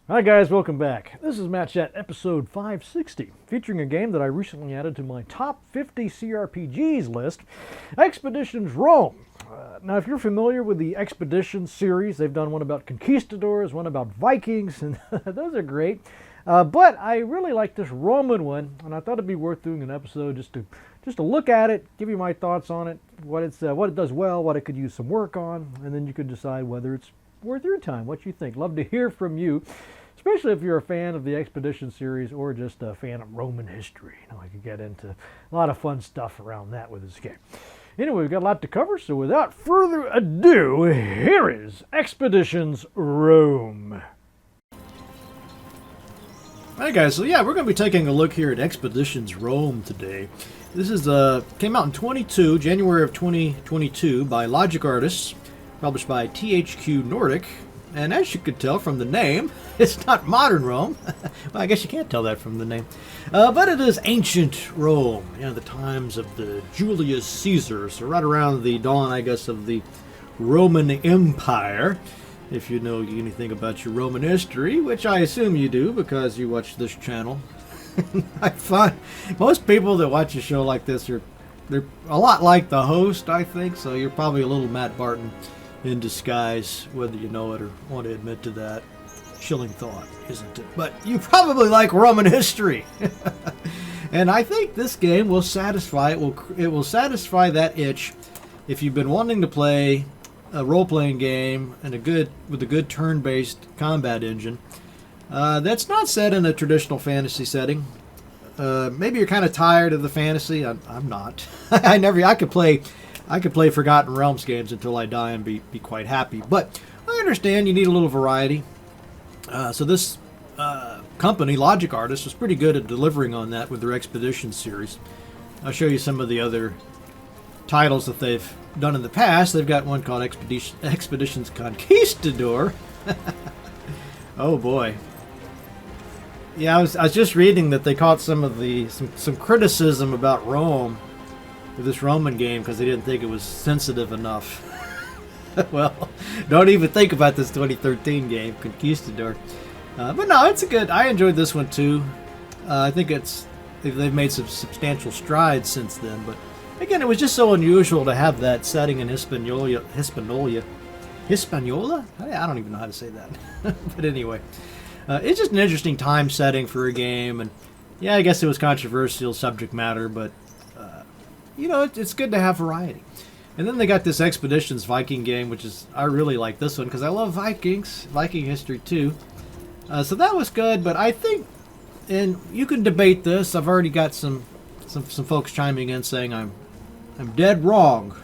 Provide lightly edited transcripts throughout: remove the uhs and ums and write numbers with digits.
Hi guys, welcome back. This is Matt Chat episode 560, featuring a game that I recently added to my top 50 CRPGs list, Expeditions Rome. Now if you're familiar with the Expeditions series, they've done one about conquistadors, one about Vikings, and those are great. But I really like this Roman one, and I thought it'd be worth doing an episode just to look at it, give you my thoughts on it, what it does well, what it could use some work on, and then you could decide whether it's worth your time, what you think. Love to hear from you, especially if you're a fan of the Expedition series or just a fan of Roman history. You know, I could get into a lot of fun stuff around that with this game. Anyway, we've got a lot to cover, so without further ado, here is Expeditions Rome. Hi guys, so yeah, we're going to be taking a look here at Expeditions Rome today. This is came out in January of 2022 by Logic Artists, published by THQ Nordic. And as you could tell from the name, it's not modern Rome. Well, I guess you can't tell that from the name. But it is ancient Rome, you know, the times of the Julius Caesar. So right around the dawn, I guess, of the Roman Empire. If you know anything about your Roman history, which I assume you do because you watch this channel. I find most people that watch a show like this, they're a lot like the host, I think. So you're probably a little Matt Barton in disguise, whether you know it or want to admit to that. Chilling thought, isn't it? But you probably like Roman history. And I think this game will satisfy it will satisfy that itch if you've been wanting to play a role-playing game and with a good turn-based combat engine that's not set in a traditional fantasy setting. Maybe you're kind of tired of the fantasy. I'm not. I could play Forgotten Realms games until I die and be quite happy. But I understand you need a little variety. So this company, Logic Artists, was pretty good at delivering on that with their Expeditions series. I'll show you some of the other titles that they've done in the past. They've got one called Expeditions Conquistador. Oh boy. Yeah, I was just reading that they caught some criticism about Rome with this Roman game because they didn't think it was sensitive enough. Well, don't even think about this 2013 game, Conquistador. But no, it's I enjoyed this one too. I think they've made some substantial strides since then. But again, it was just so unusual to have that setting in Hispaniola? I don't even know how to say that. But anyway, it's just an interesting time setting for a game. And yeah, I guess it was controversial subject matter, but you know, it's good to have variety. And then they got this Expeditions Viking game, which I really like this one because I love Viking history too. So that was good, but I think, and you can debate this. I've already got some folks chiming in saying I'm dead wrong.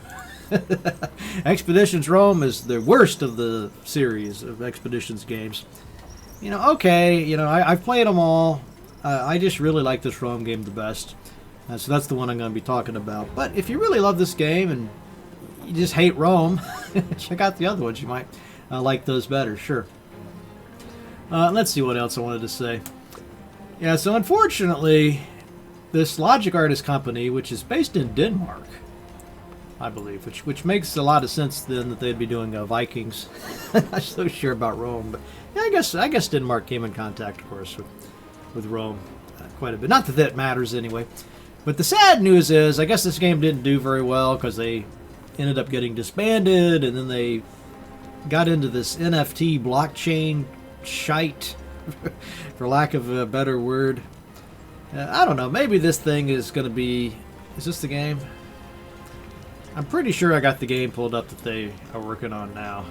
Expeditions Rome is the worst of the series of Expeditions games. You know, okay, you know, I've played them all. I just really like this Rome game the best. So that's the one I'm going to be talking about. But if you really love this game and you just hate Rome, check out the other ones. You might like those better, sure. Let's see what else I wanted to say. Yeah, so unfortunately, this Logic Artist company, which is based in Denmark, I believe, which makes a lot of sense then that they'd be doing Vikings. I'm not so sure about Rome, but yeah, I guess Denmark came in contact, of course, with Rome quite a bit. Not that that matters anyway. But the sad news is, I guess this game didn't do very well because they ended up getting disbanded, and then they got into this NFT blockchain shite, for lack of a better word. I don't know. Maybe this thing is going to be... Is this the game? I'm pretty sure I got the game pulled up that they are working on now.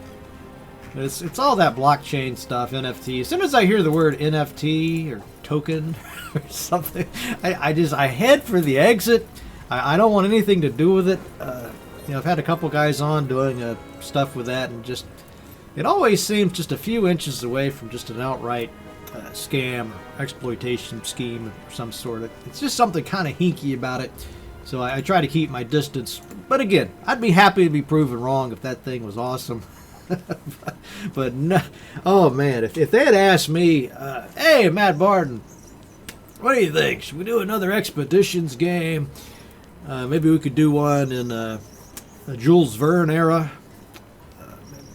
It's all that blockchain stuff, NFT. As soon as I hear the word NFT or token or something, I head for the exit. I don't want anything to do with it. You know, I've had a couple guys on doing stuff with that, and just it always seems just a few inches away from just an outright scam or exploitation scheme of some sort. It's just something kind of hinky about it. So I try to keep my distance But again, I'd be happy to be proven wrong if that thing was awesome. But no, oh man, if they had asked me, hey, Matt Barton, what do you think? Should we do another Expeditions game? Maybe we could do one in the Jules Verne era.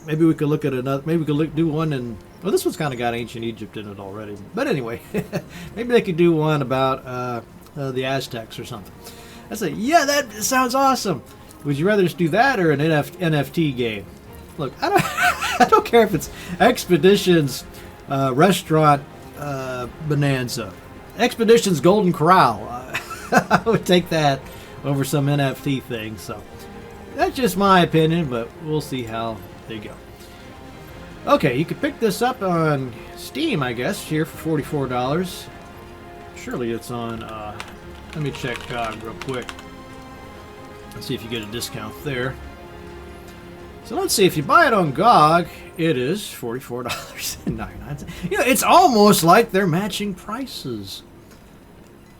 Maybe we could look at another. Maybe we could do one in. Well, this one's kind of got ancient Egypt in it already. But anyway, maybe they could do one about the Aztecs or something. I say, yeah, that sounds awesome. Would you rather just do that or an NFT game? Look, I don't care if it's Expeditions Restaurant Bonanza, Expeditions Golden Corral. I would take that over some NFT thing. So that's just my opinion, but we'll see how they go. Okay, you can pick this up on Steam, I guess, here for $44. Surely it's on. Let me check GOG real quick. Let's see if you get a discount there. So let's see, if you buy it on GOG, it is $44.99. You know, it's almost like they're matching prices.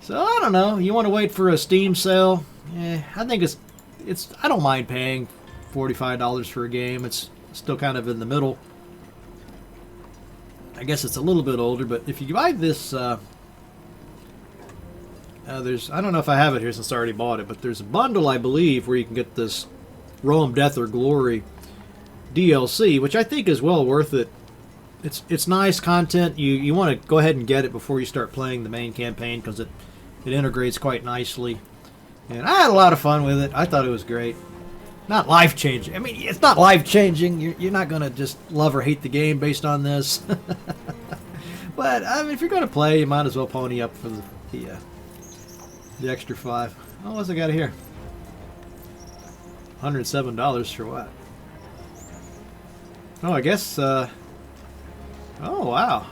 So I don't know. You want to wait for a Steam sale? I think it's. I don't mind paying $45 for a game. It's still kind of in the middle. I guess it's a little bit older, but if you buy this, there's. I don't know if I have it here since I already bought it, but there's a bundle, I believe, where you can get this Rome, Death or Glory DLC, which I think is well worth it. It's nice content. You want to go ahead and get it before you start playing the main campaign because it integrates quite nicely. And I had a lot of fun with it. I thought it was great. Not life-changing. I mean, it's not life-changing. You're not going to just love or hate the game based on this. But I mean, if you're going to play, you might as well pony up for the extra $5. Oh, what's I got here? $107 for what? Oh, I guess. Oh, wow.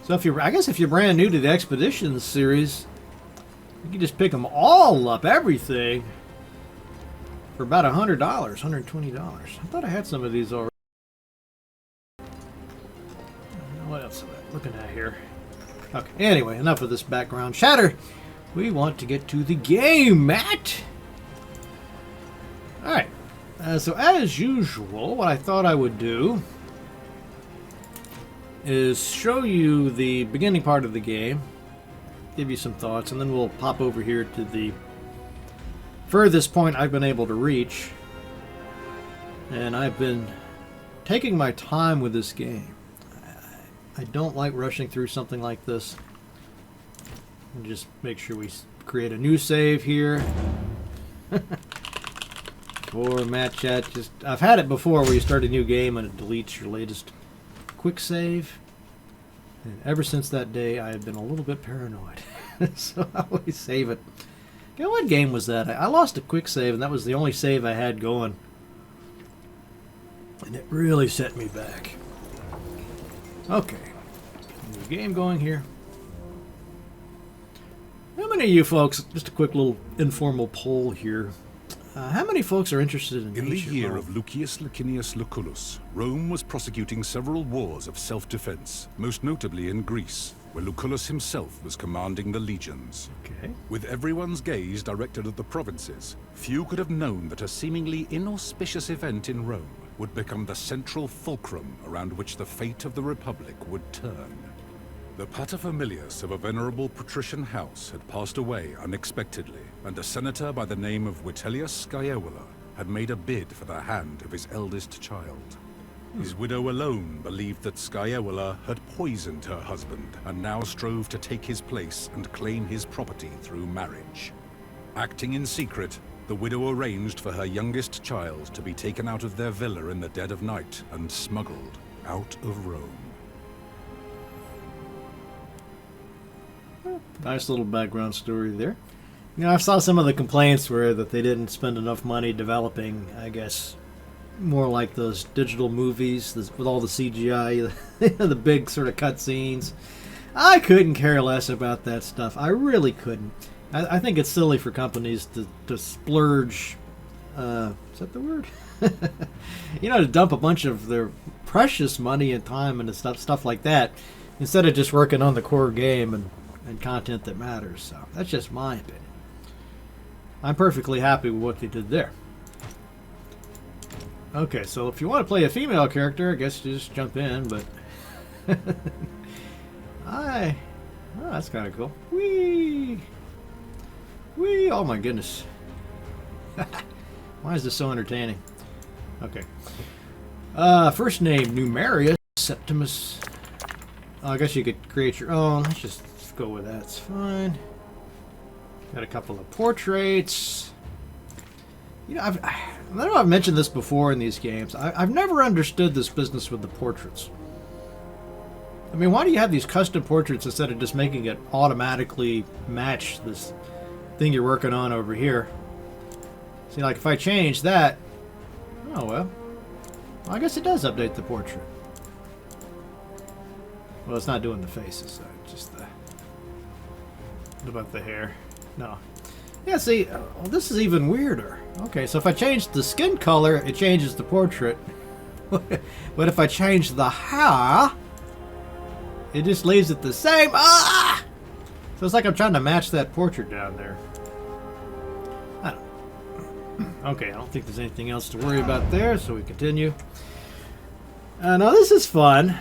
So I guess if you're brand new to the Expeditions series, you can just pick them all up, everything, for about $100, $120. I thought I had some of these already. What else am I looking at here? Okay. Anyway, enough of this background chatter. We want to get to the game, Matt. All right. So as usual, what I thought I would do is show you the beginning part of the game, give you some thoughts, and then we'll pop over here to the furthest point I've been able to reach. And I've been taking my time with this game. I don't like rushing through something like this. And just make sure we create a new save here. Or Matt Chat, I've had it before where you start a new game and it deletes your latest quick save. And ever since that day, I have been a little bit paranoid. So I always save it. You know, what game was that? I lost a quick save, and that was the only save I had going. And it really set me back. Okay. New game going here. How many of you folks, just a quick little informal poll here, how many folks are interested in the year of Lucius Licinius Lucullus, Rome was prosecuting several wars of self-defense, most notably in Greece, where Lucullus himself was commanding the legions. Okay. With everyone's gaze directed at the provinces, few could have known that a seemingly inauspicious event in Rome would become the central fulcrum around which the fate of the Republic would turn. The paterfamilias of a venerable patrician house had passed away unexpectedly, and a senator by the name of Vitellius Scaevola had made a bid for the hand of his eldest child. His widow alone believed that Scaevola had poisoned her husband, and now strove to take his place and claim his property through marriage. Acting in secret, the widow arranged for her youngest child to be taken out of their villa in the dead of night and smuggled out of Rome. Nice little background story there. You know, I saw some of the complaints were that they didn't spend enough money developing, I guess, more like those digital movies with all the CGI, the big sort of cutscenes. I couldn't care less about that stuff. I really couldn't. I think it's silly for companies to splurge. Is that the word? You know, to dump a bunch of their precious money and time into stuff like that instead of just working on the core game and content that matters. So that's just my opinion. I'm perfectly happy with what they did there. Okay, so if you want to play a female character, I guess you just jump in, but... Oh, that's kind of cool. Whee! Whee! Oh my goodness. Why is this so entertaining? Okay. First name, Numerius Septimus. Oh, I guess you could create your own. Let's just go with that. It's fine. Got a couple of portraits. You know, I know I've mentioned this before in these games. I've never understood this business with the portraits. I mean, why do you have these custom portraits instead of just making it automatically match this thing you're working on over here? See, like if I change that, oh well, I guess it does update the portrait. Well, it's not doing the faces, so just the... What about the hair? No. Yeah, see, well, this is even weirder. Okay, so if I change the skin color, it changes the portrait. But if I change the hair, it just leaves it the same. Ah! So it's like I'm trying to match that portrait down there. I don't... Okay, I don't think there's anything else to worry about there, so we continue. Now this is fun.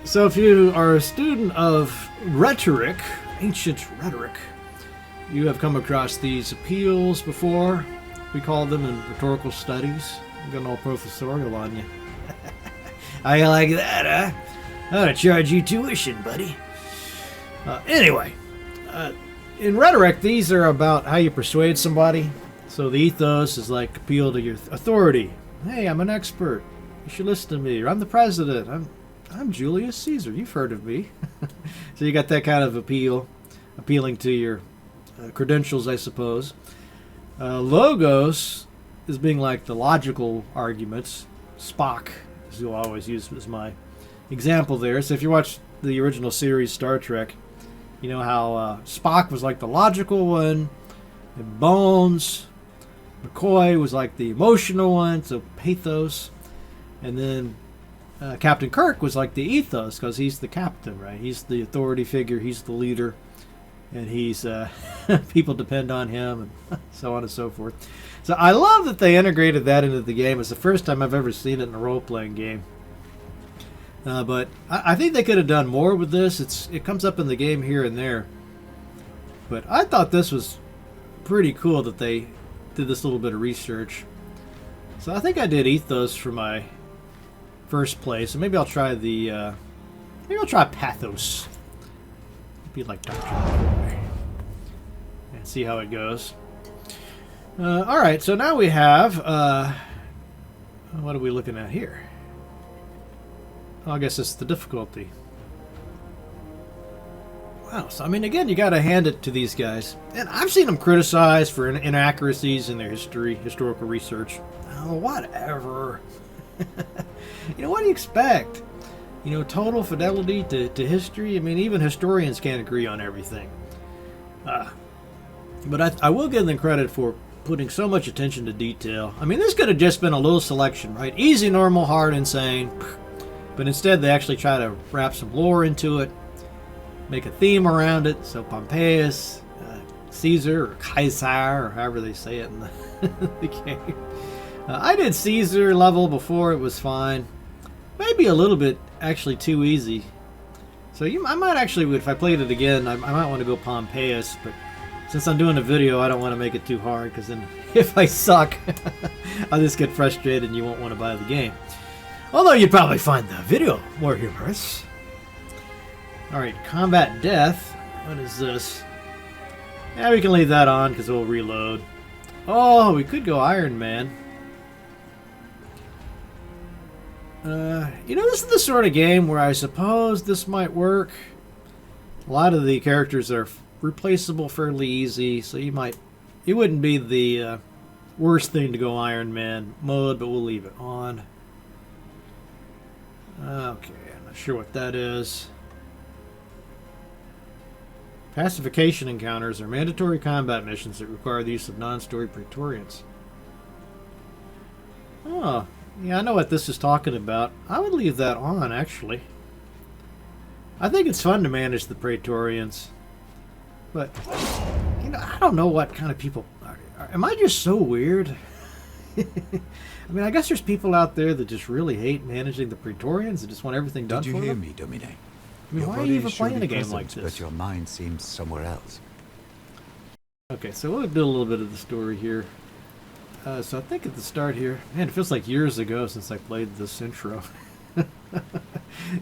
So if you are a student of rhetoric, ancient rhetoric, you have come across these appeals before. We call them in rhetorical studies. I'm going all professorial on you. How you like that, huh? I'm going to charge you tuition, buddy. Anyway, in rhetoric, these are about how you persuade somebody. So the ethos is like appeal to your authority. Hey, I'm an expert. You should listen to me. Or I'm the president. I'm Julius Caesar. You've heard of me. So you got that kind of appeal, appealing to your credentials, I suppose. Logos is being like the logical arguments. Spock, as you'll always use as my example there. So if you watch the original series Star Trek, you know how Spock was like the logical one, and Bones, McCoy was like the emotional one, so pathos, and then Captain Kirk was like the ethos, because he's the captain, right? He's the authority figure, he's the leader, and he's people depend on him, and so on and so forth. So I love that they integrated that into the game. It's the first time I've ever seen it in a role-playing game. But I think they could have done more with this. It comes up in the game here and there. But I thought this was pretty cool that they did this little bit of research. So I think I did ethos for my first play. So maybe I'll try the... maybe I'll try pathos. Be like Dr. McCoy. And see how it goes. Alright, so now we have... what are we looking at here? I guess it's the difficulty. Wow, so I mean, again, you got to hand it to these guys. And I've seen them criticized for inaccuracies in their historical research. Oh, whatever. You know, what do you expect? You know, total fidelity to history? I mean, even historians can't agree on everything. But I will give them credit for putting so much attention to detail. I mean, this could have just been a little selection, right? Easy, normal, hard, insane. But instead, they actually try to wrap some lore into it, make a theme around it. So Pompeius, Caesar, or Geyser, or however they say it in the game. I did Caesar level before. It was fine. Maybe a little bit actually too easy. So I might actually, if I played it again, I might want to go Pompeius. But since I'm doing a video, I don't want to make it too hard, because then if I suck, I'll just get frustrated and you won't want to buy the game. Although you'd probably find the video more humorous. Alright, combat death. What is this? Yeah, we can leave that on because we'll reload. Oh, we could go Iron Man. You know, this is the sort of game where I suppose this might work. A lot of the characters are replaceable fairly easy, so it wouldn't be the worst thing to go Iron Man mode, but we'll leave it on. Okay, I'm not sure what that is. Pacification encounters are mandatory combat missions that require the use of non-story Praetorians. Oh, yeah, I know what this is talking about. I would leave that on, actually. I think it's fun to manage the Praetorians. But, you know, I don't know what kind of people Am I just so weird? I mean, I guess there's people out there that just really hate managing the Praetorians and just want everything done for them. Did you hear me, Domine? I mean, why are you even playing a game like this? But your mind seems somewhere else. Okay, so we'll do a little bit of the story here. So I think at the start here, man, it feels like years ago since I played this intro.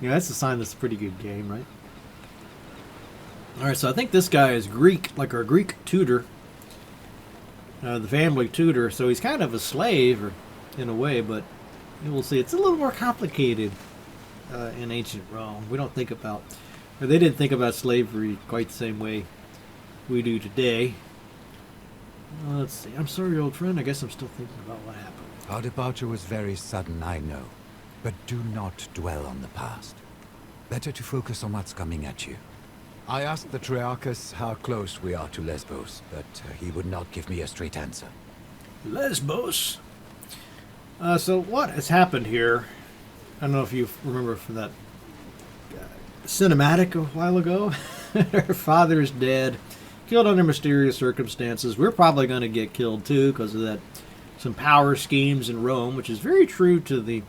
That's a sign that's a pretty good game, right? Alright, so I think this guy is Greek, like our Greek tutor. The family tutor, so he's kind of a slave, or in a way, but we'll see. It's a little more complicated in ancient Rome. We don't think about, or they didn't think about slavery quite the same way we do today. Let's see. I'm sorry, old friend. I guess I'm still thinking about what happened. Our departure was very sudden, I know. But do not dwell on the past. Better to focus on what's coming at you. I asked the Triarchus how close we are to Lesbos, but he would not give me a straight answer. Lesbos? So what has happened here? I don't know if you remember from that cinematic a while ago. Her father's dead. Killed under mysterious circumstances. We're probably going to get killed too because of that. Some power schemes in Rome, which is very true to the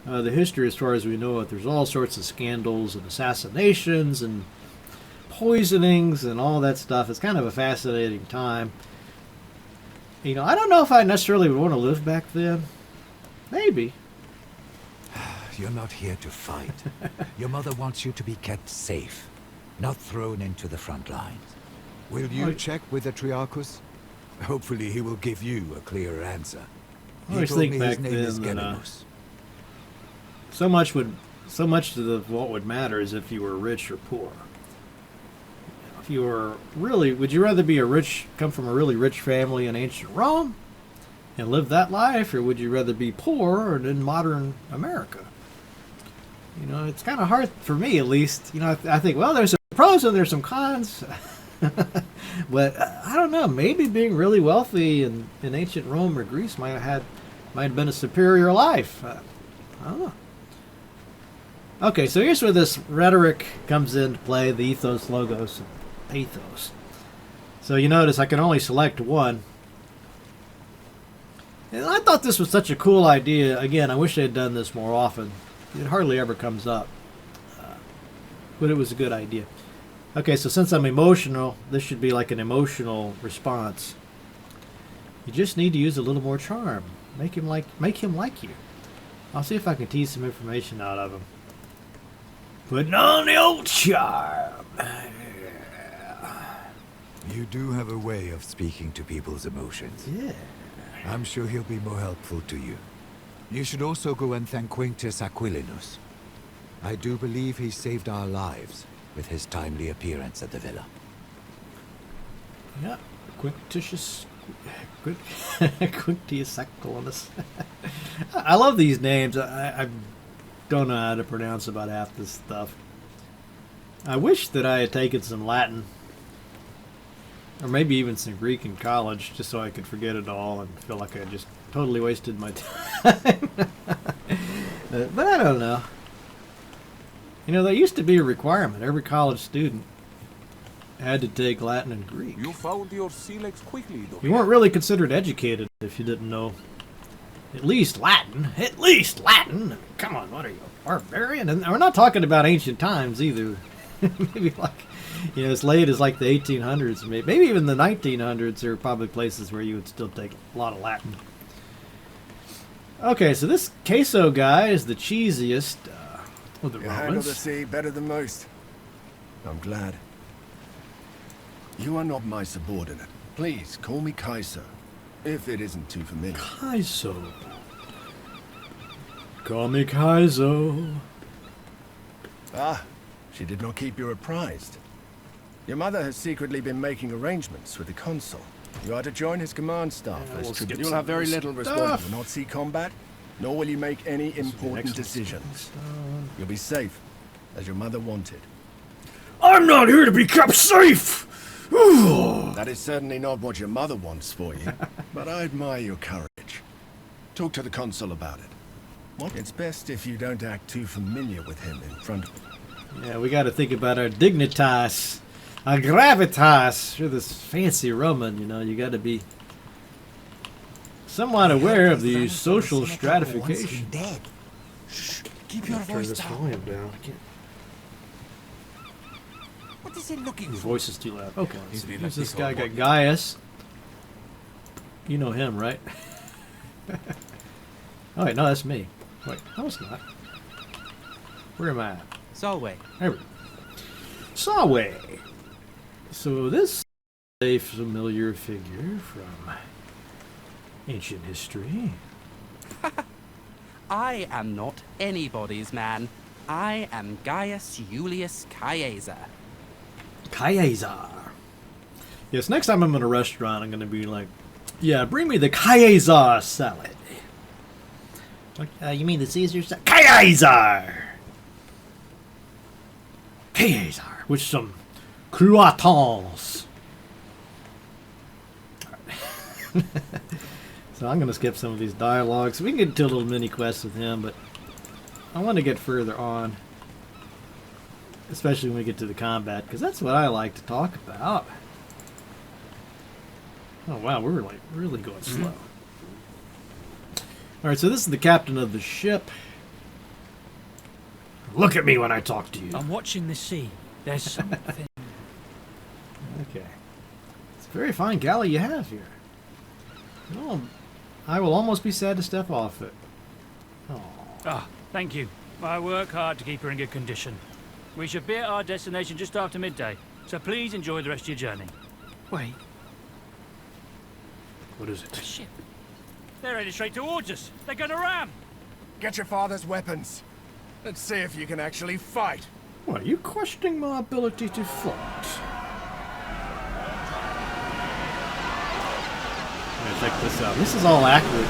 history as far as we know it. There's all sorts of scandals and assassinations and poisonings and all that stuff. It's kind of a fascinating time. You know, I don't know if I necessarily would want to live back then. Maybe. You're not here to fight. Your mother wants you to be kept safe, not thrown into the front lines. Will you check with the Triarchus? Hopefully he will give you a clearer answer. I always think back then that so much to what would matter is if you were rich or poor. If you were really, would you rather be come from a really rich family in ancient Rome and live that life, or would you rather be poor or in modern America? You know, it's kind of hard for me, at least. You know, I think, well, there's some pros and there's some cons. But I don't know. Maybe being really wealthy in ancient Rome or Greece might have been a superior life. I don't know. Okay, so here's where this rhetoric comes into play: the ethos, logos, and pathos. So you notice I can only select one. And I thought this was such a cool idea. Again, I wish they had done this more often. It hardly ever comes up. But it was a good idea. Okay, so since I'm emotional, this should be like an emotional response. You just need to use a little more charm. Make him like you. I'll see if I can tease some information out of him. Putting on the old charm. You do have a way of speaking to people's emotions. Yeah. I'm sure he'll be more helpful to you. You should also go and thank Quintus Aquilinus. I do believe he saved our lives with his timely appearance at the villa. Yeah, Quintus Aquilinus. I love these names. I don't know how to pronounce about half this stuff. I wish that I had taken some Latin, or maybe even some Greek in college, just so I could forget it all and feel like I just totally wasted my time. But I don't know. You know, that used to be a requirement. Every college student had to take Latin and Greek. You found your silex quickly, though. You weren't really considered educated if you didn't know at least Latin. At least Latin! Come on, what are you, a barbarian? And we're not talking about ancient times either. Maybe like, you know, as late as like the 1800s, maybe even the 1900s, there are probably places where you would still take a lot of Latin. Okay, so this queso guy is the cheesiest of the You handle the Romans. sea better than most. I'm glad. You are not my subordinate. Please, call me Kaiser, if it isn't too familiar. Kaizo. Call me Kaizo. Ah, she did not keep you apprised. Your mother has secretly been making arrangements with the consul. You are to join his command staff Yeah, as we'll tribute. skip You'll have very some little stuff. response. You will not see combat, nor will you make any important Excellent decisions. stuff. You'll be safe, as your mother wanted. I'm not here to be kept safe! That is certainly not what your mother wants for you, but I admire your courage. Talk to the consul about it. Well, it's best if you don't act too familiar with him in front of him. Yeah, we got to think about our dignitas, our gravitas. You're this fancy Roman, you know. You got to be somewhat aware of the social stratification. Dead. Shh. Keep your Turn voice this down. volume down. I can't. What is he looking His for? voice is too loud. Okay, He's so been here's like this this guy all got morning. Gaius. You know him, right? Oh wait, no, that's me. Wait, no, it's not. Where am I at? Solway. There we go. Sawway. So this is a familiar figure from ancient history. I am not anybody's man. I am Gaius Julius Geyser. Geyser. Yes, next time I'm in a restaurant, I'm going to be like, yeah, bring me the Geyser salad. Like, you mean the Caesar salad? Geyser! Geyser, with some croutons. Alright. So I'm going to skip some of these dialogues. We can get into a little mini quest with him, but I want to get further on. Especially when we get to the combat, because that's what I like to talk about. Oh wow, we're like really going slow. Alright, so this is the captain of the ship. Look at me when I talk to you. I'm watching the sea. There's something. Okay. It's a very fine galley you have here. Oh, I will almost be sad to step off it. Oh. Ah, thank you. I work hard to keep her in good condition. We should be at our destination just after midday, so please enjoy the rest of your journey. Wait, What is a it? ship. They're headed straight towards us. They're gonna ram. Get your father's weapons. Let's see if you can actually fight. What, are you questioning my ability to fight? Check this out. This is all accurate.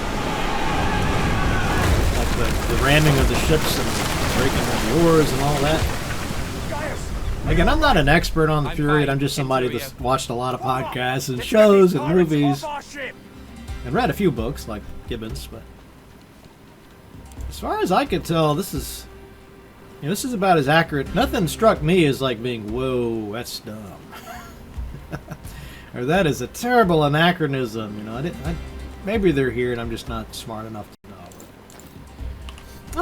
Like the ramming of the ships and breaking of the oars and all that. Again, I'm not an expert on the period. I'm just somebody that's watched a lot of podcasts and shows and movies and read a few books like Gibbons. But as far as I can tell, this is this is about as accurate. Nothing struck me as like being, whoa, that's dumb. Or that is a terrible anachronism. You know, maybe they're here and I'm just not smart enough to know.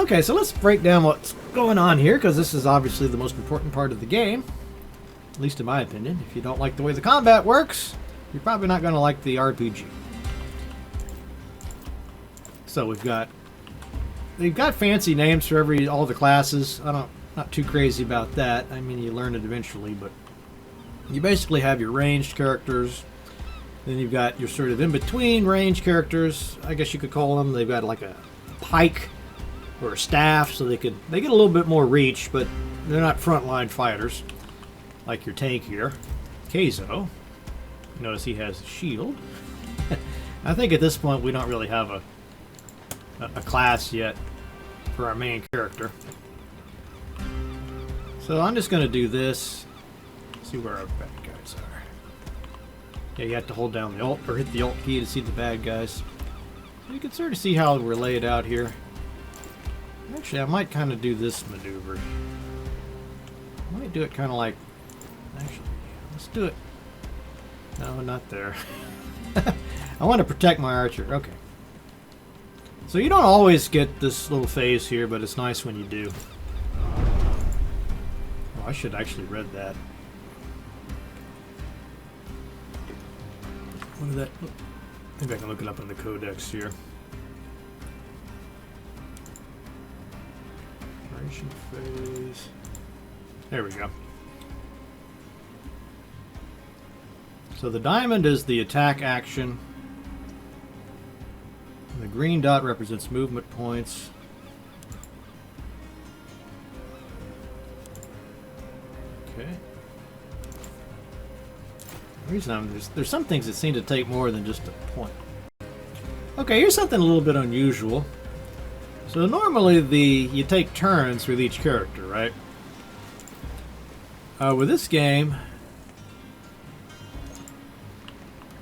Okay, so let's break down what's going on here, because this is obviously the most important part of the game, at least in my opinion. If you don't like the way the combat works, you're probably not going to like the RPG. So they've got fancy names for all the classes. Not too crazy about that. I mean, you learn it eventually, but you basically have your ranged characters. Then you've got your sort of in-between range characters, I guess you could call them. They've got like a pike or a staff, so they get a little bit more reach, but they're not frontline fighters like your tank here. Keizo. Notice he has a shield. I think at this point we don't really have a class yet for our main character. So I'm just going to do this. See where our bad guys are. Yeah, you have to hold down the Alt or hit the Alt key to see the bad guys. You can sort of see how we're laid out here. Actually, I might kind of do this maneuver. I might do it kind of like... Actually, let's do it. No, not there. I want to protect my archer. Okay. So you don't always get this little phase here, but it's nice when you do. Oh, I should actually read that. What is that? Maybe I can look it up in the codex here. Operation phase. There we go. So the diamond is the attack action. And the green dot represents movement points. Okay. The reason there's some things that seem to take more than just a point. Okay, here's something a little bit unusual. So normally you take turns with each character, right? With this game,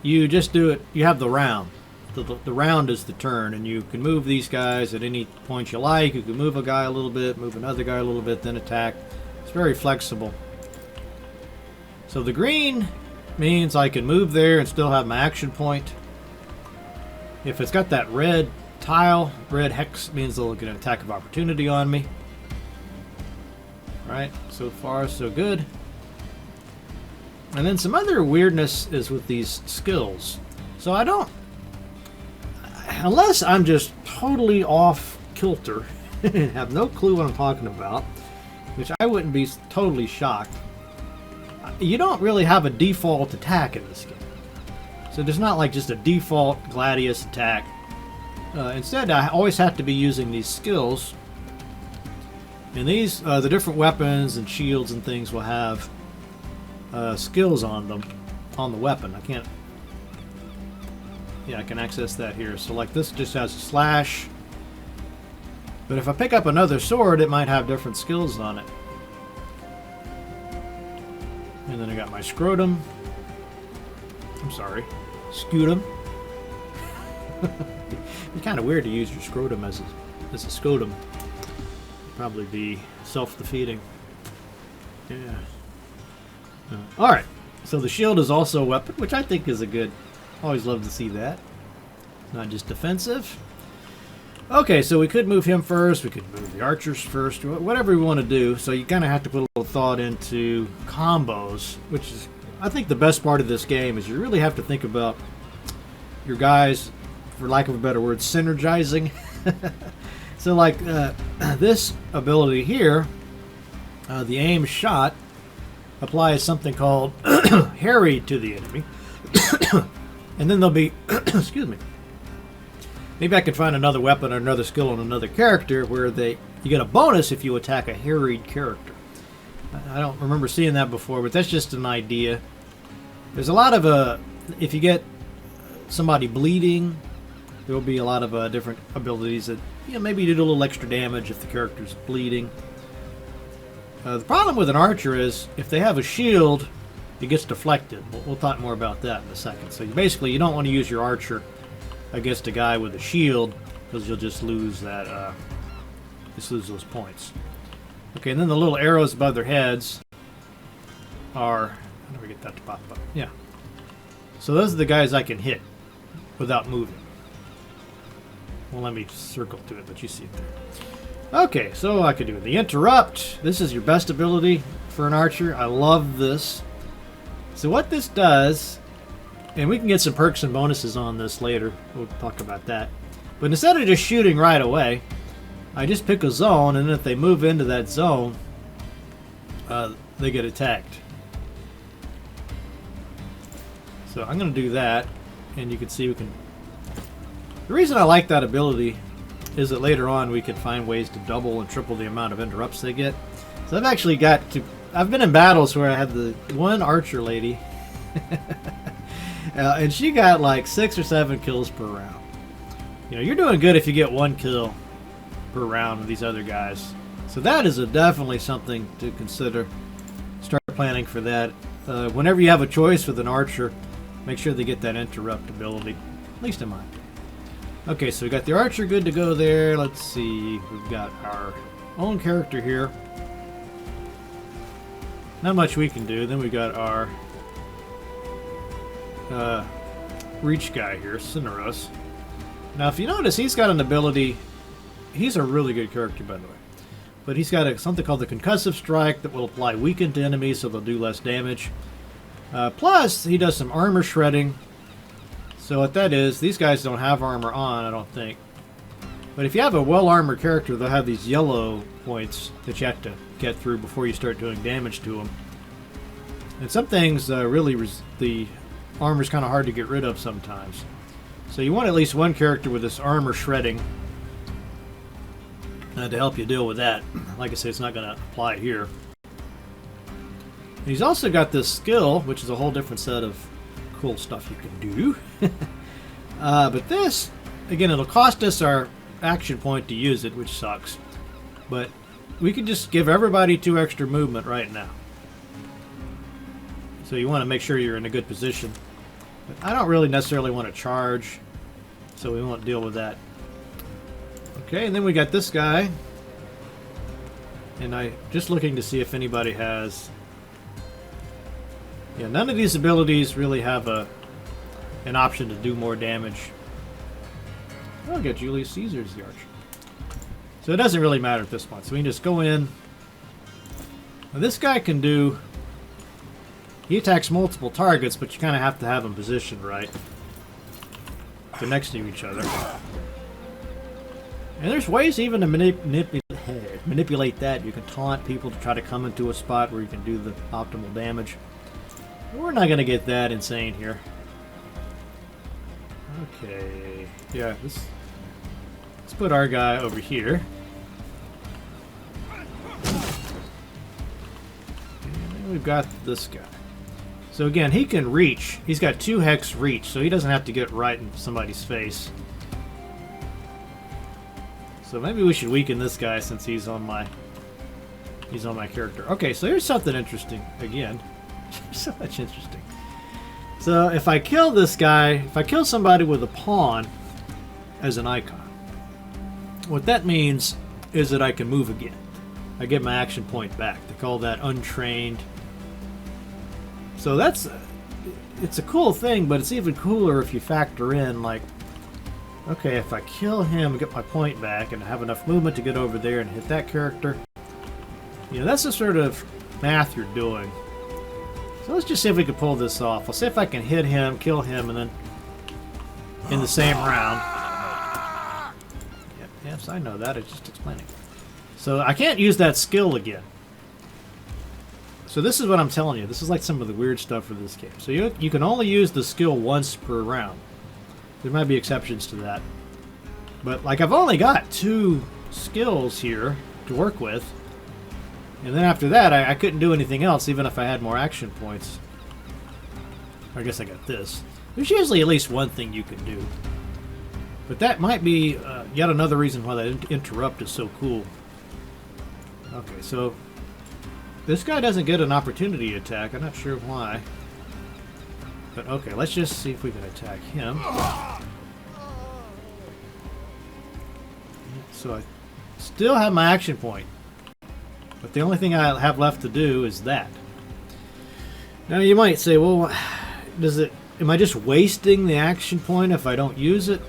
you just do it. You have the round. The round is the turn, and you can move these guys at any point you like. You can move a guy a little bit, move another guy a little bit, then attack. It's very flexible. So the green means I can move there and still have my action point. If it's got that red tile, red hex means they'll get an attack of opportunity on me. Right, so far so good. And then some other weirdness is with these skills. So I don't, unless I'm just totally off kilter and have no clue what I'm talking about, which I wouldn't be totally shocked, you don't really have a default attack in this game. So there's not like just a default Gladius attack. Instead, I always have to be using these skills. And these, the different weapons and shields and things will have skills on them, on the weapon. I can't... Yeah, I can access that here. So like this just has a slash. But if I pick up another sword, it might have different skills on it. And then I got my scrotum. I'm sorry. Scutum. It's kind of weird to use your scrotum as a scutum. Probably be self-defeating. Yeah. Alright. So the shield is also a weapon, which I think is a good... Always love to see that. Not just defensive. Okay, so we could move him first. We could move the archers first. Whatever we want to do. So you kind of have to put a little thought into combos, which is... I think the best part of this game is you really have to think about your guys, for lack of a better word, synergizing. So like this ability here, the aim shot applies something called harry to the enemy. And then there'll be, excuse me, maybe I could find another weapon or another skill on another character where you get a bonus if you attack a harried character. I don't remember seeing that before, but that's just an idea. There's a lot of, if you get somebody bleeding, there will be a lot of different abilities that, maybe you do a little extra damage if the character's bleeding. The problem with an archer is, if they have a shield, it gets deflected. We'll talk more about that in a second. So basically, you don't want to use your archer against a guy with a shield, because you'll just lose that, lose those points. Okay, and then the little arrows above their heads are... How do we get that to pop up? Yeah. So those are the guys I can hit without moving. Well, let me circle to it, but you see it there. Okay, so I could do the interrupt. This is your best ability for an archer. I love this. So what this does, and we can get some perks and bonuses on this later. We'll talk about that. But instead of just shooting right away, I just pick a zone, and if they move into that zone, they get attacked. So I'm going to do that, and you can see we can... The reason I like that ability is that later on we can find ways to double and triple the amount of interrupts they get. So I've actually got to... I've been in battles where I had the one archer lady, and she got like 6 or 7 kills per round. You're doing good if you get 1 kill per round with these other guys. So that is definitely something to consider. Start planning for that. Whenever you have a choice with an archer, make sure they get that interrupt ability, at least in mine. Okay, so we got the archer good to go there. Let's see, we've got our own character here. Not much we can do. Then we got our reach guy here, Cineros. Now, if you notice, he's got an ability. He's a really good character, by the way. But he's got something called the concussive strike that will apply weaken to enemies, so they'll do less damage. Plus, he does some armor shredding. So what that is, these guys don't have armor on, I don't think. But if you have a well-armored character, they'll have these yellow points that you have to get through before you start doing damage to them. And some things, really, the armor's kind of hard to get rid of sometimes. So you want at least one character with this armor shredding to help you deal with that. Like I say, it's not going to apply here. And he's also got this skill, which is a whole different set of cool stuff you can do. But this, again, it'll cost us our action point to use it, which sucks. But we can just give everybody 2 extra movement right now. So you want to make sure you're in a good position. But I don't really necessarily want to charge, so we won't deal with that. Okay, and then we got this guy. And I just looking to see if anybody has... Yeah, none of these abilities really have an option to do more damage. I'll get Julius Caesar's the archer. So it doesn't really matter at this point. So we can just go in. Now this guy can do... He attacks multiple targets, but you kind of have to have them positioned right. They're next to each other. And there's ways even to manipulate that. You can taunt people to try to come into a spot where you can do the optimal damage. We're not going to get that insane here. Okay. Yeah, let's put our guy over here. And we've got this guy. So again, he can reach. He's got 2 hex reach, so he doesn't have to get right in somebody's face. So maybe we should weaken this guy since he's on my character. Okay, so here's something interesting again. So much interesting. So if I kill this guy, if I kill somebody with a pawn as an icon, what that means is that I can move again. I get my action point back. They call that untrained. So it's a cool thing, but it's even cooler if you factor in, like, okay, if I kill him and get my point back and have enough movement to get over there and hit that character, you know, that's the sort of math you're doing. So let's just see if we can pull this off. I'll see if I can hit him, kill him, and then in the same round. Yep, yes, I know that. It's just explaining. So I can't use that skill again. So this is what I'm telling you. This is like some of the weird stuff for this game. So you can only use the skill once per round. There might be exceptions to that. But like I've only got 2 skills here to work with. And then after that, I couldn't do anything else even if I had more action points. I guess I got this. There's usually at least one thing you can do. But that might be yet another reason why that interrupt is so cool. Okay, so this guy doesn't get an opportunity attack. I'm not sure why. But okay, let's just see if we can attack him. So I still have my action point. But the only thing I have left to do is that. Now you might say, well, am I just wasting the action point if I don't use it?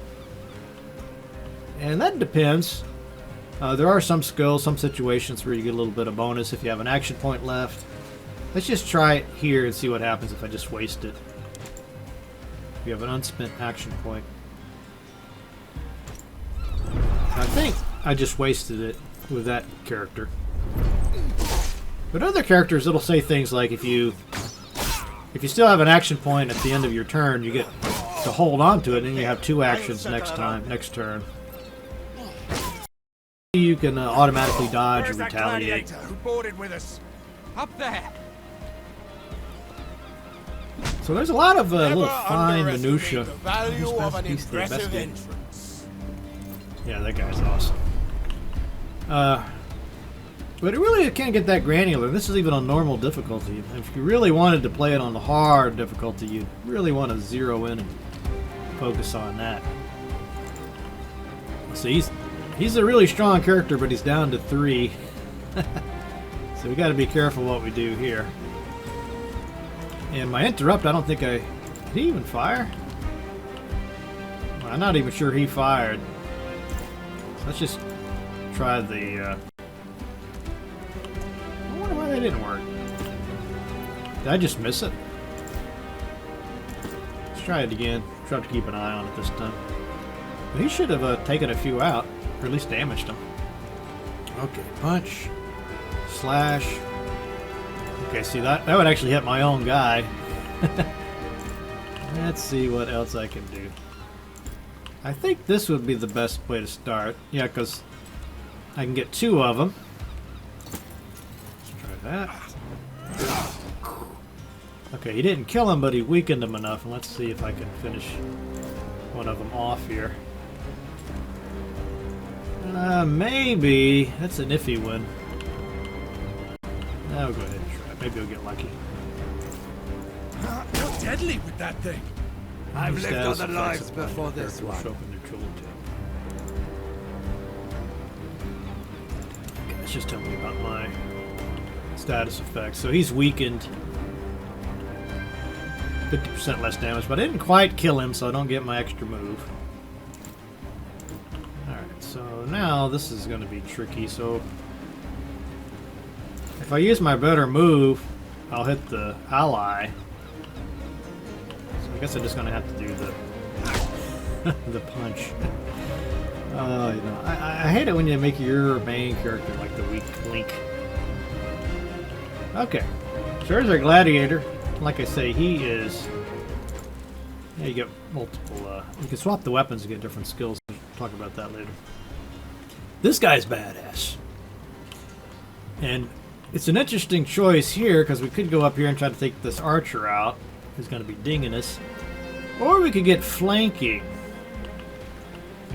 And that depends. There are some skills, some situations where you get a little bit of bonus if you have an action point left. Let's just try it here and see what happens if I just waste it. You have an unspent action point. I think I just wasted it with that character. But other characters, it'll say things like if you still have an action point at the end of your turn, you get to hold on to it, and you have 2 actions next turn. You can automatically dodge or retaliate. Who boarded with us? Up there! So there's a lot of little fine minutia. The value of an He's the best impressive game. entrance. Yeah, that guy's awesome. But it really can't get that granular. This is even on normal difficulty. If you really wanted to play it on the hard difficulty, you really want to zero in and focus on that. So he's a really strong character, but he's down to 3. So we got to be careful what we do here. And my interrupt, I don't think did he even fire? I'm not even sure he fired. So let's just try the... I wonder why that didn't work. Did I just miss it? Let's try it again. Try to keep an eye on it this time. But he should have taken a few out, or at least damaged them. Okay, punch. Slash. Okay, see, that would actually hit my own guy. Let's see what else I can do. I think this would be the best way to start. Yeah, because I can get 2 of them. Let's try that. Okay, he didn't kill him, but he weakened him enough. And let's see if I can finish one of them off here. Maybe. That's an iffy one. I'll go ahead and try. Maybe I'll get lucky. You're deadly with that thing. I've lived Status other effects lives apply to before this character will one. show up in neutral tab. Okay, let's just tell me about my status effects. So he's weakened. 50% less damage, but I didn't quite kill him, so I don't get my extra move. now this is going to be tricky. So if I use my better move, I'll hit the ally. So I guess I'm just going to have to do the the punch. You know, I hate it when you make your main character like the weak link. Okay, so there's our gladiator. Like I say, he is. Yeah, you get multiple. You can swap the weapons to get different skills. We'll talk about that later. This guy's badass, and it's an interesting choice here because we could go up here and try to take this archer out, who's going to be dinging us, or we could get flanking.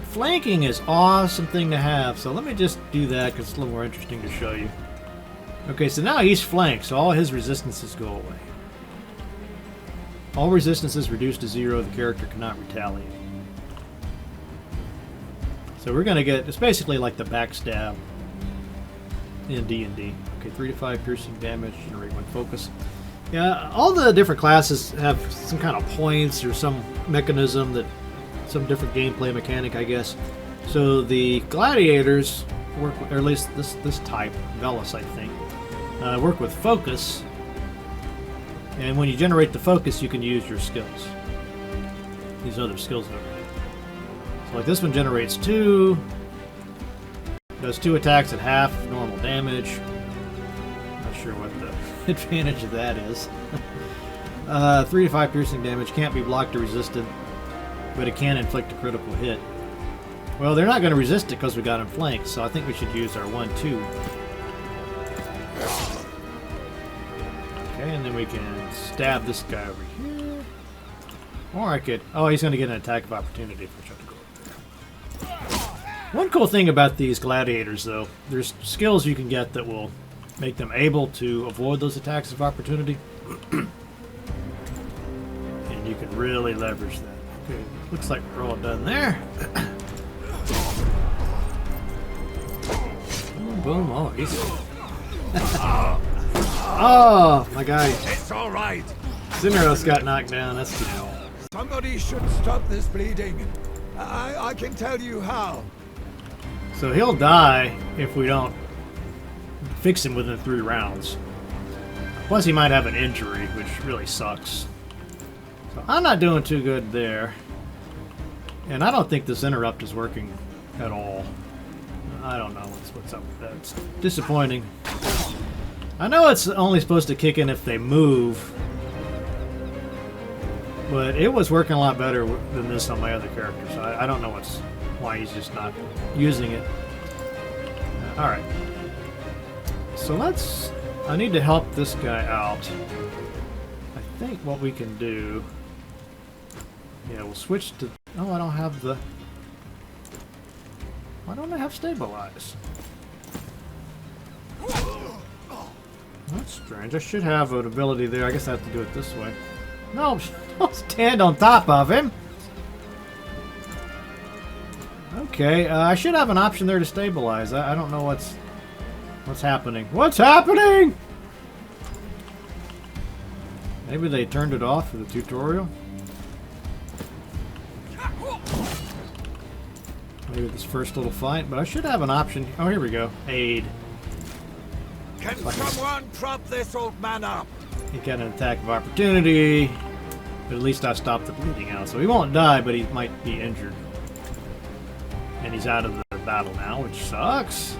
Flanking is awesome thing to have, so let me just do that because it's a little more interesting to show you. Okay, so now he's flanked, so all his resistances go away. All resistances reduced to 0, the character cannot retaliate. So we're going to get, it's basically like the backstab in D&D. Okay, 3 to 5 piercing damage, generate 1 focus. Yeah, all the different classes have some kind of points or some mechanism that some different gameplay mechanic, I guess. So the gladiators work, or at least this type, Velis, I think, work with focus. And when you generate the focus, you can use your skills. These other skills over here. So like this one generates 2, does 2 attacks at half normal damage. Not sure what the advantage of that is. 3 to 5 piercing damage, can't be blocked or resisted, but it can inflict a critical hit. Well, they're not going to resist it because we got them flanked, so I think we should use our 1-2. Okay, and then we can stab this guy over here. Or I could... Oh, he's going to get an attack of opportunity if I try to go over there. One cool thing about these gladiators, though, there's skills you can get that will make them able to avoid those attacks of opportunity. And you can really leverage that. Okay, looks like we're all done there. Boom, boom, oh, easy. Oh, my guy. It's all right. Cineros got knocked down, that's good. Somebody should stop this bleeding. I can tell you how. So he'll die if we don't fix him within 3 rounds. Plus he might have an injury, which really sucks. So I'm not doing too good there. And I don't think this interrupt is working at all. I don't know what's up with that. It's disappointing. I know it's only supposed to kick in if they move. But it was working a lot better than this on my other character. So I don't know why he's just not using it. Alright. So I need to help this guy out. I think what we can do... Yeah, we'll switch to... Oh, I don't have the... Why don't I have stabilize? That's strange. I should have an ability there. I guess I have to do it this way. No, don't stand on top of him. Okay, I should have an option there to stabilize. I don't know what's happening. What's happening? Maybe they turned it off for the tutorial. Maybe this first little fight, but I should have an option. Oh, here we go. Aid. Can someone prop this old man up? He got an attack of opportunity, but at least I stopped the bleeding out. So he won't die, but he might be injured. And he's out of the battle now, which sucks.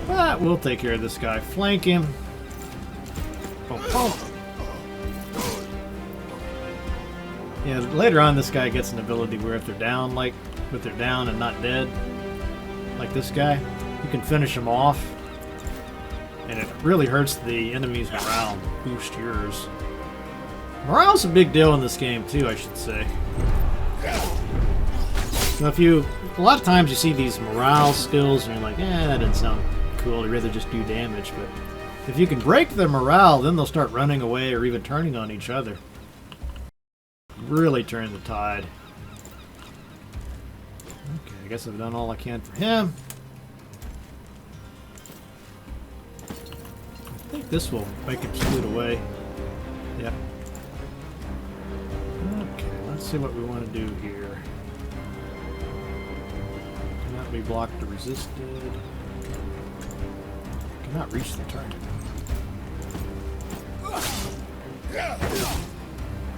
But we'll take care of this guy. Flank him. Boom, boom. Yeah, later on this guy gets an ability where if they're down, if they're down and not dead, like this guy, you can finish him off. And it really hurts the enemy's morale, boost yours. Morale's a big deal in this game too, I should say. So a lot of times you see these morale skills and you're like, that didn't sound cool, I'd rather just do damage, but if you can break their morale, then they'll start running away or even turning on each other. Really turn the tide. Okay, I guess I've done all I can for him. I think this will make him scoot away. Yep. Okay, let's see what we want to do here. Cannot be blocked or resisted. Cannot reach the target.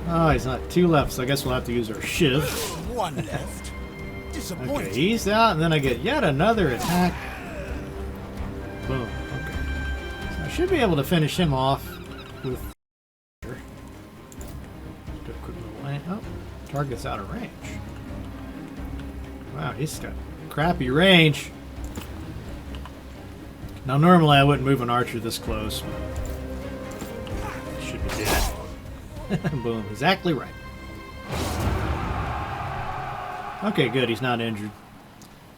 Oh, he's not 2 left, so I guess we'll have to use our shiv. 1 left. Disappointing. Okay, he's out, and then I get yet another attack. Boom. Okay. So I should be able to finish him off with. Do a quick little land. Oh, target's out of range. Wow, he's got crappy range. Now, normally I wouldn't move an archer this close. Should be dead. Boom, exactly right. Okay, good, he's not injured.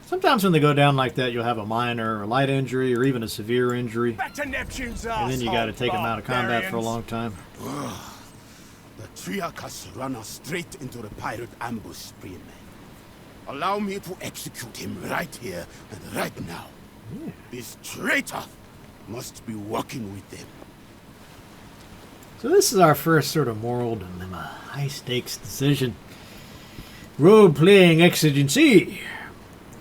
Sometimes when they go down like that, you'll have a minor or light injury or even a severe injury. Back to Neptune's And then you got to take him out of combat for a long time. The Triarchus run us straight into the pirate ambush, Spearman. Allow me to execute him right here and right now. Yeah. This traitor must be working with them. So this is our first sort of moral dilemma. High-stakes decision. Role-playing exigency.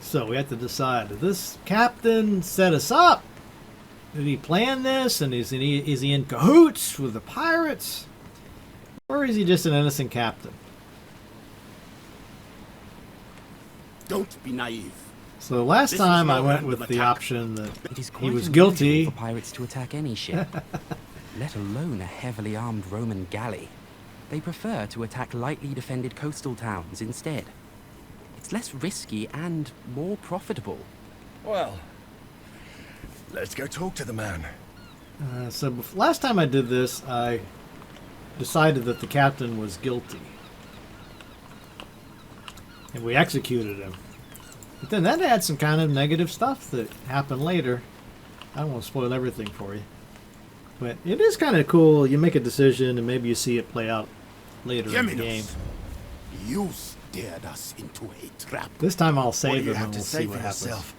So we have to decide, did this captain set us up? Did he plan this? And is he in cahoots with the pirates? Or is he just an innocent captain? Don't be naive. So last This time is I no went random with the attack. option that It is he quite was unusual guilty. for pirates to attack any ship, let alone a heavily armed Roman galley. They prefer to attack lightly defended coastal towns instead. It's less risky and more profitable. Well, let's go talk to the man. Last time I did this, I decided that the captain was guilty. And we executed him. But then that had some kind of negative stuff that happened later. I don't want to spoil everything for you. But it is kind of cool. You make a decision and maybe you see it play out later in the game. Geminus, you steered us into a trap. This time I'll What do save you him have and to we'll say see for what happens. yourself?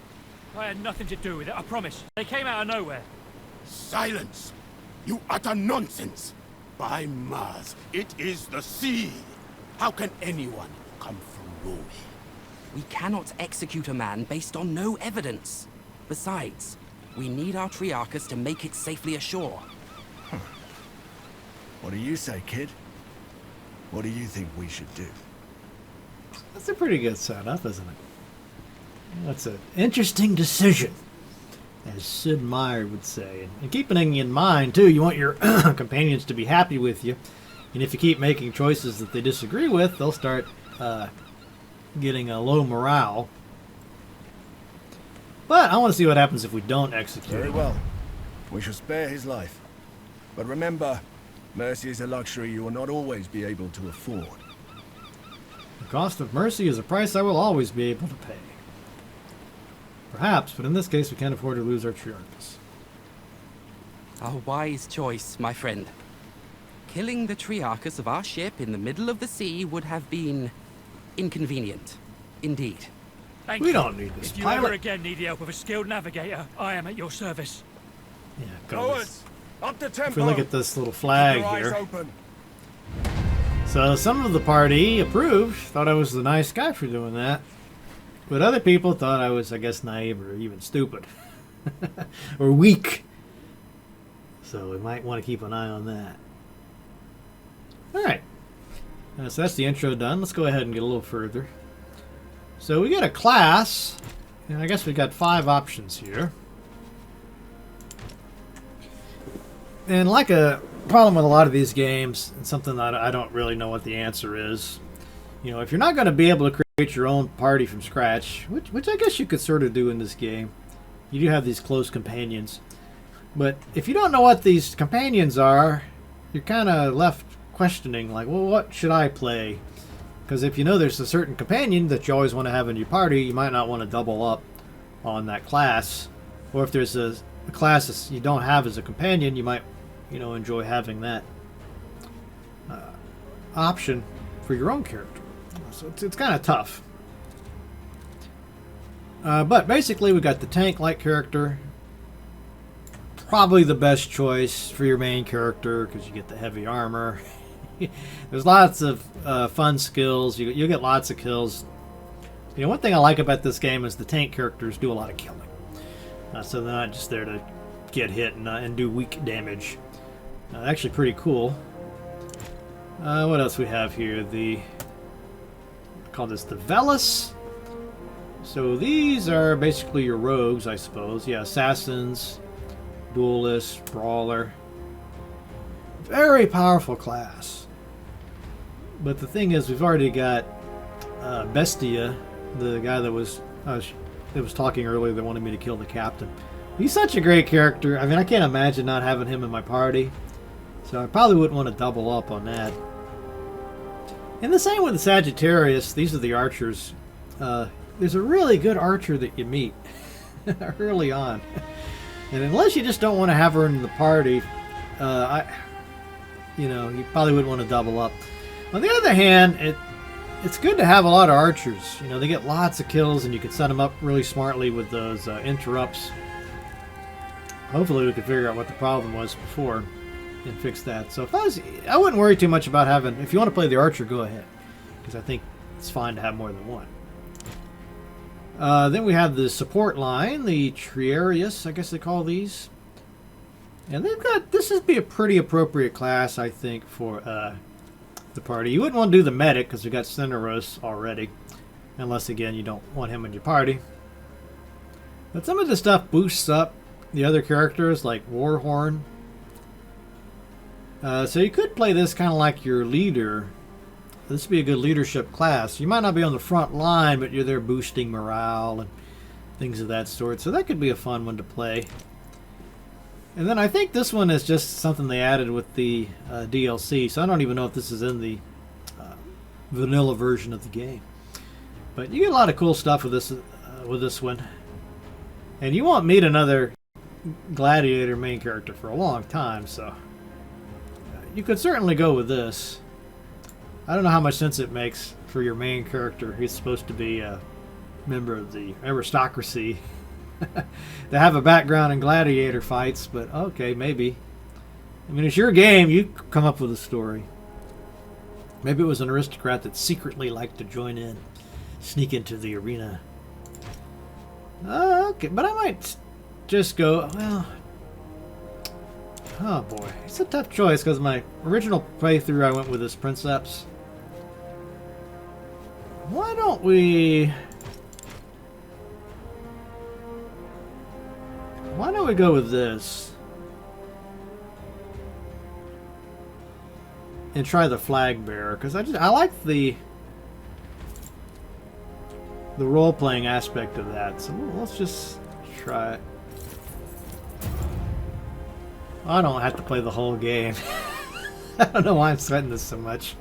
I had nothing to do with it, I promise. They came out of nowhere. Silence! You utter nonsense! By Mars, it is the sea! How can anyone come from nowhere? We cannot execute a man based on no evidence. Besides, we need our Triarchus to make it safely ashore. What do you say, kid? What do you think we should do? That's a pretty good setup, isn't it? That's an interesting decision, as Sid Meier would say. And keeping in mind, too, you want your companions to be happy with you. And if you keep making choices that they disagree with, they'll start getting a low morale. But I want to see what happens if we don't execute Very him. well. We shall spare his life. But remember, mercy is a luxury you will not always be able to afford. The cost of mercy is a price I will always be able to pay. Perhaps, but in this case we can't afford to lose our Triarchus. A wise choice, my friend. Killing the Triarchus of our ship in the middle of the sea would have been inconvenient. Indeed. Thank We you. don't need this If you pilot. ever again need the help of a skilled navigator, I am at your service. Yeah, go this. Up the If tempo! we look at this little flag Keep your eyes here. open. So some of the party approved, thought I was the nice guy for doing that. But other people thought I was, I guess, naive or even stupid. Or weak. So we might want to keep an eye on that. Alright. So that's the intro done. Let's go ahead and get a little further. So we got a class. And I guess we got 5 options here. And like a problem with a lot of these games, and something that I don't really know what the answer is. You know, if you're not going to be able to create your own party from scratch, which I guess you could sort of do in this game, you do have these close companions. But if you don't know what these companions are, you're kind of left questioning, like, well, what should I play? Because if you know there's a certain companion that you always want to have in your party, you might not want to double up on that class. Or if there's a class that you don't have as a companion, you might, enjoy having that option for your own character. So it's kind of tough. But basically, we got the tank-like character. Probably the best choice for your main character because you get the heavy armor. There's lots of fun skills. You'll get lots of kills You know, one thing I like about this game is the tank characters do a lot of killing. So they're not just there to get hit and do weak damage. Actually pretty cool. What else we have here? Call this the Velis. So these are basically your rogues, I suppose. Yeah, assassins, duelists, brawler. Very powerful class. But the thing is, we've already got Bestia, the guy that was talking earlier that wanted me to kill the captain. He's such a great character. I mean, I can't imagine not having him in my party. So I probably wouldn't want to double up on that. And the same with the Sagittarius. These are the archers. There's a really good archer that you meet early on. And unless you just don't want to have her in the party, you probably wouldn't want to double up. On the other hand, it's good to have a lot of archers. You know, they get lots of kills, and you can set them up really smartly with those interrupts. Hopefully we could figure out what the problem was before and fix that. So I wouldn't worry too much about having... If you want to play the archer, go ahead. Because I think it's fine to have more than one. Then we have the support line, the Triarius, I guess they call these. And they've got... This would be a pretty appropriate class, I think, for the party. You wouldn't want to do the medic, because we've got Cineros already. Unless, again, you don't want him in your party. But some of the stuff boosts up the other characters, like Warhorn. So you could play this kind of like your leader. This would be a good leadership class. You might not be on the front line, but you're there boosting morale and things of that sort. So that could be a fun one to play. And then I think this one is just something they added with the DLC. So I don't even know if this is in the vanilla version of the game. But you get a lot of cool stuff with this one. And you won't meet another gladiator main character for a long time, so you could certainly go with this. I don't know how much sense it makes for your main character. He's supposed to be a member of the aristocracy to have a background in gladiator fights, but okay, maybe. I mean, it's your game. You come up with a story. Maybe it was an aristocrat that secretly liked to join in, sneak into the arena. Okay, but I might just go, well, oh boy, it's a tough choice because my original playthrough I went with this Princeps. Why don't we go with this and try the flag bearer, because I like the role-playing aspect of that, so let's just try it. I don't have to play the whole game. I don't know why I'm sweating this so much.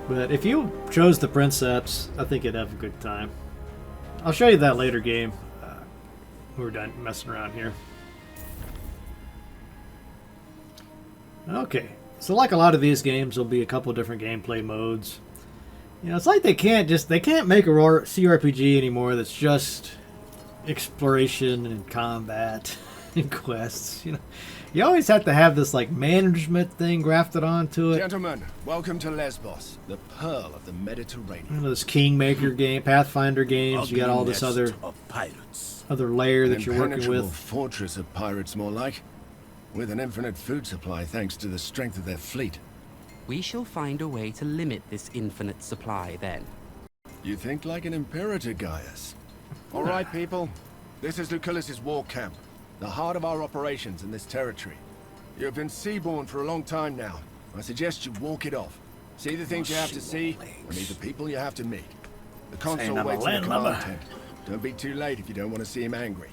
But if you chose the Princeps, I think you'd have a good time. I'll show you that later game. We're done messing around here. Okay, so like a lot of these games, there'll be a couple different gameplay modes. You know, it's like they can't make a CRPG anymore that's just exploration and combat and quests. You know, you always have to have this like management thing grafted onto it. Gentlemen, welcome to Lesbos, the pearl of the Mediterranean. You know, this Kingmaker game, Pathfinder games. You got all this other layer that you're working with. Fortress of pirates, more like, with an infinite food supply thanks to the strength of their fleet. We shall find a way to limit this infinite supply, then. You think like an imperator, Gaius. All right, people. This is Lucullus's war camp, the heart of our operations in this territory. You have been seaborne for a long time now. I suggest you walk it off. See the things you have to see, and meet the people you have to meet. The consul waits in the command tent. Don't be too late if you don't want to see him angry.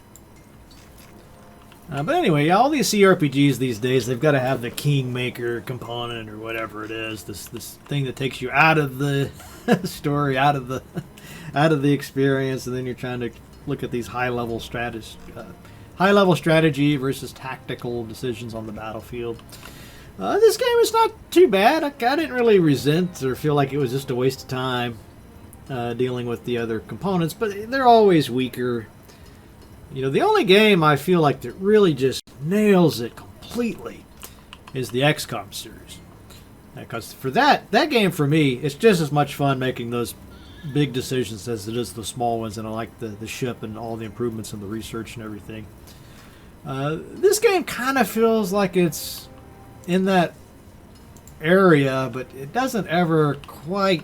But anyway, all these CRPGs these days, they've got to have the Kingmaker component or whatever it is. This thing that takes you out of the story, out of the experience, and then you're trying to look at these high-level strategy versus tactical decisions on the battlefield. This game is not too bad. I didn't really resent or feel like it was just a waste of time dealing with the other components, but they're always weaker. You know, the only game I feel like that really just nails it completely is the XCOM series. Because for that game for me, it's just as much fun making those big decisions as it is the small ones, and I like the ship and all the improvements and the research and everything. This game kind of feels like it's in that area, but it doesn't ever quite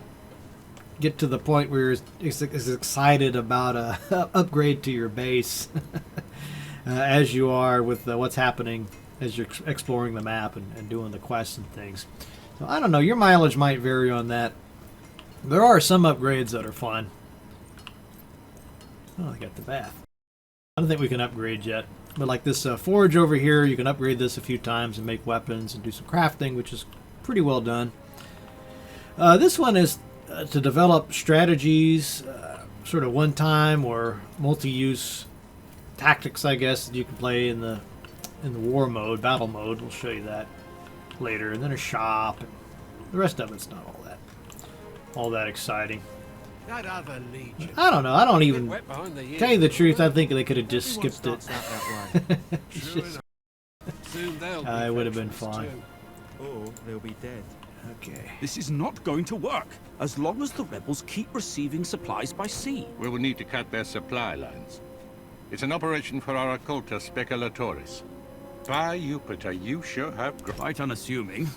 get to the point where it's excited about a upgrade to your base as you are with what's happening as you're exploring the map and doing the quests and things. So I don't know, your mileage might vary on that. There are some upgrades that are fun. Oh, I got the bath. I don't think we can upgrade yet. But like this forge over here, you can upgrade this a few times and make weapons and do some crafting, which is pretty well done. This one is to develop strategies, sort of one-time or multi-use tactics, I guess, that you can play in the war mode, battle mode. We'll show you that later. And then a shop. And the rest of it's not all that exciting. That other legion. I don't know. I don't even Wet behind the ears. tell you the truth. I think they could have just Everyone skipped it. starts out that way. It's True just- enough. Soon they'll be it would have been veterans fine. too. Or they'll be dead. Okay. This is not going to work, as long as the rebels keep receiving supplies by sea. We will need to cut their supply lines. It's an operation for our occulta speculatoris. By Jupiter, you sure have... Quite unassuming,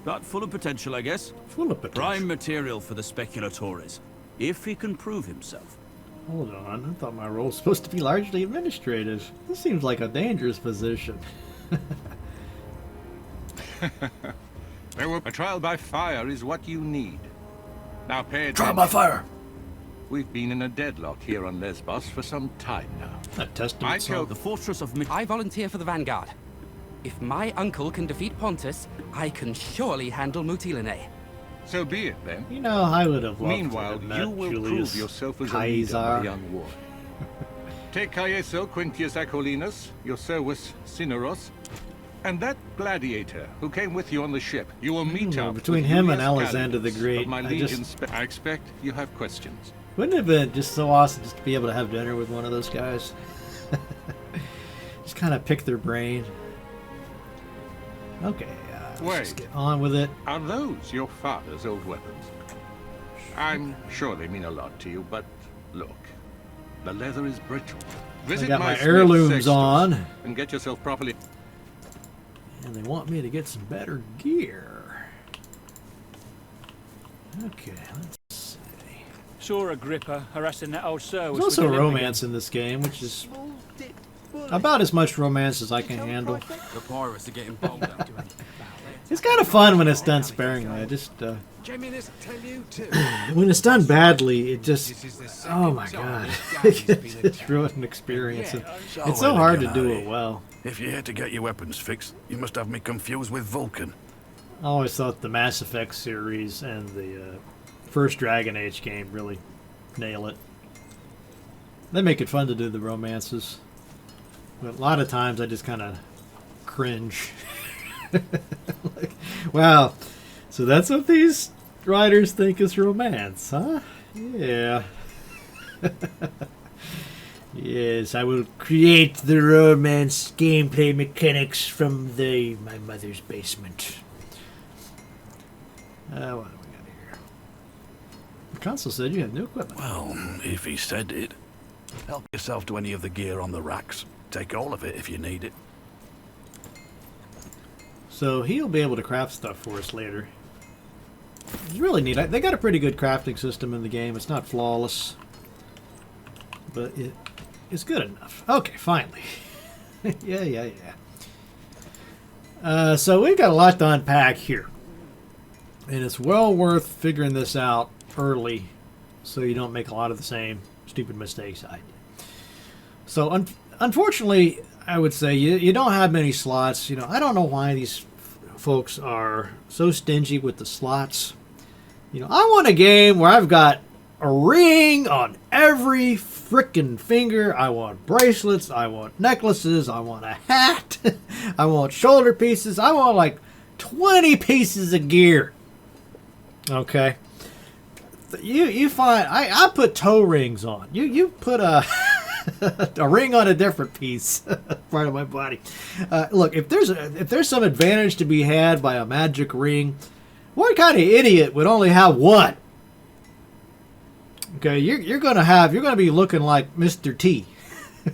but full of potential, I guess. Full of potential. Prime material for the speculatores, if he can prove himself. Hold on. I thought my role was supposed to be largely administrative. This seems like a dangerous position. A trial by fire is what you need. Now pay attention. Trial by fire! We've been in a deadlock here on Lesbos for some time now. A testament I song. killed The fortress of I volunteer for the Vanguard. If my uncle can defeat Pontus, I can surely handle Mutilene. So be it then. You know, I would have loved Meanwhile, to have met you will Julius prove yourself as a leader, Geyser. my young ward. Take Caeso Quintius Acollinus, your Servus Cineros, and that gladiator who came with you on the ship. You will meet up between with him and Julius Alexander the Gallius Great, of my I legion just- I expect you have questions. Wouldn't it have been just so awesome just to be able to have dinner with one of those guys? Just kind of pick their brain. Okay, let's Wait. just get on with it. Are those your father's old weapons? I'm sure they mean a lot to you, but look, the leather is brittle. Visit got my Smith heirlooms Sextus on. and get yourself properly. And they want me to get some better gear. Okay, let's see. Saw Agrippa harassing that old Sir. There's also romance in this game, which is about as much romance as I can handle. The pirates are getting bold. It's kind of fun when it's done sparingly. I just, Geminus tell you too. when it's done badly, it just, This is the oh second my time god, this galley's it's been attacked. ruined an experience. Yeah, It's so hard to do it well. If you're here to get your weapons fixed, you must have me confused with Vulcan. I always thought the Mass Effect series and the first Dragon Age game really nail it. They make it fun to do the romances, but a lot of times I just kind of cringe. Like, wow, so that's what these writers think is romance, huh? Yeah. Yes, I will create the romance gameplay mechanics from my mother's basement. What do we got here? The console said you have new equipment. Well, if he said it. Help yourself to any of the gear on the racks. Take all of it if you need it. So he'll be able to craft stuff for us later. It's really neat. They got a pretty good crafting system in the game. It's not flawless, but it's good enough. Okay, finally. yeah. So we've got a lot to unpack here. And it's well worth figuring this out early so you don't make a lot of the same stupid mistakes I did. So unfortunately, I would say you don't have many slots. You know, I don't know why these folks are so stingy with the slots. You know, I want a game where I've got a ring on every frickin' finger. I want bracelets. I want necklaces. I want a hat. I want shoulder pieces. I want like 20 pieces of gear. Okay. You find I put toe rings on. You put a a ring on a different piece part of my body. Look, if there's some advantage to be had by a magic ring, What kind of idiot would only have one? Okay, you're gonna be looking like Mr. T,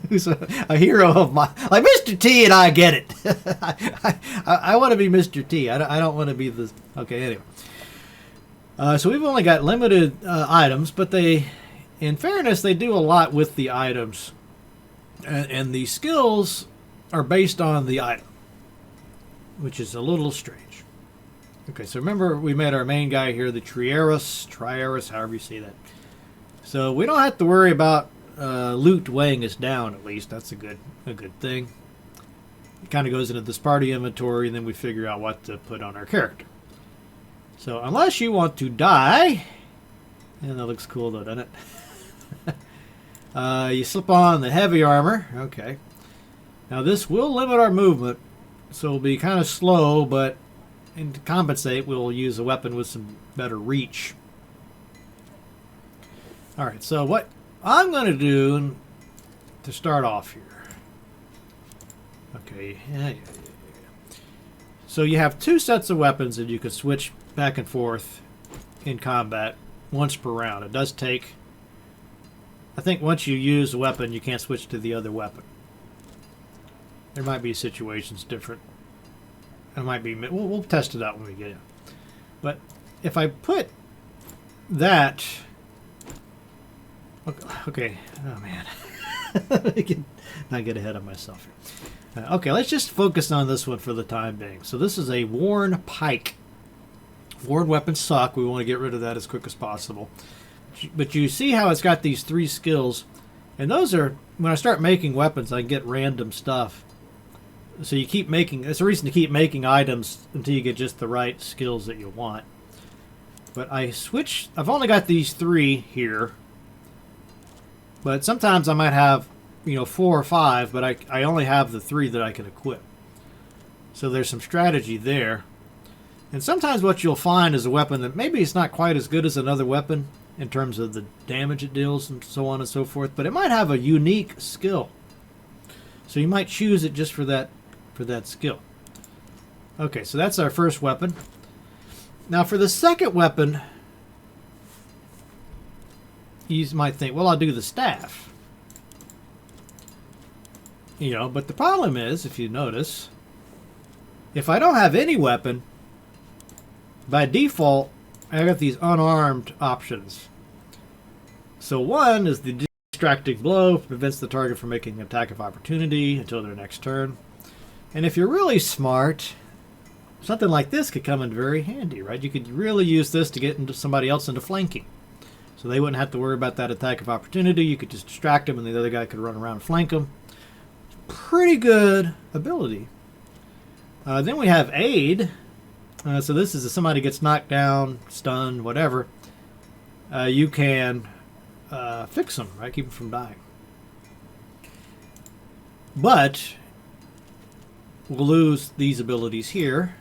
who's a hero of mine. Like Mr. T, and I get it. I want to be Mr. T. I don't want to be the. Okay, anyway. So we've only got limited items, but in fairness, they do a lot with the items, and the skills are based on the item, which is a little strange. Okay, so remember we made our main guy here, the Triaris, however you say that. So we don't have to worry about loot weighing us down. At least that's a good thing. It kind of goes into this party inventory, and then we figure out what to put on our character. So unless you want to die, and that looks cool though, doesn't it? You slip on the heavy armor. Okay. Now this will limit our movement, so it'll be kind of slow, but and to compensate, we'll use a weapon with some better reach. Alright, so what I'm going to do to start off here. Okay, yeah. So you have two sets of weapons that you can switch back and forth in combat once per round. It does take... I think once you use a weapon, you can't switch to the other weapon. There might be situations different. It might be. We'll test it out when we get in. But if I put that, okay. Oh man, not get ahead of myself here. Okay, let's just focus on this one for the time being. So this is a worn pike. Worn weapons suck. We want to get rid of that as quick as possible. But you see how it's got these 3 skills, and those are when I start making weapons, I get random stuff. So you keep making, it's a reason to keep making items until you get just the right skills that you want. But I've only got these 3 here. But sometimes I might have, 4 or 5, but I only have the 3 that I can equip. So there's some strategy there. And sometimes what you'll find is a weapon that maybe it's not quite as good as another weapon in terms of the damage it deals and so on and so forth, but it might have a unique skill. So you might choose it just for that skill. Okay, so that's our first weapon. Now for the second weapon, you might think, well, I'll do the staff. But the problem is, if you notice, if I don't have any weapon, by default, I got these unarmed options. So one is the distracting blow, prevents the target from making an attack of opportunity until their next turn. And if you're really smart, something like this could come in very handy, right? You could really use this to get into somebody else into flanking. So they wouldn't have to worry about that attack of opportunity. You could just distract them and the other guy could run around and flank them. Pretty good ability. Then we have aid. So this is if somebody gets knocked down, stunned, whatever. You can fix them, right? Keep them from dying. But we'll lose these abilities here.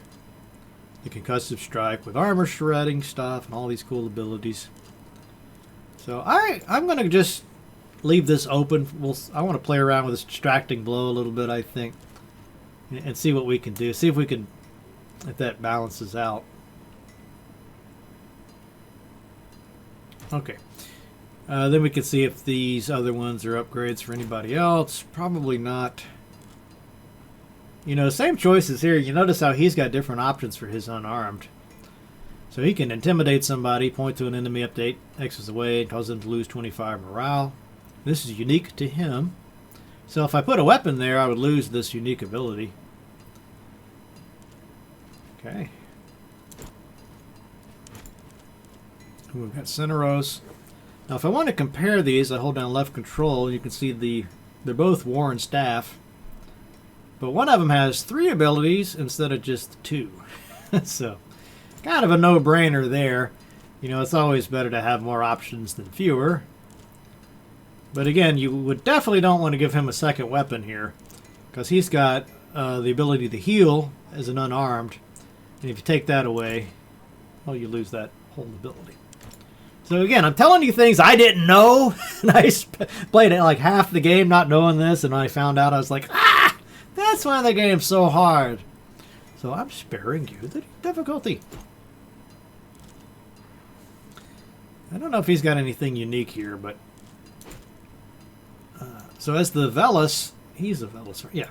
The concussive strike with armor shredding stuff and all these cool abilities. So I'm going to just leave this open. I want to play around with this distracting blow a little bit, I think, and see what we can do. See if that balances out. Okay. Then we can see if these other ones are upgrades for anybody else. Probably not. Same choices here. You notice how he's got different options for his unarmed. So he can intimidate somebody, point to an enemy update, X's away, and cause them to lose 25 morale. This is unique to him. So if I put a weapon there, I would lose this unique ability. Okay. We've got Cineros. Now if I want to compare these, I hold down left control. You can see they're both worn staff. But one of them has 3 abilities instead of just 2. So, kind of a no-brainer there. It's always better to have more options than fewer. But again, you would definitely don't want to give him a second weapon here, because he's got the ability to heal as an unarmed. And if you take that away, well, you lose that whole ability. So again, I'm telling you things I didn't know. And I played it like half the game not knowing this, and when I found out, I was like, that's why the game's so hard. So I'm sparing you the difficulty. I don't know if he's got anything unique here, but... so as the Velis, he's a Velis, right? Yeah.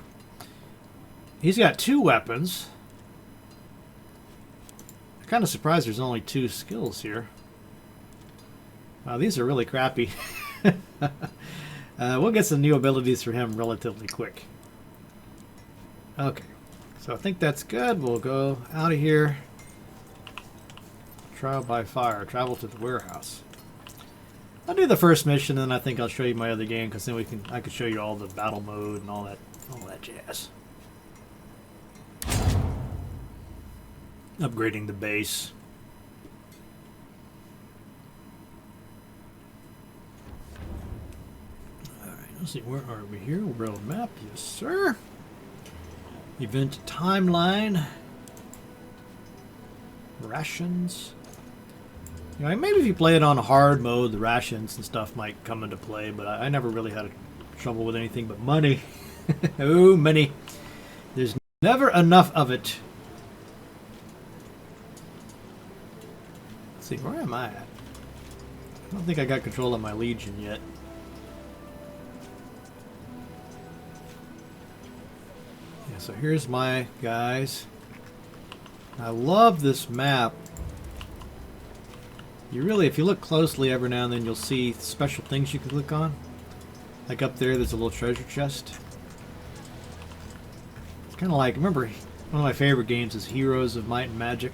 He's got 2 weapons. I'm kind of surprised there's only 2 skills here. Wow, these are really crappy. We'll get some new abilities for him relatively quick. Okay, so I think that's good. We'll go out of here. Trial by fire. Travel to the warehouse. I'll do the first mission, and then I think I'll show you my other game, because then I can show you all the battle mode and all that jazz. Upgrading the base. Alright, let's see, where are we here? World map, yes sir. Event timeline. Rations. You know, maybe if you play it on hard mode, the rations and stuff might come into play, but I never really had trouble with anything but money. Oh, money. There's never enough of it. Let's see, where am I at? I don't think I got control of my Legion yet. Yeah, so here's my guys. I love this map. You really, if you look closely every now and then, you'll see special things you can click on. Like up there, there's a little treasure chest. It's kind of like, remember, one of my favorite games is Heroes of Might and Magic.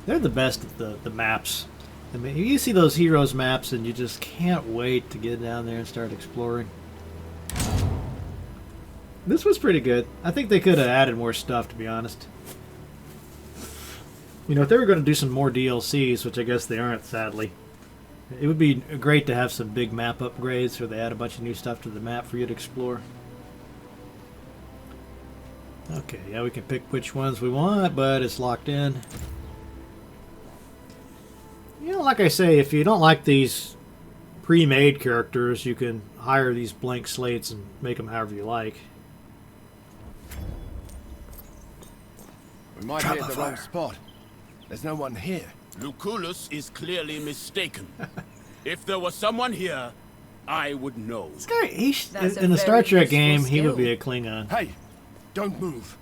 They're the best at the maps. I mean, you see those Heroes maps and you just can't wait to get down there and start exploring. This was pretty good. I think they could have added more stuff, to be honest. You know, if they were going to do some more DLCs, which I guess they aren't, sadly, it would be great to have some big map upgrades where they add a bunch of new stuff to the map for you to explore. Okay, yeah, we can pick which ones we want, but it's locked in. You know, like I say, if you don't like these pre-made characters, you can hire these blank slates and make them however you like. We might be at the wrong spot. There's no one here. Lucullus is clearly mistaken. If there was someone here, I would know. This guy, in the Star Trek game, he would be a Klingon. Hey, don't move.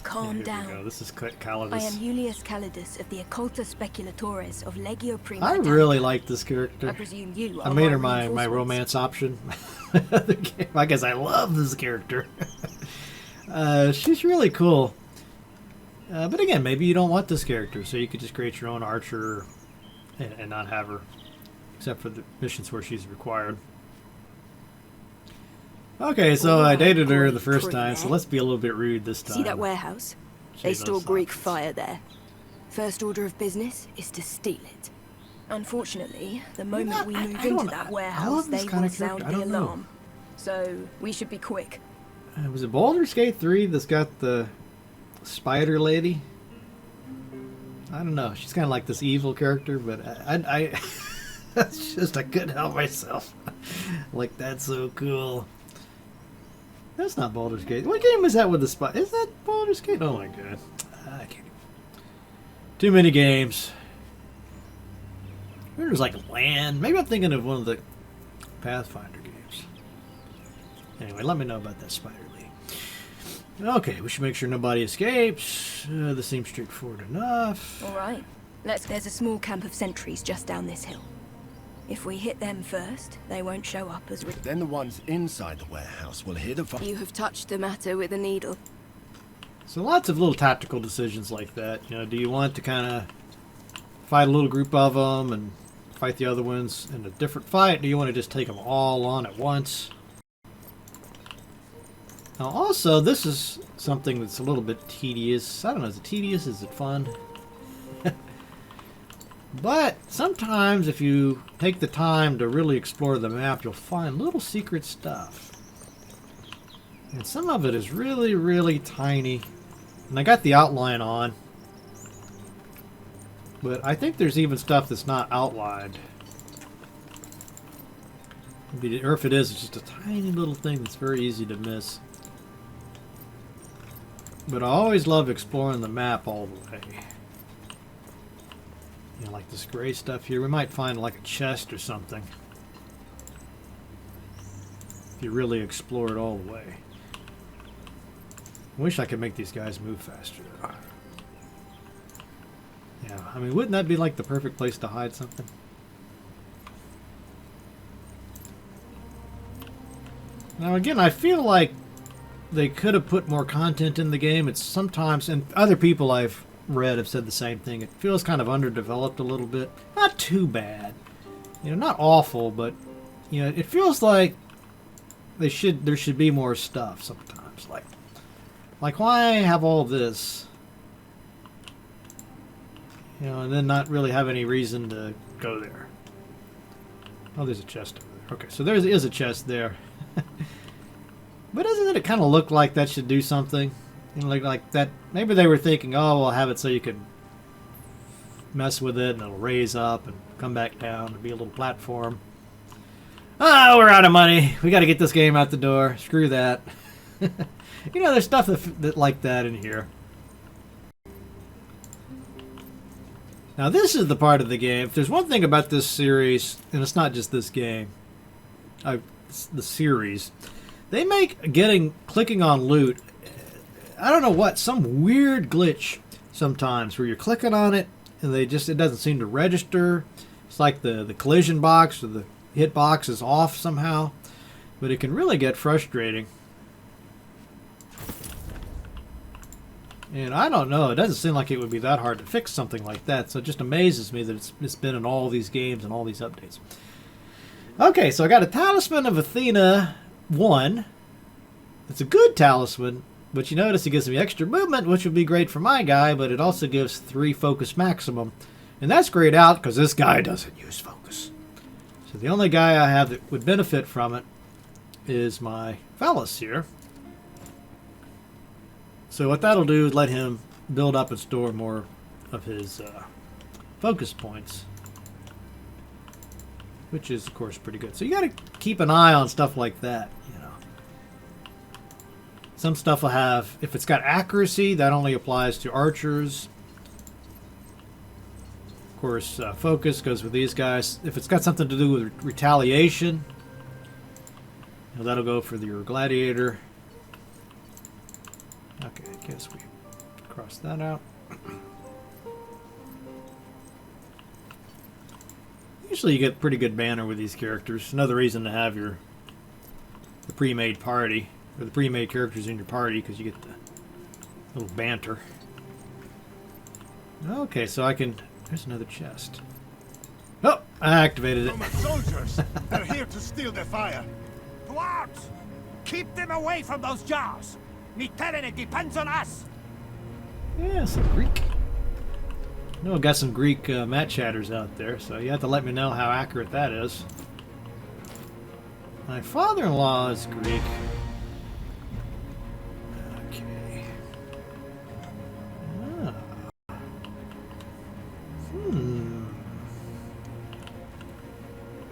Calm down. down. This is Calidus. I am Julius Calidus of the Occulta Speculatores of Legio Prima. I really like this character. I presume you I made her my romance option. I guess I love this character. She's really cool. But again, maybe you don't want this character, so you could just create your own archer and not have her, except for the missions where she's required. Okay, so I dated her the first time, so let's be a little bit rude this time. See that warehouse? They store Greek fire there. First order of business is to steal it. Unfortunately, the moment we move into that warehouse, they will sound the alarm. So we should be quick. Was it Baldur's Gate 3 that's got the spider lady? I don't know. She's kind of like this evil character, but I that's just, I couldn't help myself. Like, that's so cool. That's not Baldur's Gate. What game is that with the spot? Is that Baldur's Gate? Oh my god. I can't. Too many games. There's like Land. Maybe I'm thinking of one of the Pathfinder games. Anyway, let me know about that spider lady. Okay, we should make sure nobody escapes. This seems straightforward enough. Alright. There's a small camp of sentries just down this hill. If we hit them first, they won't show up as... Then the ones inside the warehouse will hear the fire. You have touched the matter with a needle. So lots of little tactical decisions like that. You know, do you want to kind of fight a little group of them and fight the other ones in a different fight? Do you want to just take them all on at once? Now also, this is something that's a little bit tedious. I don't know, is it tedious? Is it fun? But sometimes if you take the time to really explore the map, you'll find little secret stuff. And some of it is really, really tiny. And I got the outline on. But I think there's even stuff that's not outlined. Or if it is, it's just a tiny little thing that's very easy to miss. But I always love exploring the map all the way. You know, like this gray stuff here. We might find like a chest or something. If you really explore it all the way. I wish I could make these guys move faster. Yeah, I mean, wouldn't that be like the perfect place to hide something? Now again, I feel like they could have put more content in the game. It's sometimes, and other people I've read have said the same thing, it feels kind of underdeveloped a little bit. Not too bad. You know, not awful, but, you know, it feels like there should be more stuff sometimes. Like why have all this? You know, and then not really have any reason to go there. Oh, there's a chest over there. Okay, so there is a chest there. But doesn't it kind of look like that should do something? You know, like that. Maybe they were thinking, oh, we'll have it so you can mess with it and it'll raise up and come back down and be a little platform. Ah, we're out of money. We got to get this game out the door. Screw that. You know, there's stuff that like that in here. Now, this is the part of the game. If there's one thing about this series, and it's not just this game, it's the series, they make clicking on loot, I don't know what, some weird glitch sometimes where you're clicking on it and it doesn't seem to register. It's like the collision box or the hit box is off somehow, but it can really get frustrating. And I don't know, it doesn't seem like it would be that hard to fix something like that, so it just amazes me that it's been in all these games and all these updates. Okay, so I got a Talisman of Athena 1. It's a good talisman, but you notice it gives me extra movement, which would be great for my guy, but it also gives 3 focus maximum. And that's grayed out because this guy doesn't use focus. So the only guy I have that would benefit from it is my Phallus here. So what that'll do is let him build up and store more of his focus points, which is, of course, pretty good. So you got to keep an eye on stuff like that, you know. Some stuff will have, if it's got accuracy, that only applies to archers. Of course, focus goes with these guys. If it's got something to do with retaliation, you know, that'll go for your gladiator. Okay, I guess we cross that out. Usually you get pretty good banner with these characters. Another reason to have the pre-made party, or the pre-made characters in your party, because you get the little banter. Okay, so there's another chest. Oh, I activated it. Roman soldiers! They're here to steal the fire. Dwarves! Keep them away from those jars! Me telling it depends on us! Yeah, some Greek. I know I've got some Greek match chatters out there, so you have to let me know how accurate that is. My father-in-law is Greek. Okay.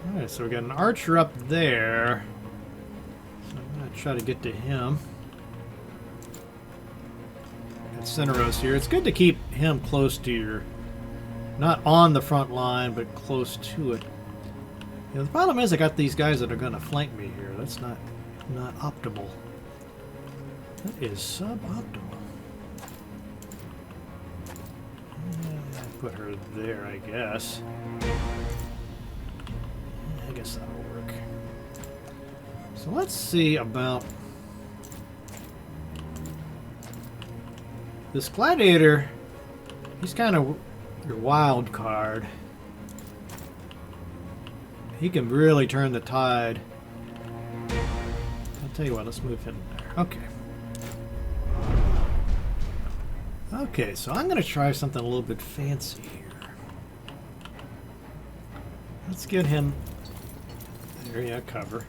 Alright, so we got an archer up there. So I'm going to try to get to him. Got Cineros here. It's good to keep him close to your... Not on the front line, but close to it. You know, the problem is I got these guys that are going to flank me here. That's not optimal. That is suboptimal. Put her there, I guess. I guess that'll work. So let's see about this gladiator. He's kind of your wild card. He can really turn the tide. I'll tell you what, let's move him there. Okay. Okay, so I'm going to try something a little bit fancy here. Let's get him... There, yeah, cover.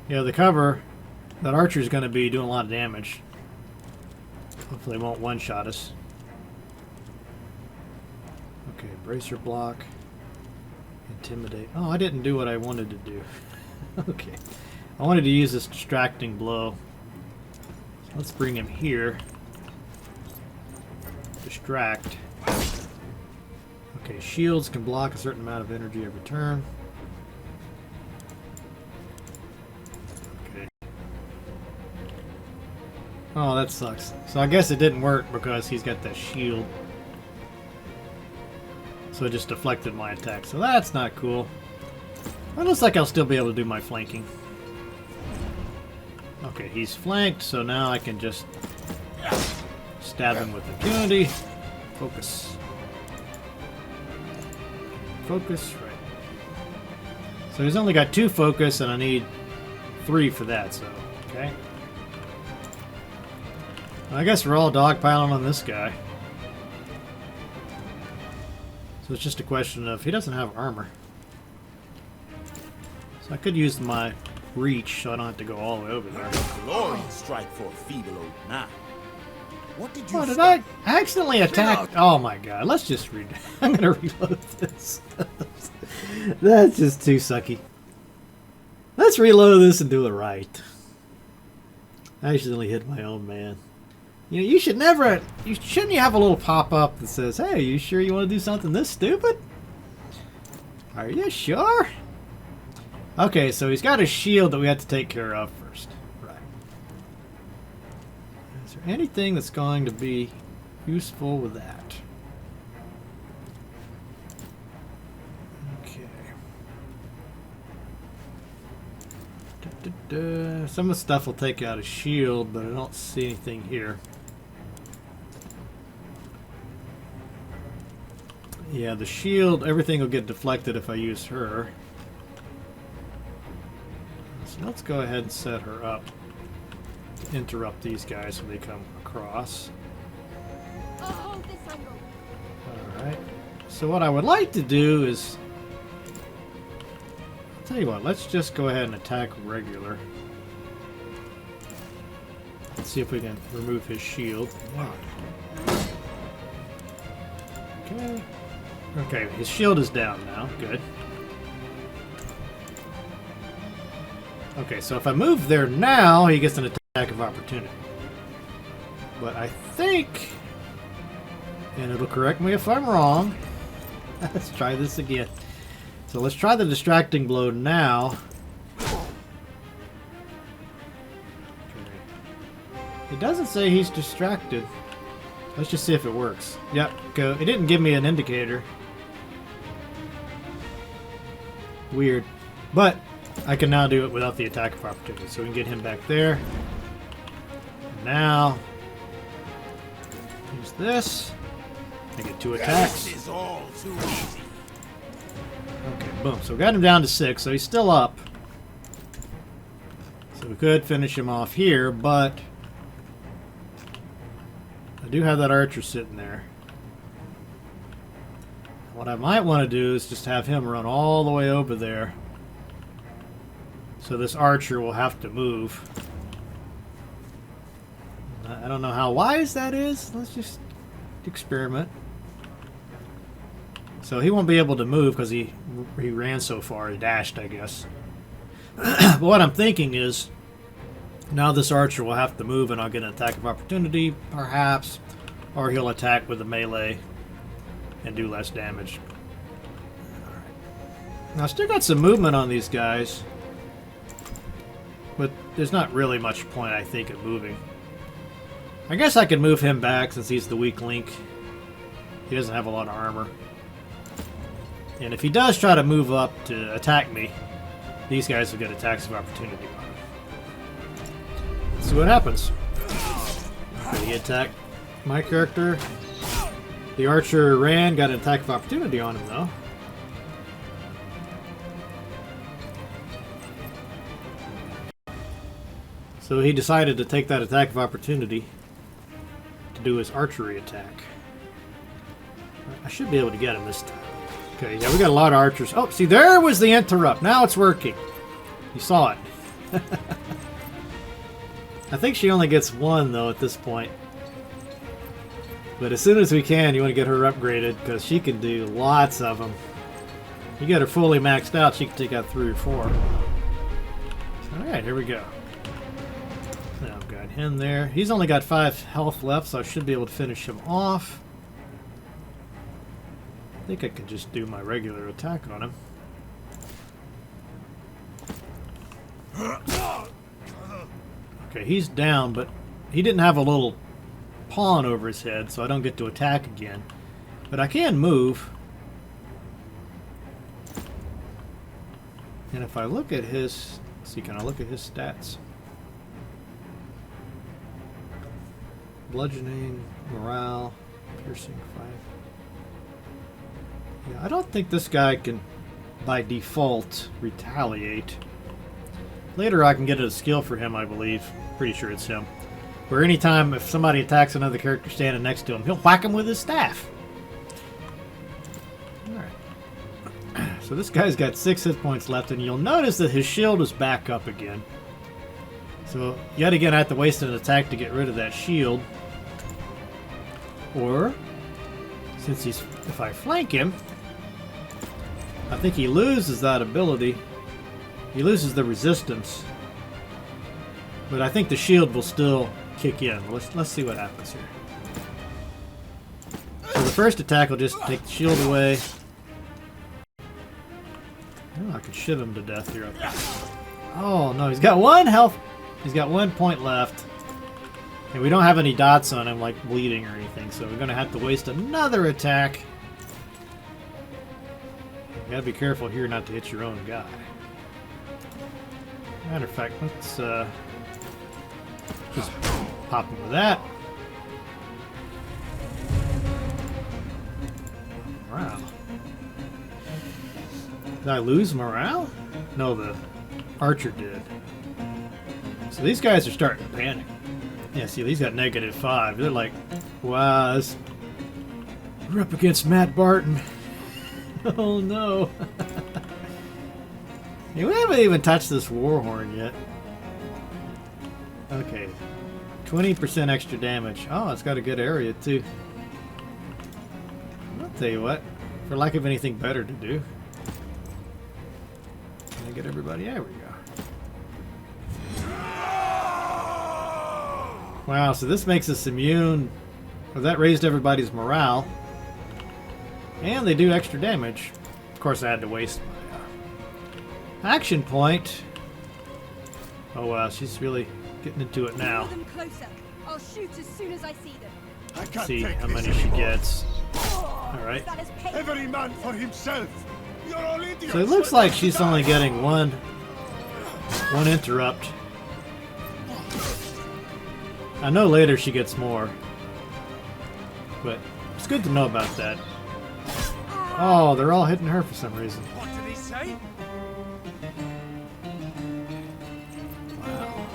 Yeah, the cover, that archer's going to be doing a lot of damage. Hopefully it won't one-shot us. Okay, bracer block. Intimidate. Oh, I didn't do what I wanted to do. Okay. I wanted to use this distracting blow. So let's bring him here. Distract. Okay, shields can block a certain amount of energy every turn. Okay. Oh, that sucks. So I guess it didn't work because he's got that shield. So it just deflected my attack. So that's not cool. It looks like I'll still be able to do my flanking. Okay, he's flanked, so now I can just stab him with impunity. Focus. Focus, right. So he's only got 2 focus, and I need 3 for that, so, okay. Well, I guess we're all dogpiling on this guy. So it's just a question of, he doesn't have armor. So I could use my reach so I don't have to go all the way over there. Glory strike for a feeble old man. What did you Oh, did I accidentally attack? Oh my god, let's just read. I'm gonna reload this. That's just too sucky. Let's reload this and do it right. I accidentally hit my own man. You know, you should never. Shouldn't you have a little pop-up that says, "Hey, you sure you want to do something this stupid? Are you sure?" Okay, so he's got a shield that we have to take care of first. Right. Is there anything that's going to be useful with that? Okay. Some of the stuff will take out a shield, but I don't see anything here. Yeah, the shield, everything will get deflected if I use her. So let's go ahead and set her up to interrupt these guys when they come across. Alright. So what I would like to do is... I'll tell you what, let's just go ahead and attack regular. Let's see if we can remove his shield. Okay. Okay, his shield is down now. Good. Okay, so if I move there now, he gets an attack of opportunity. But I think, and it'll correct me if I'm wrong, let's try this again. So let's try the distracting blow now. Okay. It doesn't say he's distracted. Let's just see if it works. Yep, go. It didn't give me an indicator. Weird. But I can now do it without the attack of opportunity. So we can get him back there. And now, use this. I get 2 attacks. This is all too easy. Okay, boom. So we got him down to 6, so he's still up. So we could finish him off here, but I do have that archer sitting there. What I might want to do is just have him run all the way over there. So this archer will have to move. I don't know how wise that is. Let's just experiment. So he won't be able to move because he ran so far. He dashed, I guess. But what I'm thinking is, now this archer will have to move and I'll get an attack of opportunity, perhaps. Or he'll attack with a melee and do less damage. Alright. Now, I still got some movement on these guys. But there's not really much point, I think, in moving. I guess I can move him back since he's the weak link. He doesn't have a lot of armor. And if he does try to move up to attack me, these guys will get attacks of opportunity on him. Let's see what happens. Okay, he attacked my character. The archer ran, got an attack of opportunity on him, though. So he decided to take that attack of opportunity to do his archery attack. I should be able to get him this time. Okay, yeah, we got a lot of archers. Oh, see, there was the interrupt. Now it's working. You saw it. I think she only gets 1, though, at this point. But as soon as we can, you want to get her upgraded, because she can do lots of them. You get her fully maxed out, she can take out 3 or 4. Alright, here we go. Now I've got him there. He's only got 5 health left, so I should be able to finish him off. I think I can just do my regular attack on him. Okay, he's down, but he didn't have a little pawn over his head, so I don't get to attack again. But I can move. And if I look at his... Let's see, can I look at his stats? Bludgeoning, morale, piercing 5. Yeah, I don't think this guy can, by default, retaliate. Later I can get a skill for him, I believe. Pretty sure it's him. Where anytime if somebody attacks another character standing next to him, he'll whack him with his staff. Alright. So this guy's got 6 hit points left, and you'll notice that his shield is back up again. So, yet again, I have to waste an attack to get rid of that shield. Or, since he's... if I flank him, I think he loses that ability. He loses the resistance. But I think the shield will still kick in. Let's see what happens here. So the first attack will just take the shield away. Oh, I could shiv him to death here. Oh no, he's got 1 health. He's got 1 point left. And we don't have any dots on him, like bleeding or anything, so we're going to have to waste another attack. You gotta be careful here not to hit your own guy. Matter of fact, let's just pop him with that. Morale. Did I lose morale? No, the archer did. So these guys are starting to panic. Yeah, see, he's got -5. They're like, wow, we're up against Matt Barton. Oh no. Yeah, we haven't even touched this Warhorn yet. Okay. 20% extra damage. Oh, it's got a good area too. I'll tell you what, for lack of anything better to do. Can I get everybody? There we go. Wow, so this makes us immune. Well, that raised everybody's morale. And they do extra damage. Of course, I had to waste my action point. Oh wow, she's really getting into it now. I'll shoot as soon as I see them. Let's see how many she gets. Alright. Every man for himself. You're all idiots. So it looks like she's only getting one interrupt. I know later she gets more. But it's good to know about that. Oh, they're all hitting her for some reason. What did he say? Wow.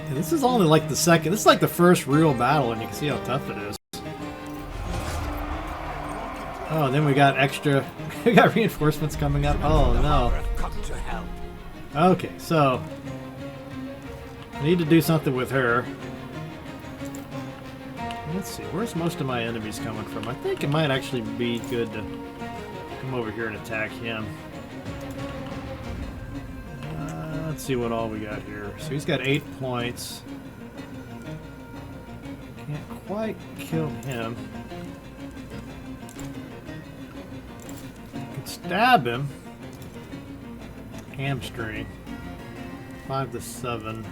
And this is only like the second. This is like the first real battle, and you can see how tough it is. Oh, then we got extra. We got reinforcements coming up. Oh no. Okay, so I need to do something with her. Let's see, where's most of my enemies coming from? I think it might actually be good to come over here and attack him. Let's see what all we got here. So he's got 8 points. Can't quite kill him. I can stab him. Hamstring. 5 to 7.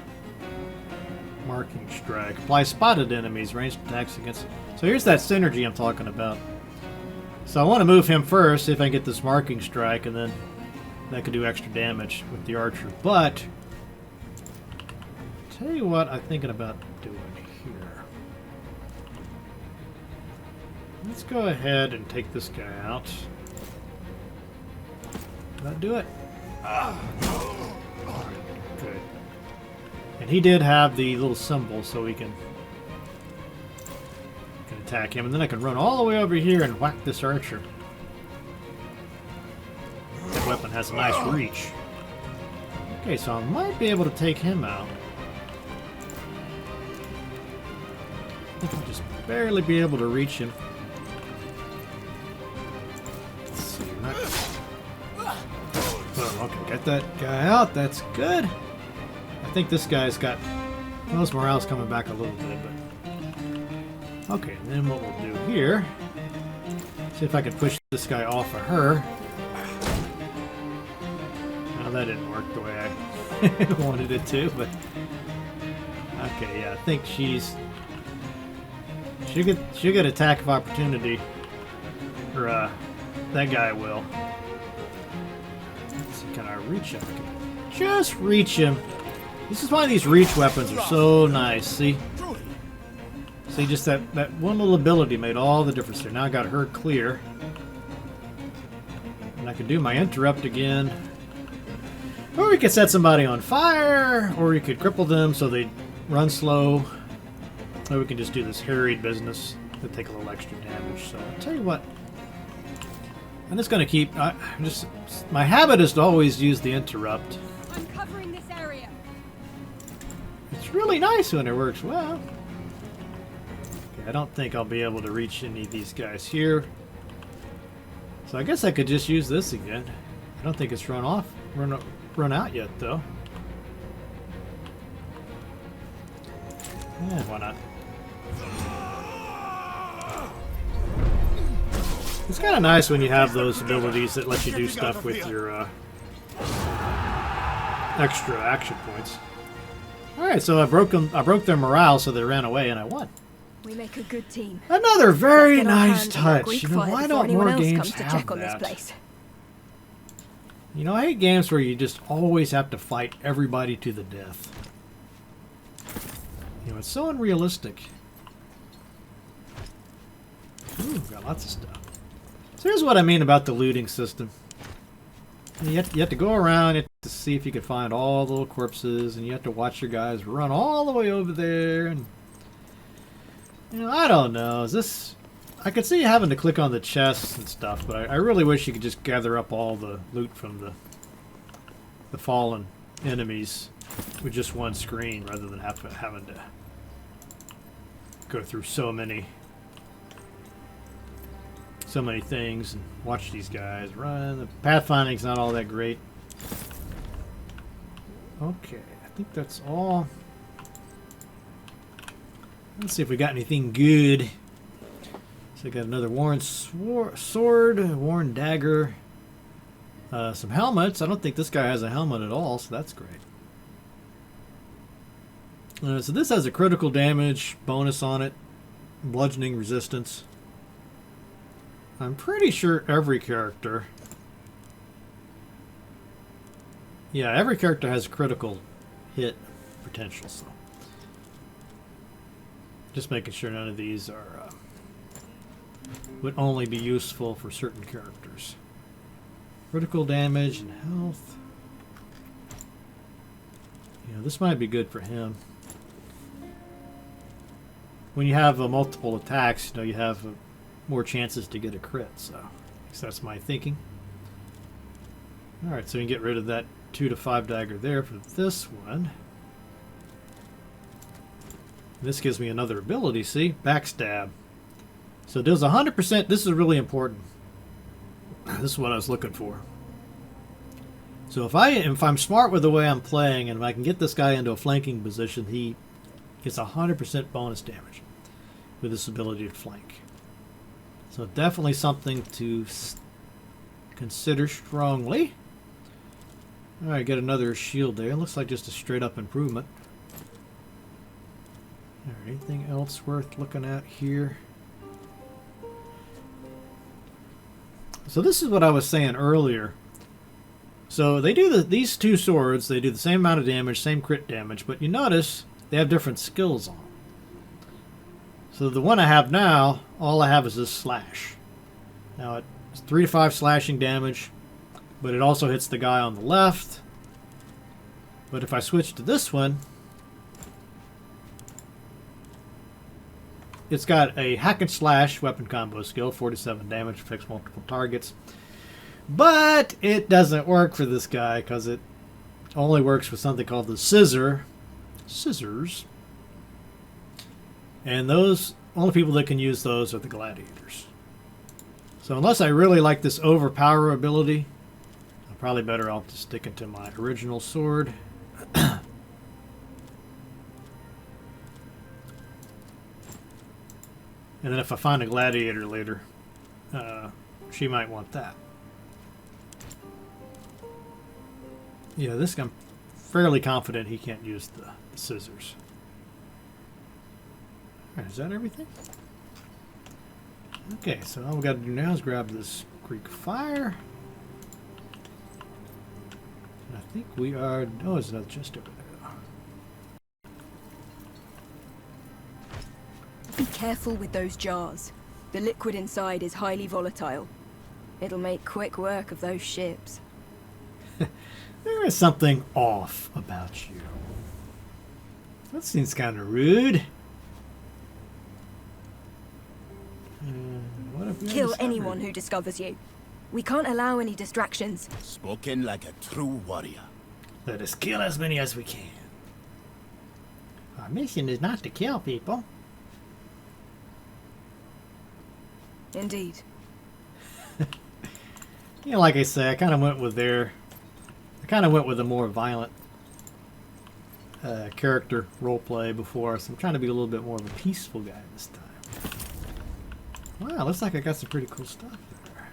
Marking strike. Apply spotted enemies. Ranged attacks against... So here's that synergy I'm talking about. So I want to move him first, see if I can get this marking strike, and then that could do extra damage with the archer. But, tell you what I'm thinking about doing here. Let's go ahead and take this guy out. Did I do it? Good. And he did have the little symbol, so we can attack him. And then I can run all the way over here and whack this archer. That weapon has a nice reach. Okay, so I might be able to take him out. I think I'll just barely be able to reach him. Let's see. Oh, okay, got that guy out. That's good. I think this guy's got... Well, his morale's coming back a little bit, but... Okay, and then what we'll do here... See if I can push this guy off of her. Well, that didn't work the way I wanted it to, but... Okay, yeah, I think she'll get attack of opportunity. Or, that guy will. Let's see, can I reach him? Just reach him. This is why these reach weapons are so nice, see? See, just that one little ability made all the difference there. Now I got her clear. And I can do my interrupt again. Or we could set somebody on fire, or we could cripple them so they run slow. Or we can just do this harried business to take a little extra damage. So I'll tell you what. I'm just going to keep... my habit is to always use the interrupt. I'm covering this area. It's really nice when it works well. I don't think I'll be able to reach any of these guys here. So I guess I could just use this again. I don't think it's run out yet, though. Yeah, why not? It's kind of nice when you have those abilities that let you do stuff with your extra action points. Alright, so I broke their morale, so they ran away, and I won. We make a good team. Another very nice touch. You know, why don't more games have that? You know, I hate games where you just always have to fight everybody to the death. You know, it's so unrealistic. Ooh, got lots of stuff. So here's what I mean about the looting system. You have to go around, you have to see if you can find all the little corpses, and you have to watch your guys run all the way over there, and... You know, I don't know. Is this... I could see you having to click on the chests and stuff, but I really wish you could just gather up all the loot from the fallen enemies with just one screen rather than having to go through so many things and watch these guys run. The pathfinding's not all that great. Okay, I think that's all. Let's see if we got anything good. So I got another worn sword, worn dagger, some helmets. I don't think this guy has a helmet at all, so that's great. So this has a critical damage bonus on it, bludgeoning resistance. I'm pretty sure every character... Yeah, every character has a critical hit potential, so... Just making sure none of these are would only be useful for certain characters. Critical damage and health. You know, this might be good for him. When you have multiple attacks, you know, you have more chances to get a crit. So, that's my thinking. All right, so you can get rid of that 2 to 5 dagger there for this one. This gives me another ability, see? Backstab. So it does 100%. This is really important. This is what I was looking for. So if I'm smart with the way I'm playing, and if I can get this guy into a flanking position, he gets 100% bonus damage with this ability to flank. So definitely something to consider strongly. Alright, get another shield there. Looks like just a straight up improvement. Anything else worth looking at here? So this is what I was saying earlier. So they do these two swords, they do the same amount of damage, same crit damage, but you notice they have different skills on. So the one I have now, all I have is this slash. Now it's 3 to 5 slashing damage, but it also hits the guy on the left. But if I switch to this one, it's got a hack and slash weapon combo skill, 47 damage, affects multiple targets. But it doesn't work for this guy because it only works with something called the scissors. And those only people that can use those are the gladiators. So unless I really like this overpower ability, I'm probably better off just sticking to my original sword. And then if I find a gladiator later, she might want that. Yeah, this I'm fairly confident he can't use the scissors. Alright, is that everything? Okay, so all we got to do now is grab this Greek fire. And I think we are... Oh, it's not just over there. Be careful with those jars. The liquid inside is highly volatile. It'll make quick work of those ships. There is something off about you. That seems kind of rude. What if we Kill anyone who discovers you. We can't allow any distractions. Spoken like a true warrior. Let us kill as many as we can. Our mission is not to kill people. Indeed. You know, like I say, I kind of went with a more violent character roleplay before, so I'm trying to be a little bit more of a peaceful guy this time. Wow, looks like I got some pretty cool stuff there.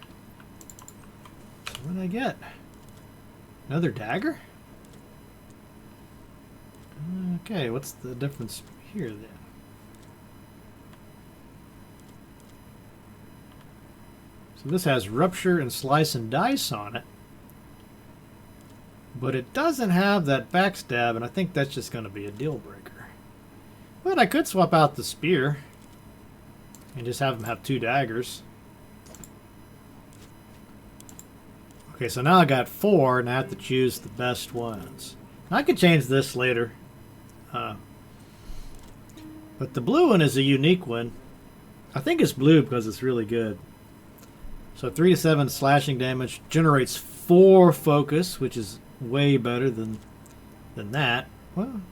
So what did I get? Another dagger? Okay, what's the difference here then? So this has rupture and slice and dice on it. But it doesn't have that backstab, and I think that's just going to be a deal breaker. But I could swap out the spear and just have them have 2 daggers. Okay, so now I got 4, and I have to choose the best ones. I could change this later. But the blue one is a unique one. I think it's blue because it's really good. So 3 to 7 slashing damage, generates 4 focus, which is way better than that. Well,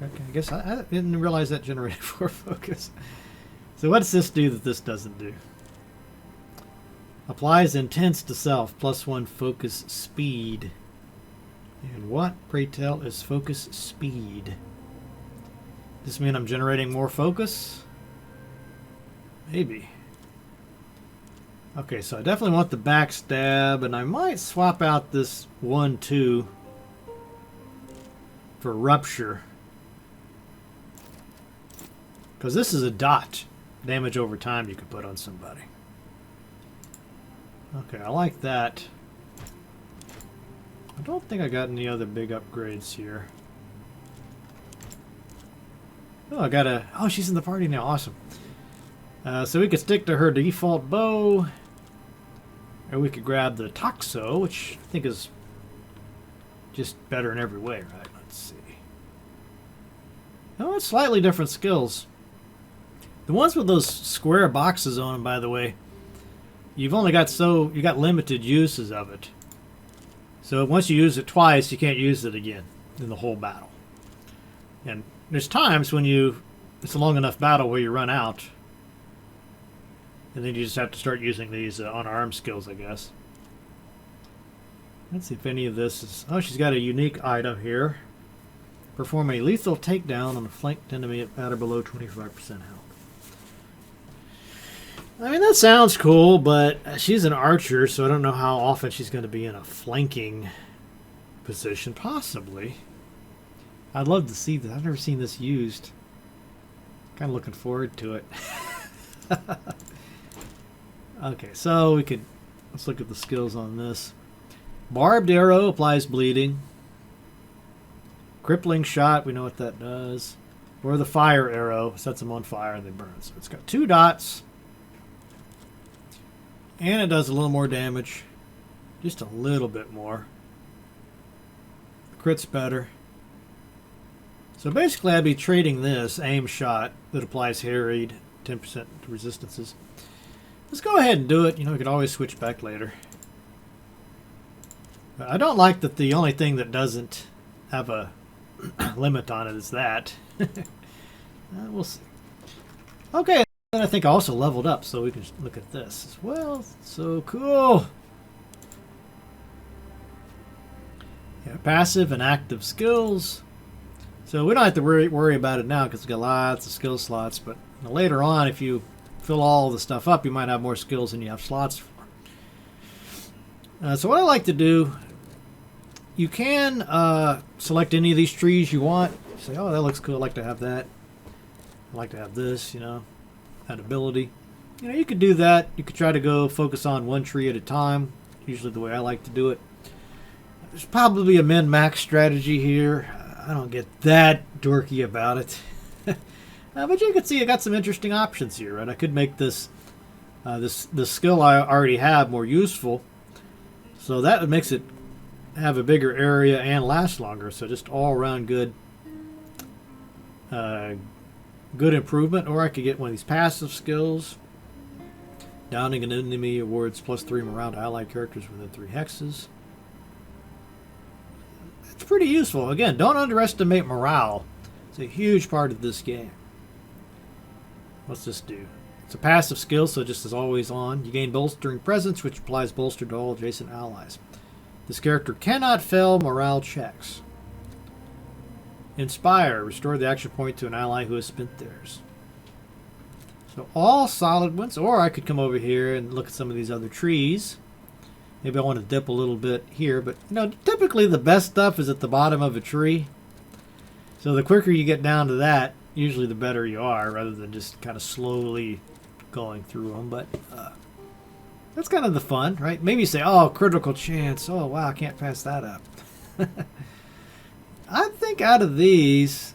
okay, I guess I didn't realize that generated 4 focus. So what does this do that this doesn't do? Applies intense to self, +1 focus speed. And what, pray tell, is focus speed? Does this mean I'm generating more focus? Maybe. Okay, so I definitely want the backstab, and I might swap out this 1-2 for rupture. Because this is a dot damage over time you could put on somebody. Okay, I like that. I don't think I got any other big upgrades here. Oh, I got a... Oh, she's in the party now. Awesome. So we could stick to her default bow. Or we could grab the Toxo, which I think is just better in every way, right? Let's see. Oh, it's slightly different skills. The ones with those square boxes on them, by the way, you've only got you got limited uses of it. So once you use it twice, you can't use it again in the whole battle. And there's times when it's a long enough battle where you run out. And then you just have to start using these unarmed skills, I guess. Let's see if any of this is... Oh, she's got a unique item here. Perform a lethal takedown on a flanked enemy at or below 25% health. I mean, that sounds cool, but she's an archer, so I don't know how often she's going to be in a flanking position. Possibly. I'd love to see that. I've never seen this used. Kind of looking forward to it. Okay, so let's look at the skills on this. Barbed arrow applies bleeding. Crippling shot, we know what that does. Or the fire arrow sets them on fire and they burn. So it's got 2 dots. And it does a little more damage. Just a little bit more. The crit's better. So basically I'd be trading this aim shot that applies harried, 10% to resistances. Let's go ahead and do it. You know, we could always switch back later. But I don't like that the only thing that doesn't have a limit on it is that. We'll see. Okay, and I think I also leveled up, so we can look at this as well. So cool. Yeah, passive and active skills. So we don't have to worry about it now because we've got lots of skill slots. But later on, if you fill all the stuff up, you might have more skills than you have slots for. So what I like to do, you can select any of these trees you want. Say, oh, that looks cool. I like to have that. I like to have this, you know, that ability. You know, you could do that. You could try to go focus on one tree at a time. Usually the way I like to do it. There's probably a min-max strategy here. I don't get that dorky about it. But you can see I got some interesting options here, right? I could make this this skill I already have more useful. So that makes it have a bigger area and last longer. So just all around good good improvement. Or I could get one of these passive skills. Downing an enemy awards +3 morale to allied characters within 3 hexes. It's pretty useful. Again, don't underestimate morale. It's a huge part of this game. What's this do? It's a passive skill, so just as always on. You gain bolstering presence, which applies bolster to all adjacent allies. This character cannot fail morale checks. Inspire. Restore the action point to an ally who has spent theirs. So all solid ones. Or I could come over here and look at some of these other trees. Maybe I want to dip a little bit here, but you know, typically the best stuff is at the bottom of a tree. So the quicker you get down to that, usually the better you are, rather than just kind of slowly going through them. But that's kind of the fun, right? Maybe you say, oh, critical chance. Oh, wow, I can't pass that up. I think out of these,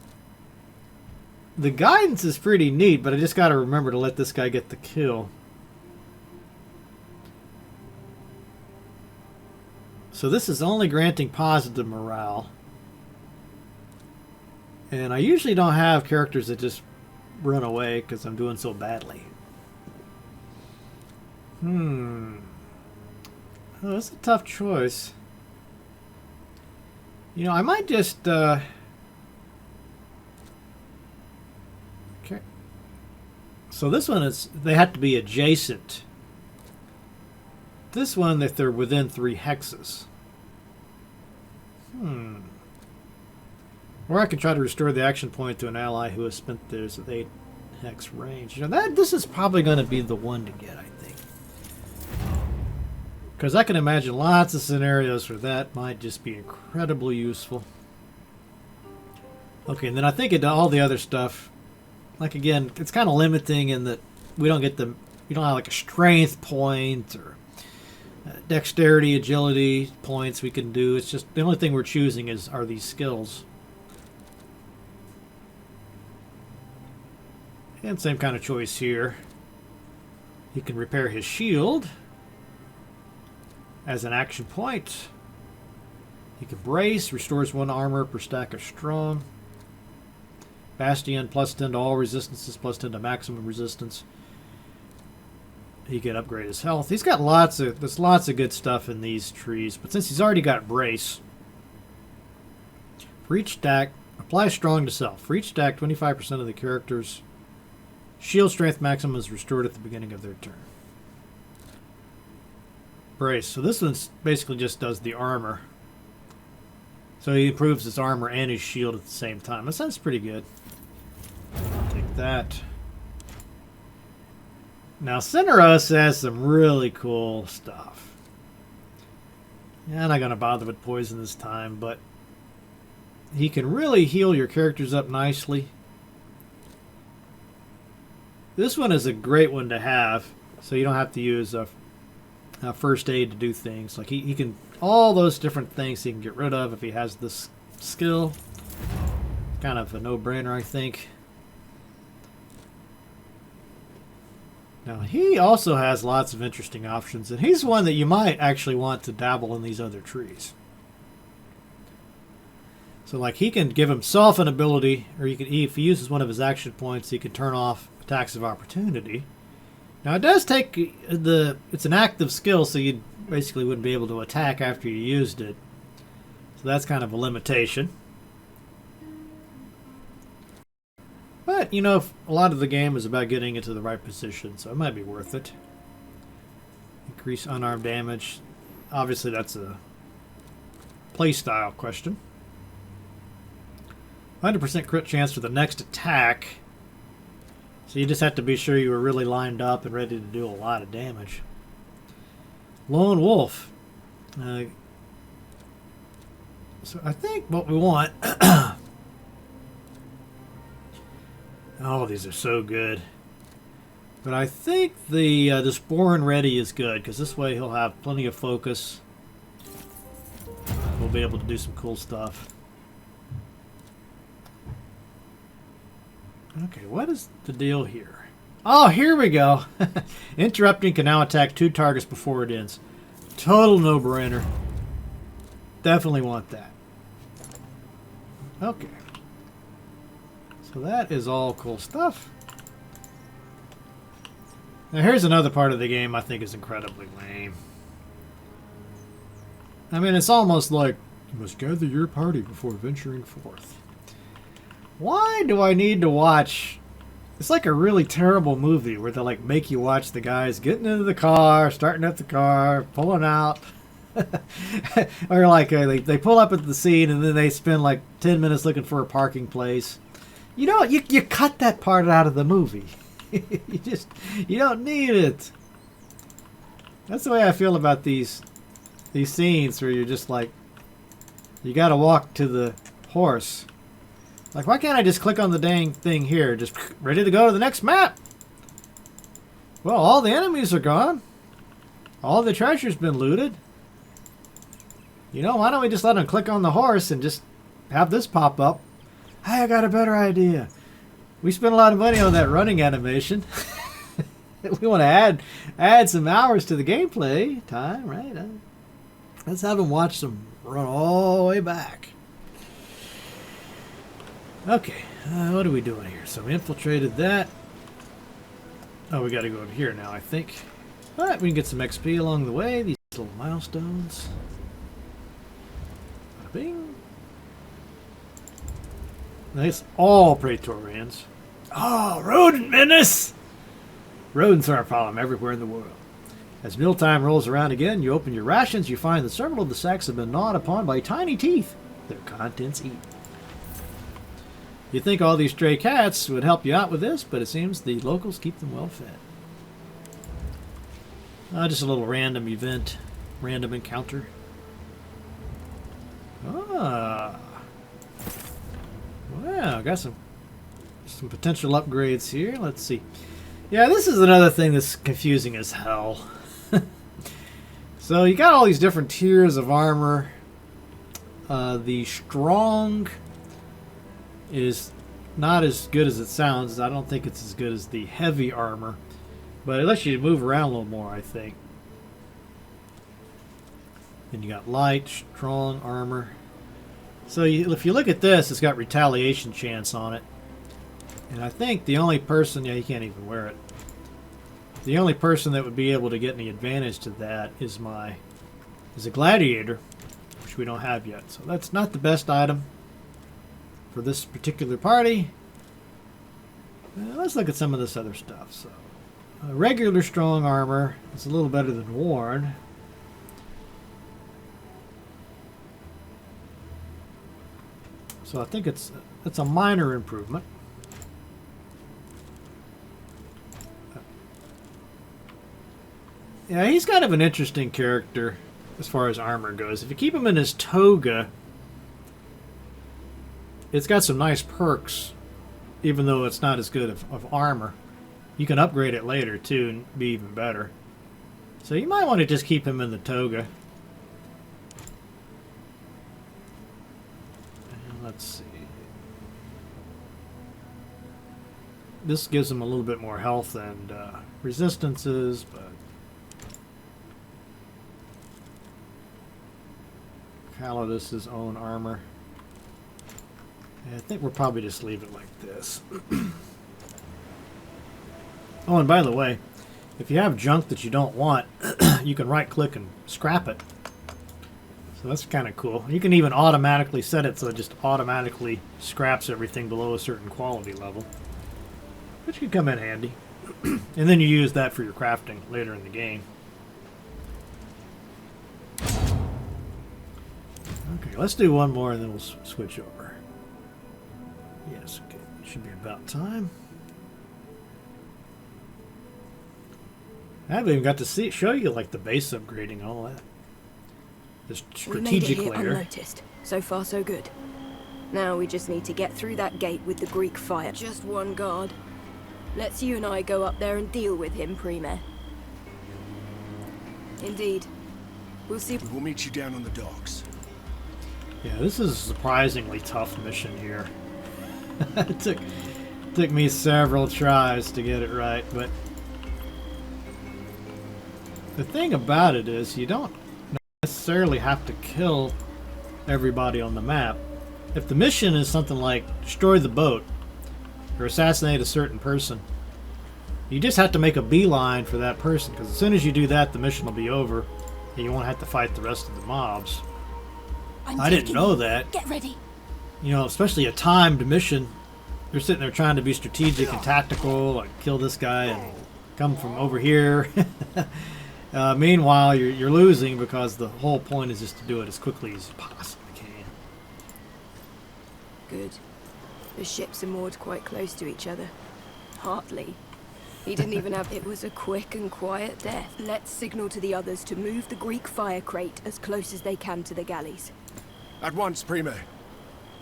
the guidance is pretty neat, but I just got to remember to let this guy get the kill. So this is only granting positive morale. And I usually don't have characters that just run away because I'm doing so badly. Oh, that's a tough choice. You know, I might just... Okay. So this one is... They have to be adjacent. This one, if they're within 3 hexes. Or I could try to restore the action point to an ally who has spent theirs with 8 hex range. You know, this is probably going to be the one to get, I think. Because I can imagine lots of scenarios where that might just be incredibly useful. Okay, and then I think all the other stuff, like again, it's kind of limiting in that we don't get you don't have like a strength point or dexterity, agility points we can do. It's just the only thing we're choosing are these skills. And same kind of choice here. He can repair his shield as an action point. He can brace, restores 1 armor per stack of strong. Bastion +10 to all resistances, +10 to maximum resistance. He can upgrade his health. He's got there's lots of good stuff in these trees, but since he's already got brace, for each stack, apply strong to self. For each stack, 25% of the character's shield strength maximum is restored at the beginning of their turn. Brace. So this one basically just does the armor. So he improves his armor and his shield at the same time. That sounds pretty good. Take that. Now Cineros has some really cool stuff. Yeah, I'm not going to bother with poison this time, but he can really heal your characters up nicely. This one is a great one to have, so you don't have to use a first aid to do things. Like he can, all those different things he can get rid of if he has this skill. Kind of a no-brainer, I think. Now he also has lots of interesting options, and he's one that you might actually want to dabble in these other trees. So like he can give himself an ability, or if he uses one of his action points, he can turn off attacks of opportunity. Now it does take it's an active skill, so you basically wouldn't be able to attack after you used it. So that's kind of a limitation. But, you know, a lot of the game is about getting into the right position, so it might be worth it. Increase unarmed damage. Obviously that's a playstyle question. 100% crit chance for the next attack. So you just have to be sure you were really lined up and ready to do a lot of damage. Lone Wolf. So I think what we want... Oh, these are so good. But I think the Sporn Ready is good, because this way he'll have plenty of focus. We'll be able to do some cool stuff. Okay, what is the deal here? Oh, here we go. Interrupting can now attack 2 targets before it ends. Total no-brainer. Definitely want that. Okay. So that is all cool stuff. Now here's another part of the game I think is incredibly lame. I mean, it's almost like, you must gather your party before venturing forth. Why do I need to watch... It's like a really terrible movie where they like make you watch the guys getting into the car, starting up the car, pulling out. Or like they pull up at the scene and then they spend like 10 minutes looking for a parking place. You know, you cut that part out of the movie. you don't need it. That's the way I feel about these scenes where you're just like, you gotta walk to the horse. Like, why can't I just click on the dang thing here? Just ready to go to the next map. Well, all the enemies are gone. All the treasure's been looted. You know, why don't we just let them click on the horse and just have this pop up? Hey, I got a better idea. We spent a lot of money on that running animation. We want to add some hours to the gameplay time, right? Let's have them watch them run all the way back. Okay, what are we doing here? So we infiltrated that. Oh, we got to go over here now, I think. All right, we can get some XP along the way. These little milestones. Bada bing. Nice, all Praetorians. Oh, rodent menace! Rodents are a problem everywhere in the world. As mealtime rolls around again, you open your rations, you find that several of the sacks have been gnawed upon by tiny teeth. Their contents eaten. You'd think all these stray cats would help you out with this, but it seems the locals keep them well fed. Just a little random event, random encounter. Ah. Well, got some potential upgrades here. Let's see. Yeah, this is another thing that's confusing as hell. So you got all these different tiers of armor. The strong is not as good as it sounds. I don't think it's as good as the heavy armor, but it lets you move around a little more, I think. Then you got light, strong armor. So if you look at this, it's got retaliation chance on it. And I think the only person, yeah, you can't even wear it. The only person that would be able to get any advantage to that is a gladiator, which we don't have yet. So that's not the best item for this particular party. Let's look at some of this other stuff. So regular strong armor is a little better than worn. So I think it's a minor improvement. Yeah, he's kind of an interesting character as far as armor goes. If you keep him in his toga, it's got some nice perks, even though it's not as good of armor. You can upgrade it later, too, and be even better. So you might want to just keep him in the toga. And let's see. This gives him a little bit more health and resistances, but Calidus's own armor. I think we'll probably just leave it like this. Oh, and by the way, if you have junk that you don't want, you can right-click and scrap it. So that's kind of cool. You can even automatically set it so it just automatically scraps everything below a certain quality level, which could come in handy. And then you use that for your crafting later in the game. Okay, let's do one more and then we'll switch over. Yes, okay. It should be about time. I haven't even got to show you like the base upgrading and all that. The strategic we made it here layer. unnoticed. So far, so good. Now we just need to get through that gate with the Greek fire. Just one guard. Let's you and I go up there and deal with him, Premier. Indeed. We'll see. We'll meet you down on the docks. Yeah, this is a surprisingly tough mission here. It took me several tries to get it right, but the thing about it is you don't necessarily have to kill everybody on the map. If the mission is something like destroy the boat or assassinate a certain person, you just have to make a beeline for that person, because as soon as you do that, the mission will be over and you won't have to fight the rest of the mobs. I didn't know that. Get ready. You know, especially a timed mission. You're sitting there trying to be strategic and tactical, like kill this guy and come from over here. Meanwhile, you're losing because the whole point is just to do it as quickly as you possibly can. Good. The ships are moored quite close to each other. Hardly. He didn't even have... It was a quick and quiet death. Let's signal to the others to move the Greek fire crate as close as they can to the galleys. At once, Primo.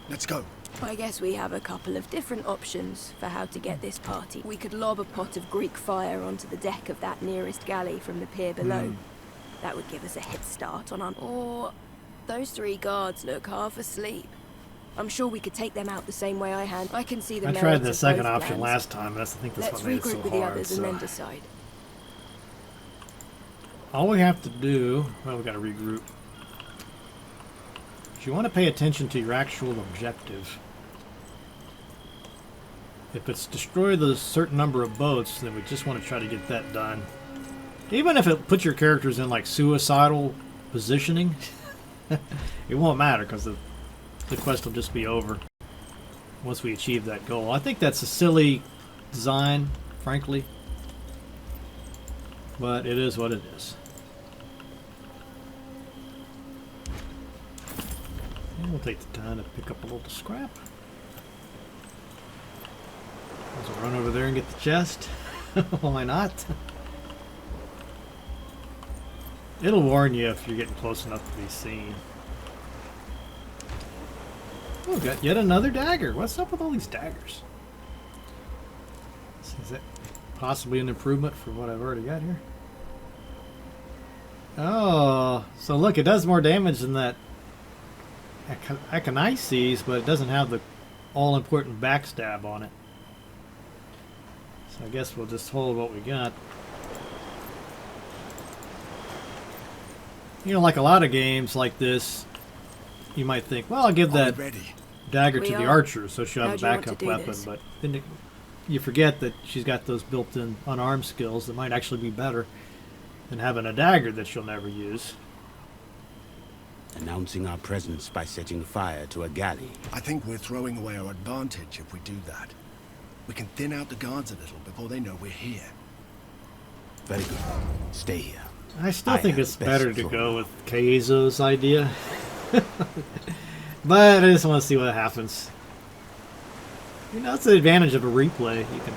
Let's go. I guess we have a couple of different options for how to get this party. We could lob a pot of Greek fire onto the deck of that nearest galley from the pier below. That would give us a head start on our... Or those three guards look half asleep. I'm sure we could take them out the same way I can see the I tried the second option last time. I think that's what made it so hard. Let's regroup with the others and then decide. All we have to do... Well, we got to regroup. You want to pay attention to your actual objective. If it's destroy the certain number of boats, then we just want to try to get that done. Even if it puts your characters in like suicidal positioning, it won't matter because the quest will just be over once we achieve that goal. I think that's a silly design, frankly, but it is what it is. And we'll take the time to pick up a little scrap. Let's run over there and get the chest. Why not? It'll warn you if you're getting close enough to be seen. Oh, we got yet another dagger. What's up with all these daggers? Is that possibly an improvement for what I've already got here? Oh, so look, it does more damage than that Akanices, but it doesn't have the all-important backstab on it. So I guess we'll just hold what we got. You know, like a lot of games like this, you might think, well, I'll give that dagger to the archer so she'll have a backup weapon, but then you forget that she's got those built-in unarmed skills that might actually be better than having a dagger that she'll never use. Announcing our presence by setting fire to a galley. I think we're throwing away our advantage if we do that. We can thin out the guards a little before they know we're here. Very good. Stay here. I still think it's better to go with Geyser's idea. But I just want to see what happens. You know, that's the advantage of a replay. You can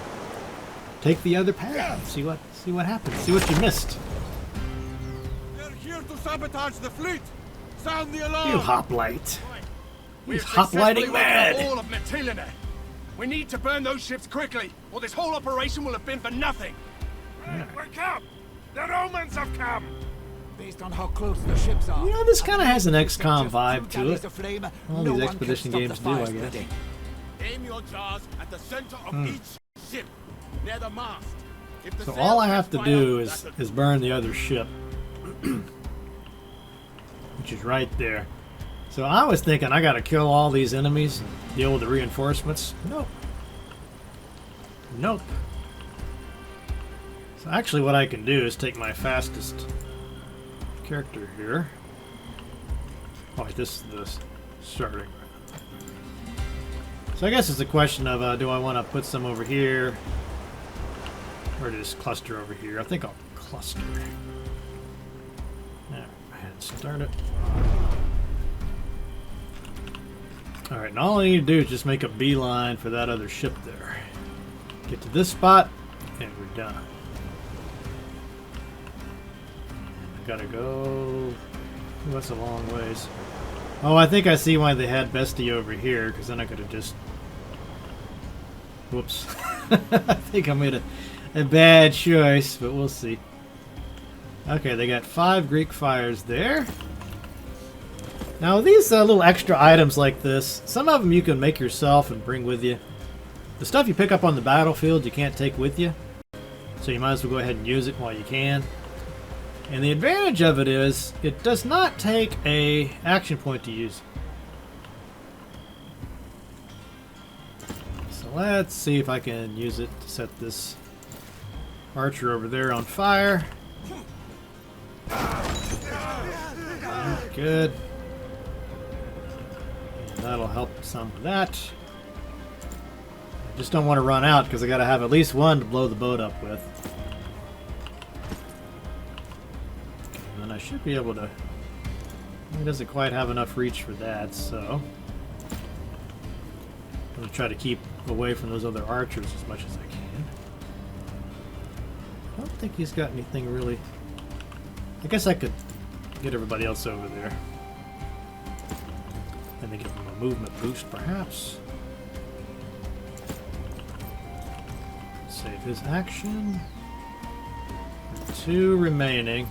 take the other path, see what happens, see what you missed. They're here to sabotage the fleet. Sound the alarm! You hoplite. He's hoplighting mad. All of Mytilene. We need to burn those ships quickly, or this whole operation will have been for nothing. Wake up! The Romans have come! Based on how close the ships are. You know, this kind of has an XCOM vibe to it. All these expedition games do, I guess. Aim your jars at the center of each ship, near the mast. So all I have to do is burn the other ship. Which is right there. So I was thinking I gotta kill all these enemies and deal with the reinforcements. Nope. Nope. So actually what I can do is take my fastest character here. Oh, this is the starting. So I guess it's a question of do I want to put some over here or just cluster over here? I think I'll cluster. Start it. Alright, and all I need to do is just make a beeline for that other ship there. Get to this spot, and we're done. Gotta go. Ooh, that's a long ways. Oh, I think I see why they had Bestie over here, because then I could have just... Whoops. I think I made a bad choice, but we'll see. Okay, they got 5 Greek fires there. Now, these little extra items like this, some of them you can make yourself and bring with you. The stuff you pick up on the battlefield you can't take with you, so you might as well go ahead and use it while you can. And the advantage of it is, it does not take a action point to use. So let's see if I can use it to set this archer over there on fire. Good. And that'll help some with that. I just don't want to run out because I got to have at least one to blow the boat up with. And then I should be able to... He doesn't quite have enough reach for that, so... I'm going to try to keep away from those other archers as much as I can. I don't think he's got anything really... I guess I could get everybody else over there. And then give him a movement boost, perhaps. Save his action. 2 remaining.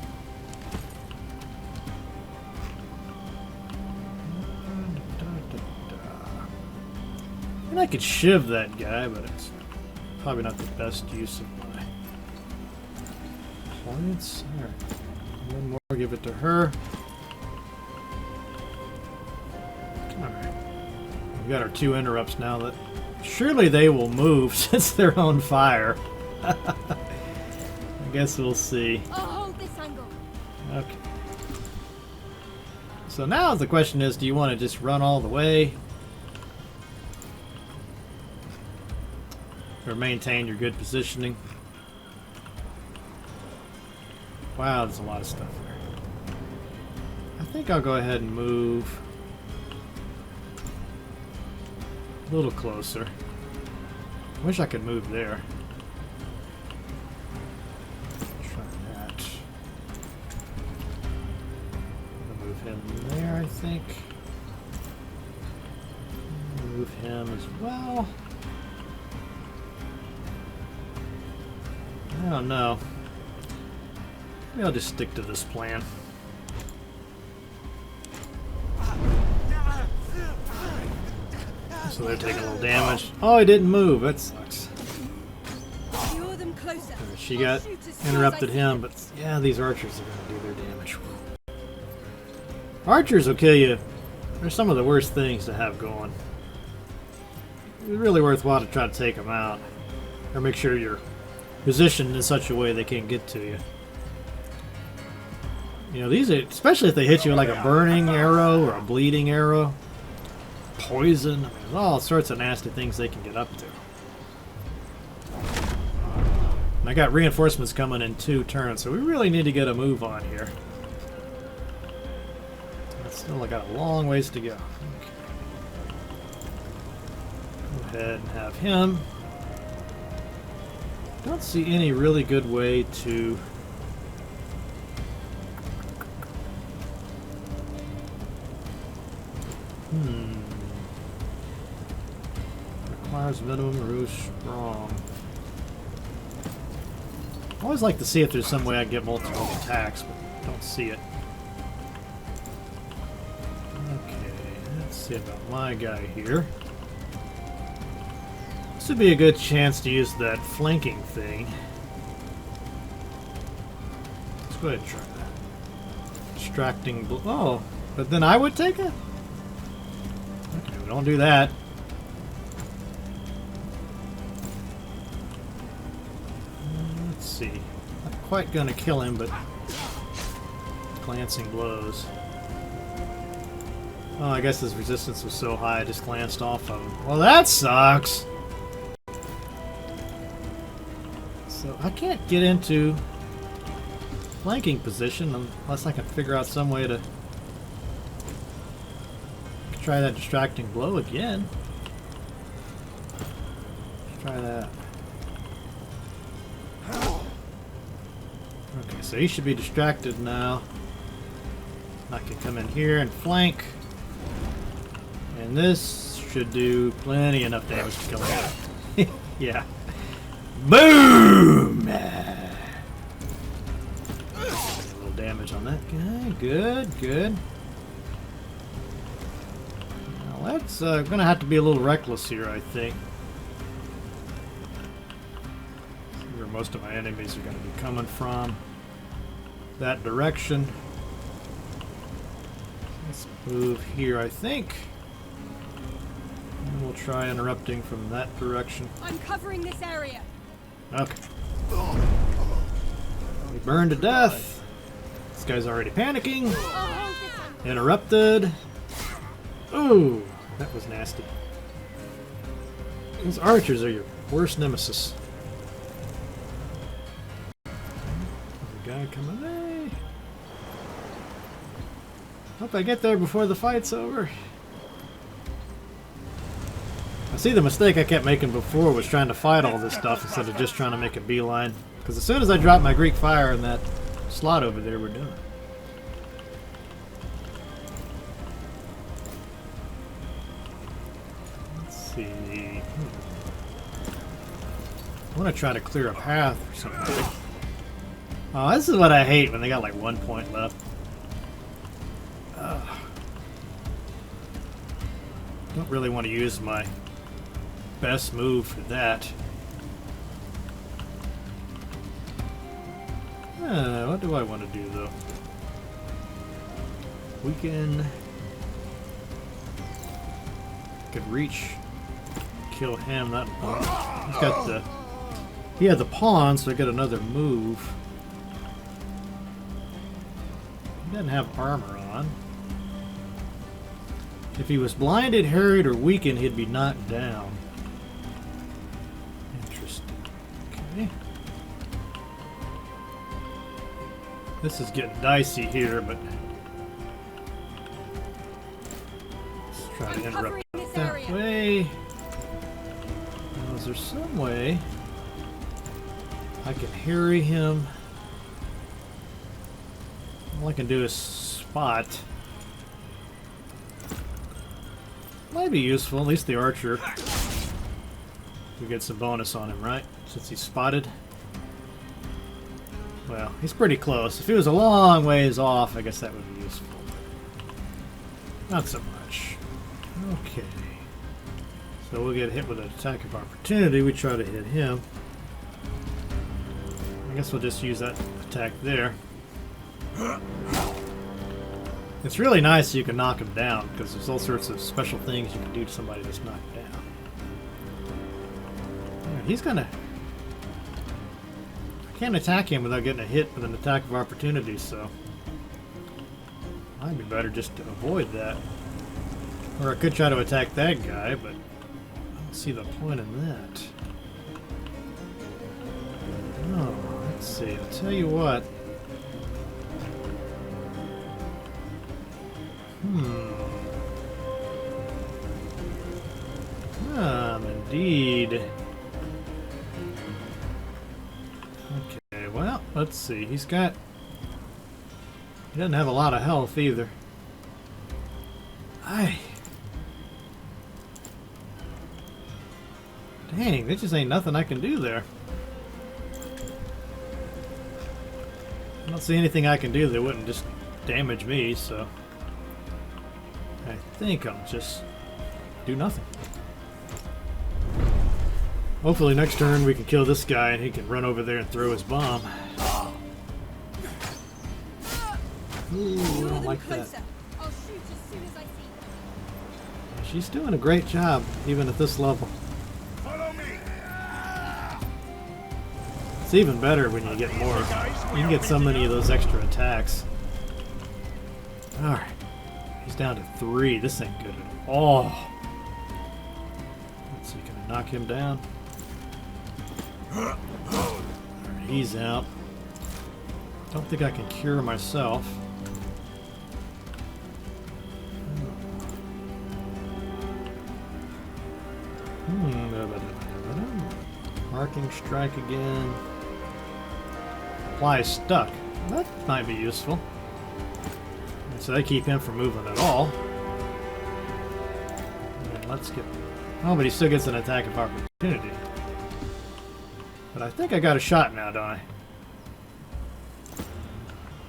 And I could shiv that guy, but it's probably not the best use of my points. Alright. One more, give it to her. Alright. We've got our 2 interrupts now that surely they will move since they're on fire. I guess we'll see. I'll hold this angle. Okay. So now the question is, do you want to just run all the way? Or maintain your good positioning? Wow, there's a lot of stuff there. I think I'll go ahead and move a little closer. I wish I could move there. Try that. I'll move him there, I think. Move him as well. I don't know. Maybe I'll just stick to this plan. So they're taking a little damage. Oh, he didn't move. That sucks. She got interrupted him, but yeah, these archers are going to do their damage. Archers will kill you. They're some of the worst things to have going. It's really worthwhile to try to take them out. Or make sure you're positioned in such a way they can't get to you. You know, these are, especially if they hit you with like a burning arrow or a bleeding arrow, poison, I mean, there's all sorts of nasty things they can get up to. And I got reinforcements coming in 2 turns, so we really need to get a move on here. Still, I got a long ways to go. Okay. Go ahead and have him. Don't see any really good way to requires minimum roost strong. I always like to see if there's some way I can get multiple attacks, but don't see it. Okay, let's see about my guy here. This would be a good chance to use that flanking thing. Let's go ahead and try that. Distracting blow. Oh, but then I would take it? Okay, we don't do that. Let's see. Not quite gonna kill him, but glancing blows. Oh, I guess his resistance was so high I just glanced off of him. Well, that sucks! So I can't get into flanking position unless I can figure out some way to try that distracting blow again. Let's try that. Okay, so he should be distracted now. I can come in here and flank. And this should do plenty enough damage to kill him. Yeah. Boom! A little damage on that guy. Good, good. Now let's gonna have to be a little reckless here, I think. See where most of my enemies are gonna be coming from. That direction. Let's move here, I think. And we'll try interrupting from that direction. I'm covering this area. Okay. We burned to death. This guy's already panicking. Interrupted. Ooh, that was nasty. Those archers are your worst nemesis. There's a guy coming. Hey. Hope I get there before the fight's over. I see the mistake I kept making before was trying to fight all this stuff instead of just trying to make a beeline. Because as soon as I drop my Greek fire in that slot over there, we're done. Let's see. I want to try to clear a path or something. Oh, this is what I hate when they got like 1 point left. Don't really want to use my best move for that. What do I want to do though? We can could reach, kill him. That he's got the he had the pawn, so I got another move. He doesn't have armor on. If he was blinded, harried, or weakened, he'd be knocked down. Interesting. Okay. This is getting dicey here, but let's try to interrupt that way. Now, is there some way I can harry him? All I can do is spot. Might be useful, at least the archer. We get some bonus on him, right? Since he's spotted. Well, he's pretty close. If he was a long ways off, I guess that would be useful. Not so much. Okay. So we'll get hit with an attack of opportunity. We try to hit him. I guess we'll just use that attack there. It's really nice you can knock him down, because there's all sorts of special things you can do to somebody that's knocked down. Yeah, he's gonna... I can't attack him without getting a hit with an attack of opportunity, so... Might be better just to avoid that. Or I could try to attack that guy, but I don't see the point in that. Oh, let's see. I'll tell you what. Indeed. Okay, well, let's see. He doesn't have a lot of health either. Dang, there just ain't nothing I can do there. I don't see anything I can do that wouldn't just damage me, so I think I'll just do nothing. Hopefully next turn we can kill this guy and he can run over there and throw his bomb. Ooh, I don't like that. She's doing a great job, even at this level. It's even better when you get more. You can get so many of those extra attacks. Alright. He's down to 3. This ain't good at all. Let's see, can I knock him down? Alright, he's out. Don't think I can cure myself. Marking strike again. supply stuck. That might be useful. So they keep him from moving at all. And let's get... Oh, but he still gets an attack of opportunity. But I think I got a shot now, don't I?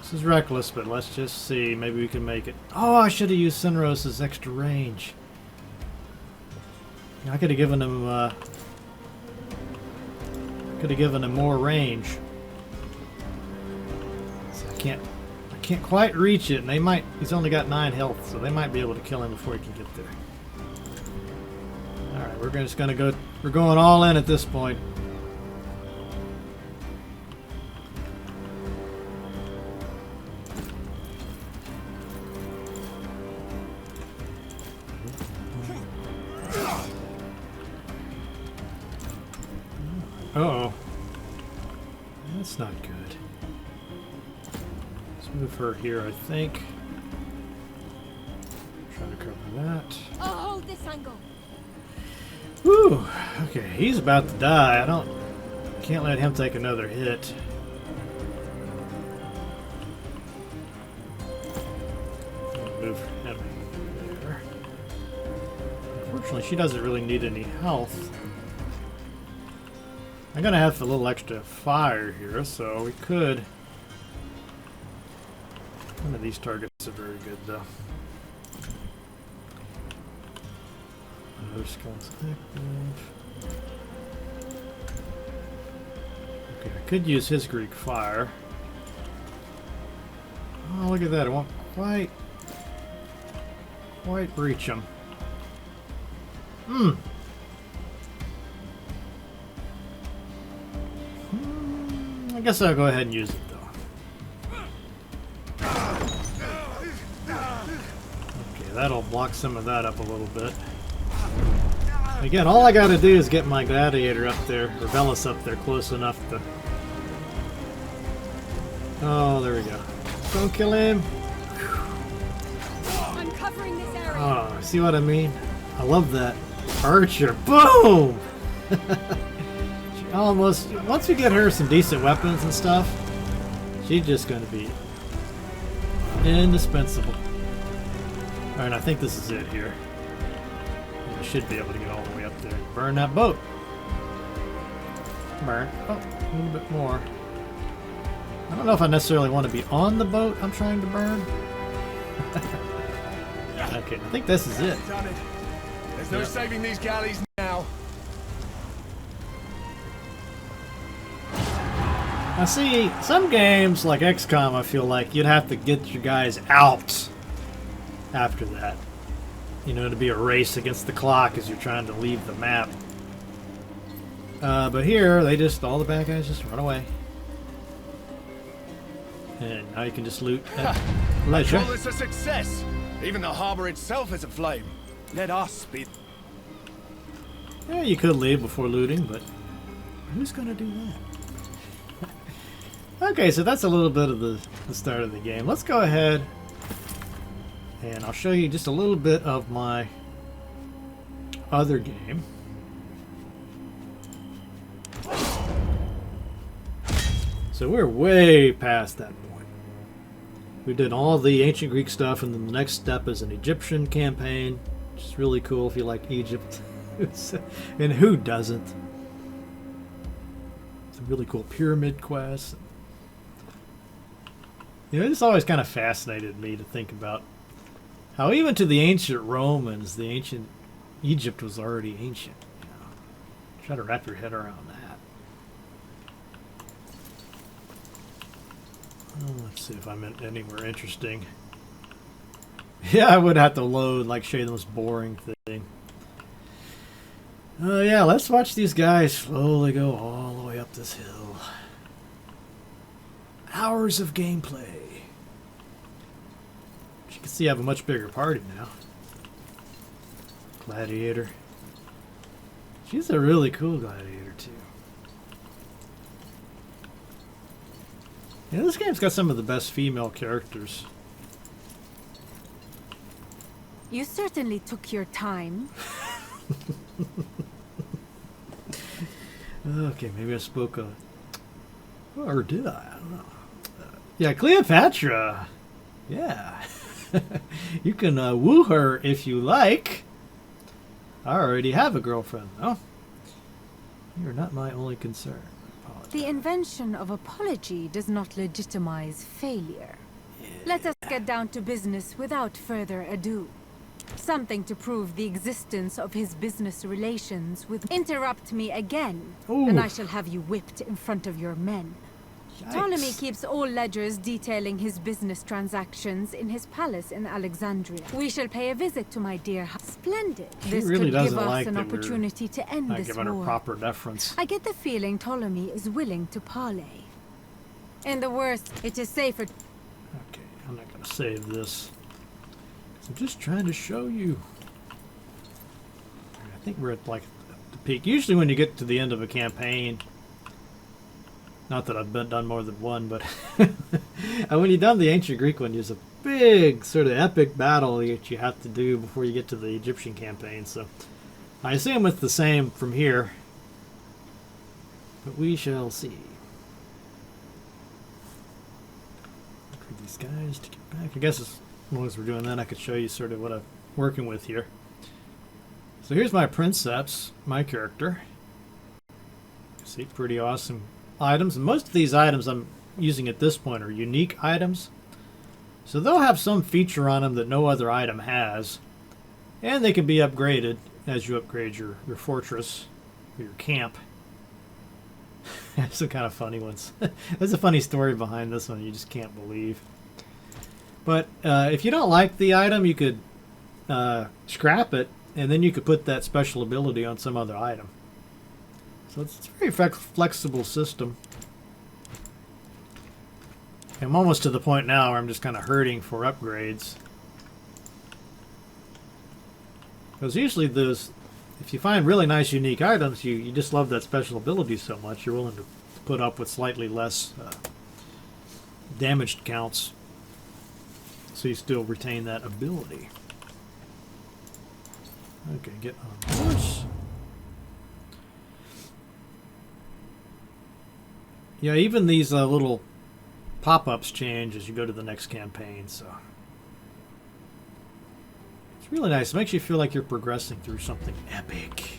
This is reckless, but let's just see. Maybe we can make it. Oh, I should have used Sinros' extra range. I could have given him more range. So I can't quite reach it, and they might. He's only got 9 health, so they might be able to kill him before he can get there. All right, we're just gonna go. We're going all in at this point. Uh-oh. That's not good. Let's move her here, I think. Try to cover that. Oh, hold this angle. Whew. Okay, he's about to die. Can't let him take another hit. Move him there. Unfortunately, she doesn't really need any health. I'm gonna have a little extra fire here, so we could. None of these targets are very good, though. Another skill's active. Okay, I could use his Greek fire. Oh, look at that! It won't quite reach him. I guess I'll go ahead and use it, though. Okay, that'll block some of that up a little bit. Again, all I gotta do is get my gladiator up there, or Velis up there, close enough to... Oh, there we go. Don't kill him! I'm covering this area. Oh, see what I mean? I love that. Archer, boom! Almost, once we get her some decent weapons and stuff, she's just going to be indispensable. Alright, I think this is it here. I should be able to get all the way up there. Burn that boat! Burn. Oh, a little bit more. I don't know if I necessarily want to be on the boat I'm trying to burn. Okay, I think this is it. There's no saving these galleys now. Now see, some games like XCOM, I feel like you'd have to get your guys out after that. You know, to be a race against the clock as you're trying to leave the map. But here, all the bad guys just run away. And now you can just loot at leisure. I call this a success. Even the harbor itself is aflame. Let us be. Yeah, you could leave before looting, but who's gonna do that? Okay, so that's a little bit of the start of the game. Let's go ahead and I'll show you just a little bit of my other game. So we're way past that point. We did all the ancient Greek stuff, and then the next step is an Egyptian campaign, which is really cool if you like Egypt. And who doesn't? It's a really cool pyramid quest. You know, it's always kind of fascinated me to think about how even to the ancient Romans, the ancient Egypt was already ancient. You know? Try to wrap your head around that. Oh, let's see if I'm anywhere interesting. Yeah, I would have to load, like, show you the most boring thing. Oh, yeah, let's watch these guys slowly go all the way up this hill. Hours of gameplay. As you can see, I have a much bigger party now. Gladiator. She's a really cool gladiator, too. Yeah, this game's got some of the best female characters. You certainly took your time. Okay, maybe I spoke Or did I? I don't know. Yeah, Cleopatra. Yeah. You can woo her if you like. I already have a girlfriend. Oh. You're not my only concern. The invention of apology does not legitimize failure. Let us get down to business without further ado. Something to prove the existence of his business relations with... Interrupt me again, and I shall have you whipped in front of your men. Yikes. Ptolemy keeps all ledgers detailing his business transactions in his palace in Alexandria. We shall pay a visit to my dear... Splendid. This really could give doesn't us like an that we're opportunity to end not this giving her war. proper deference. I get the feeling Ptolemy is willing to parley. In the worst, it is safer... Okay, I'm not going to save this. I'm just trying to show you. I think we're at like the peak. Usually when you get to the end of a campaign, not that I've done more than one, but when you've done the ancient Greek one, there's a big sort of epic battle that you have to do before you get to the Egyptian campaign. So I assume it's the same from here, but we shall see. Look for these guys to get back. I guess as long as we're doing that, I could show you sort of what I'm working with here. So here's my princeps, my character. You see, pretty awesome items. And most of these items I'm using at this point are unique items. So they'll have some feature on them that no other item has. And they can be upgraded as you upgrade your fortress or your camp. Some kind of funny ones. There's a funny story behind this one you just can't believe. But if you don't like the item, you could scrap it, and then you could put that special ability on some other item. So it's a very flexible system. I'm almost to the point now where I'm just kind of hurting for upgrades. Because usually if you find really nice unique items, you just love that special ability so much, you're willing to put up with slightly less damage counts. So you still retain that ability. Okay, get on horse. Yeah, even these little pop-ups change as you go to the next campaign, so it's really nice. It makes you feel like you're progressing through something epic.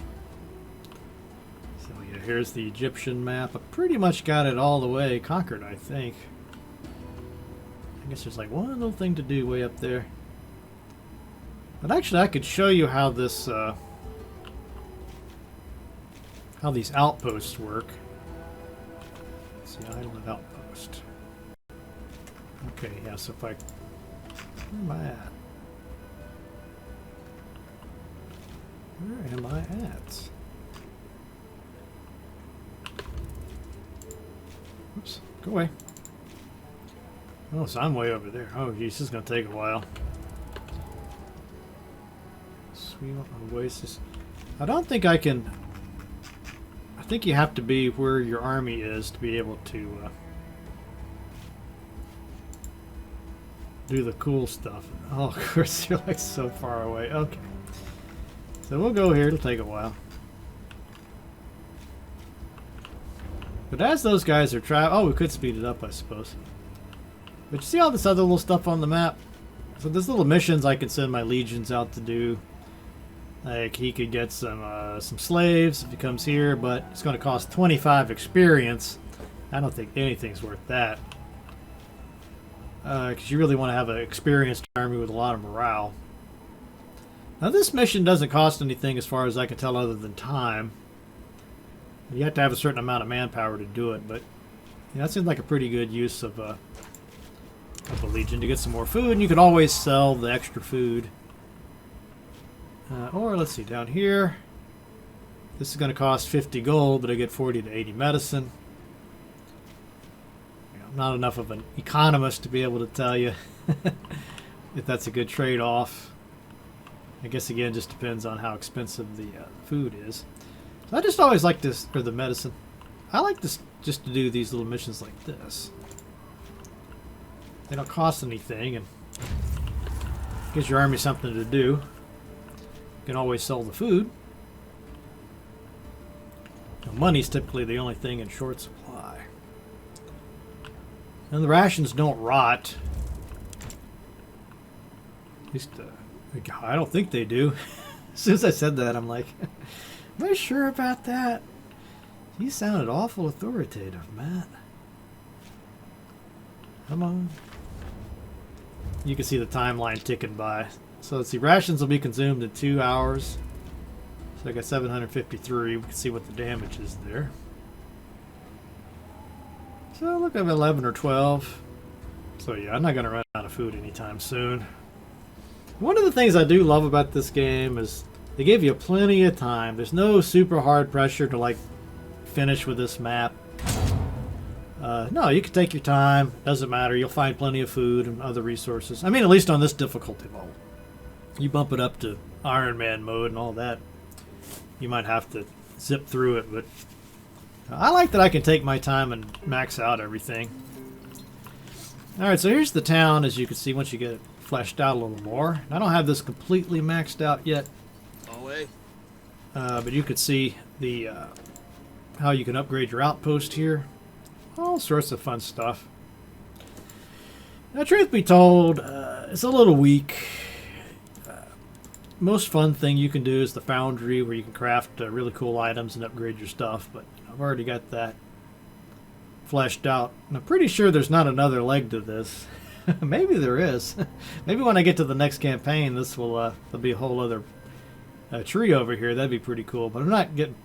So yeah, here's the Egyptian map. I pretty much got it all the way conquered, I think. I guess there's like one little thing to do way up there. But actually I could show you how this how these outposts work. Let's see, island outpost. Okay, yeah, so if I... Where am I at? Where am I at? Oops, go away. Oh, so I'm way over there. Oh, geez, this is going to take a while. Swim up on Oasis. I don't think I can... I think you have to be where your army is to be able to do the cool stuff. Oh, of course, you're like so far away. Okay. So we'll go here. It'll take a while. But as those guys are traveling... Oh, we could speed it up, I suppose. But you see all this other little stuff on the map? So there's little missions I can send my legions out to do. Like, he could get some slaves if he comes here, but it's going to cost 25 experience. I don't think anything's worth that. Because you really want to have an experienced army with a lot of morale. Now, this mission doesn't cost anything as far as I can tell other than time. You have to have a certain amount of manpower to do it, but that seems like a pretty good use of a legion to get some more food, and you can always sell the extra food. Or let's see, down here, this is going to cost 50 gold, but I get 40 to 80 medicine. I'm not enough of an economist to be able to tell you if that's a good trade-off. I guess again, just depends on how expensive the food is. So I just always like this, or the medicine. I like this just to do these little missions like this. They don't cost anything, and gives your army something to do. You can always sell the food. Now, money's typically the only thing in short supply. And the rations don't rot. At least, I don't think they do. As soon as I said that, I'm like, am I sure about that? You sounded awful authoritative, Matt. Come on. You can see the timeline ticking by. So let's see, rations will be consumed in 2 hours. So I got 753. We can see what the damage is there. So look, I'm 11 or 12. So yeah, I'm not going to run out of food anytime soon. One of the things I do love about this game is they give you plenty of time. There's no super hard pressure to like finish with this map. No, you can take your time. Doesn't matter. You'll find plenty of food and other resources. I mean, at least on this difficulty level. You bump it up to Iron Man mode and all that, you might have to zip through it, but I like that I can take my time and max out everything. Alright, so here's the town, as you can see once you get it fleshed out a little more. I don't have this completely maxed out yet, but you could see the how you can upgrade your outpost here. All sorts of fun stuff. Now, truth be told, it's a little weak. Most fun thing you can do is the foundry, where you can craft really cool items and upgrade your stuff, but I've already got that fleshed out. And I'm pretty sure there's not another leg to this. Maybe there is. Maybe when I get to the next campaign, this will there'll be a whole other tree over here. That'd be pretty cool, but I'm not getting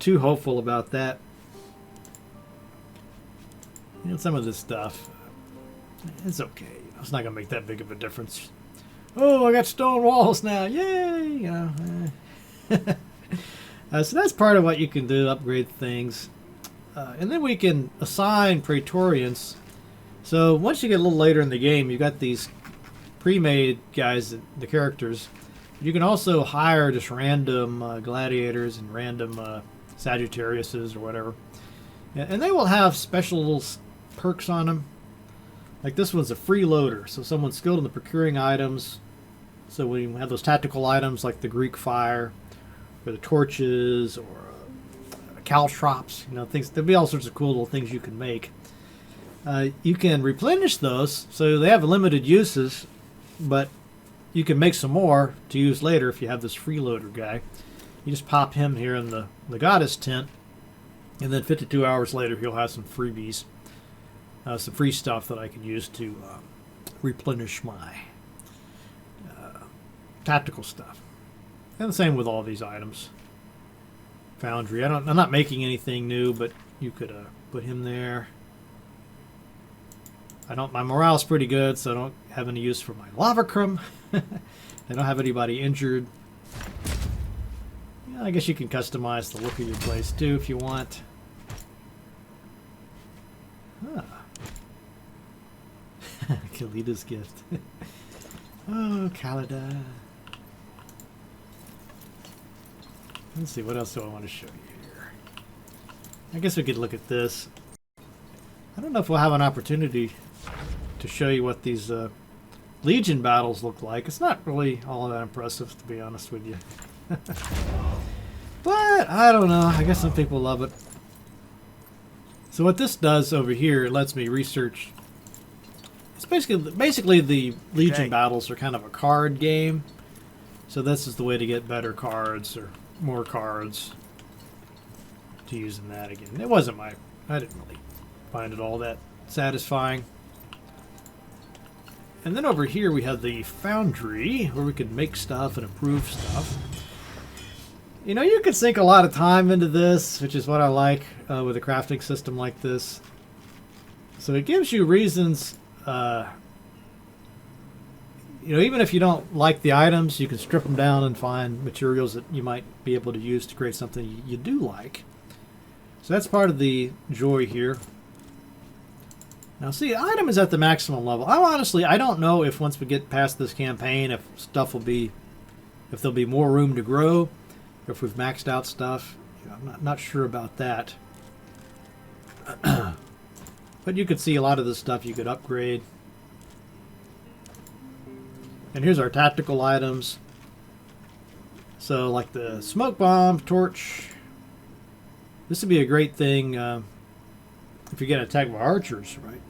too hopeful about that. You know, some of this stuff, it's okay. It's not going to make that big of a difference. Oh, I got stone walls now. Yay! You know. So that's part of what you can do, upgrade things. And then we can assign Praetorians. So once you get a little later in the game, you've got these pre-made guys, the characters. You can also hire just random gladiators and random Sagittariuses or whatever. And they will have special little perks on them. Like this one's a freeloader, so someone's skilled in the procuring items. So when you have those tactical items like the Greek fire, or the torches, or caltrops, you know, things. There'll be all sorts of cool little things you can make. You can replenish those, so they have limited uses, but you can make some more to use later if you have this freeloader guy. You just pop him here in the goddess tent, and then 52 hours later he'll have some freebies. Some free stuff that I can use to replenish my tactical stuff. And the same with all these items. Foundry. I'm not making anything new, but you could put him there. My morale's pretty good, so I don't have any use for my lavacrum. I don't have anybody injured. Yeah, I guess you can customize the look of your place too if you want. Huh. Kalida's gift. Oh, Kalida. Let's see, what else do I want to show you here? I guess we could look at this. I don't know if we'll have an opportunity to show you what these Legion battles look like. It's not really all that impressive, to be honest with you. But, I don't know. I guess some people love it. So what this does over here, it lets me research. It's basically the Legion battles are kind of a card game. So this is the way to get better cards or more cards to use in that again. It wasn't I didn't really find it all that satisfying. And then over here we have the foundry where we can make stuff and improve stuff. You know, you could sink a lot of time into this, which is what I like with a crafting system like this. So it gives you reasons, you know, even if you don't like the items, you can strip them down and find materials that you might be able to use to create something you do like. So that's part of the joy here. Now see, item is at the maximum level. I don't know if once we get past this campaign, if there'll be more room to grow, or if we've maxed out stuff. You know, I'm not sure about that. But you could see a lot of this stuff you could upgrade. And here's our tactical items. So like the smoke bomb, torch. This would be a great thing if you get attacked by archers, right?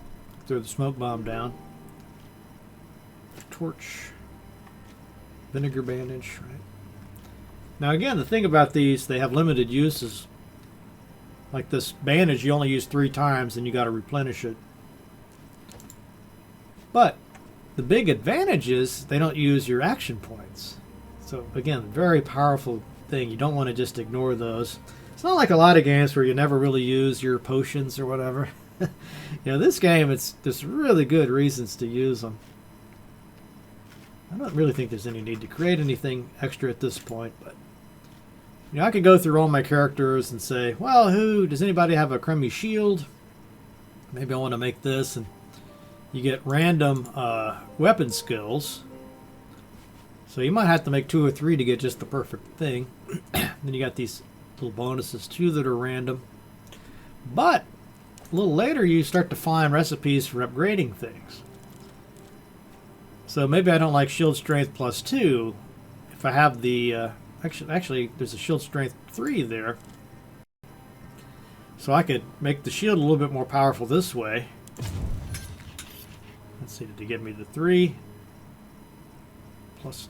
Throw the smoke bomb down. Torch. Vinegar bandage, right? Now again, the thing about these, they have limited uses. Like this bandage, you only use 3 times and you got to replenish it. But the big advantage is they don't use your action points. So again, very powerful thing. You don't want to just ignore those. It's not like a lot of games where you never really use your potions or whatever. You know, this game, it's just really good reasons to use them. I don't really think there's any need to create anything extra at this point, but you know, I could go through all my characters and say, well, does anybody have a crummy shield? Maybe I want to make this, and you get random weapon skills. So you might have to make 2 or 3 to get just the perfect thing. Then you got these little bonuses too that are random. But a little later you start to find recipes for upgrading things. So maybe I don't like shield strength +2. If I have the actually there's a shield strength 3 there. So I could make the shield a little bit more powerful this way. Let's see, did it give me the 3 +2?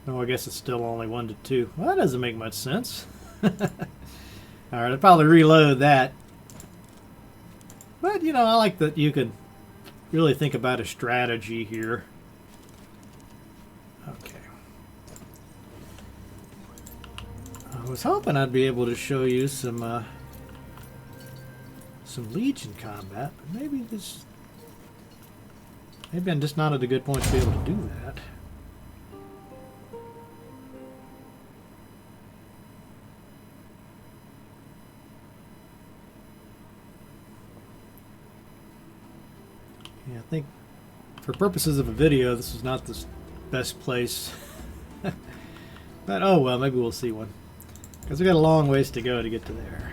No, I guess it's still only 1 to 2. Well, that doesn't make much sense. Alright, I'll probably reload that. But, you know, I like that you can really think about a strategy here. Okay. I was hoping I'd be able to show you some Legion combat, but maybe I'm just not at a good point to be able to do that. Yeah, I think for purposes of a video, this is not the best place. But oh well, maybe we'll see one. Because we got a long ways to go to get to there.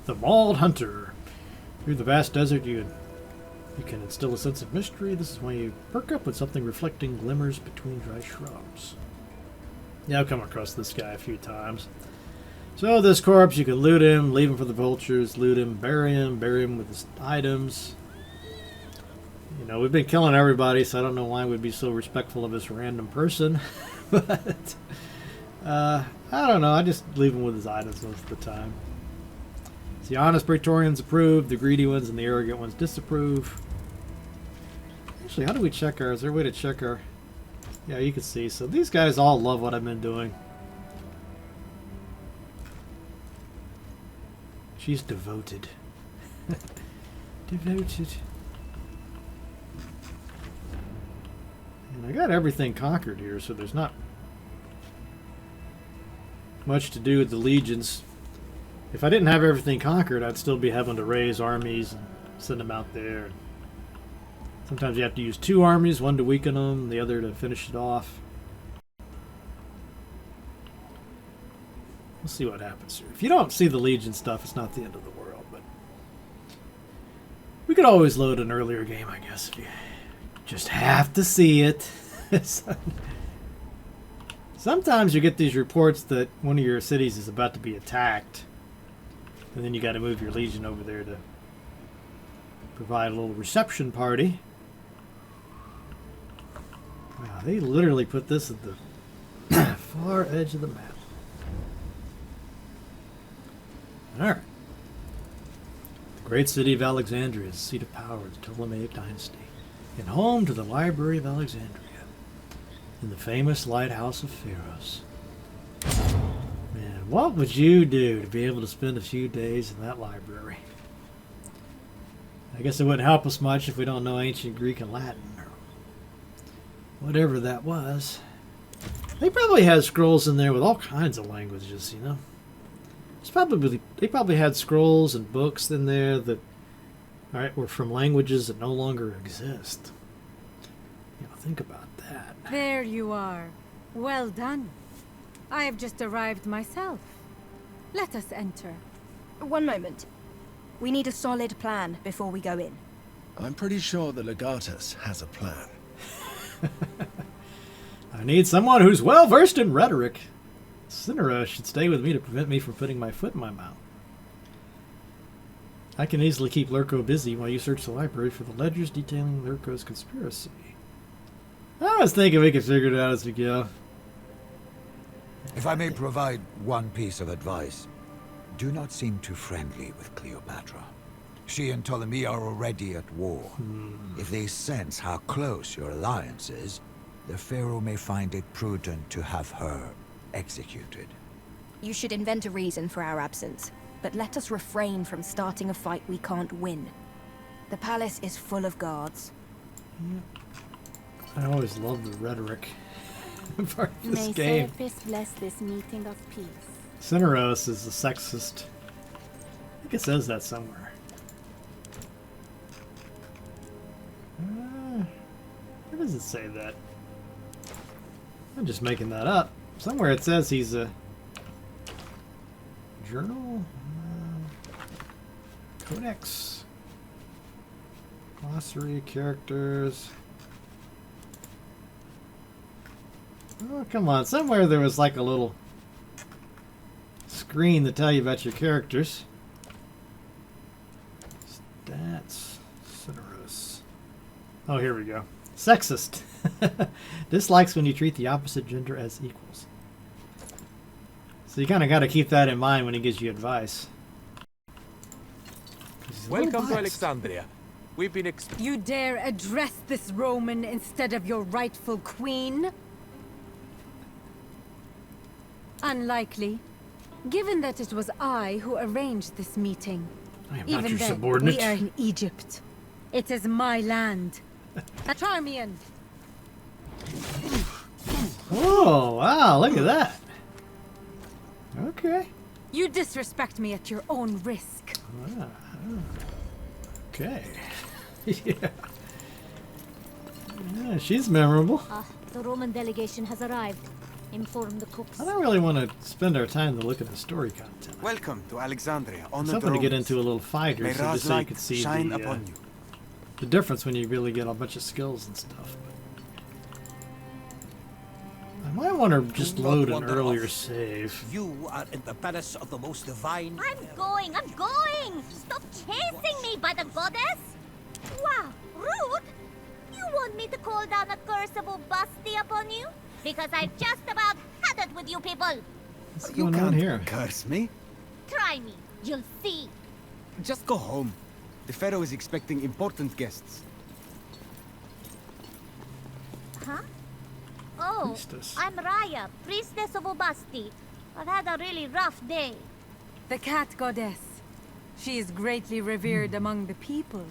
The Mauled Hunter. Through the vast desert, you can instill a sense of mystery. This is when you perk up with something reflecting glimmers between dry shrubs. Yeah, I've come across this guy a few times. So this corpse, you can loot him, leave him for the vultures, loot him, bury him with his items. You know, we've been killing everybody, so I don't know why we'd be so respectful of this random person. But I don't know, I just leave him with his items most of the time. The honest Praetorians approve, the greedy ones and the arrogant ones disapprove. Actually, how do we check our... Is there a way to check our... Yeah, you can see. So these guys all love what I've been doing. She's devoted. Devoted. And I got everything conquered here, so there's not much to do with the legions. If I didn't have everything conquered, I'd still be having to raise armies and send them out there. Sometimes you have to use 2 armies, one to weaken them, the other to finish it off. We'll see what happens here. If you don't see the Legion stuff, it's not the end of the world, but we could always load an earlier game, I guess, if you just have to see it. Sometimes you get these reports that one of your cities is about to be attacked, and then you got to move your Legion over there to provide a little reception party. Wow, they literally put this at the far edge of the map. Alright. The great city of Alexandria is the seat of power of the Ptolemaic dynasty, and home to the Library of Alexandria, in the famous lighthouse of Pharos. Man, what would you do to be able to spend a few days in that library? I guess it wouldn't help us much if we don't know ancient Greek and Latin, or whatever that was. They probably had scrolls in there with all kinds of languages, you know. They probably had scrolls and books in there that were from languages that no longer exist. You know, think about that. There you are. Well done. I have just arrived myself. Let us enter. One moment. We need a solid plan before we go in. I'm pretty sure the Legatus has a plan. I need someone who's well versed in rhetoric. Cinera should stay with me to prevent me from putting my foot in my mouth. I can easily keep Lurko busy while you search the library for the ledgers detailing Lurko's conspiracy. I was thinking we could figure it out as we go. If I may provide one piece of advice, do not seem too friendly with Cleopatra. She and Ptolemy are already at war. If they sense how close your alliance is, the Pharaoh may find it prudent to have her executed. You should invent a reason for our absence, but let us refrain from starting a fight we can't win. The palace is full of guards. I always love the rhetoric part of this game. May Serapis bless this meeting of peace. Cineros is a sexist. I think it says that somewhere. Where does it say that? I'm just making that up. Somewhere it says he's a journal, codex, glossary, characters. Oh, come on. Somewhere there was like a little screen to tell you about your characters. Stats. Cineros. Oh, here we go. Sexist. Dislikes when you treat the opposite gender as equals. So you kind of got to keep that in mind when he gives you advice. Welcome to Alexandria. We've been You dare address this Roman instead of your rightful queen? Unlikely, given that it was I who arranged this meeting. I am Even not your then, subordinate. we are in Egypt. It is my land. Charmian! Oh, wow, look at that. Okay. You disrespect me at your own risk. Ah, okay. Yeah. Yeah, she's memorable. The Roman delegation has arrived. Inform the cooks. I don't really want to spend our time to look at the story content. Welcome to Alexandria. Honored Something to get Romans. into a little fight here, May so Ra's just so you light can see shine upon you. the difference when you really get a bunch of skills and stuff. I might want to just load an earlier save. You are in the palace of the most divine. I'm going! Stop chasing me, by the goddess! Wow, rude! You want me to call down a curse of Ubasti upon you? Because I've just about had it with you people! What's going on here? Curse me? Try me, you'll see! Just go home. The Pharaoh is expecting important guests. Huh? Oh, Priestess. I'm Raya, priestess of Ubasti. I've had a really rough day. The cat goddess. She is greatly revered among the people.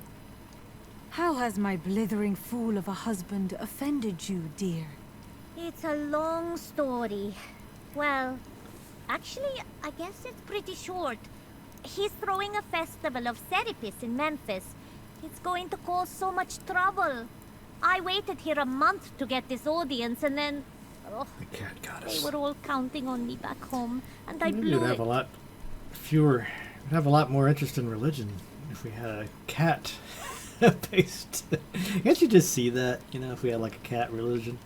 How has my blithering fool of a husband offended you, dear? It's a long story. Well, actually, I guess it's pretty short. He's throwing a festival of Serapis in Memphis. It's going to cause so much trouble. I waited here a month to get this audience, and then... Oh, The cat goddess. they were all counting on me back home, and I Maybe blew we'd have it. a lot fewer. We'd have a lot more interest in religion if we had a cat based. Can't you just see that? You know, if we had like a cat religion,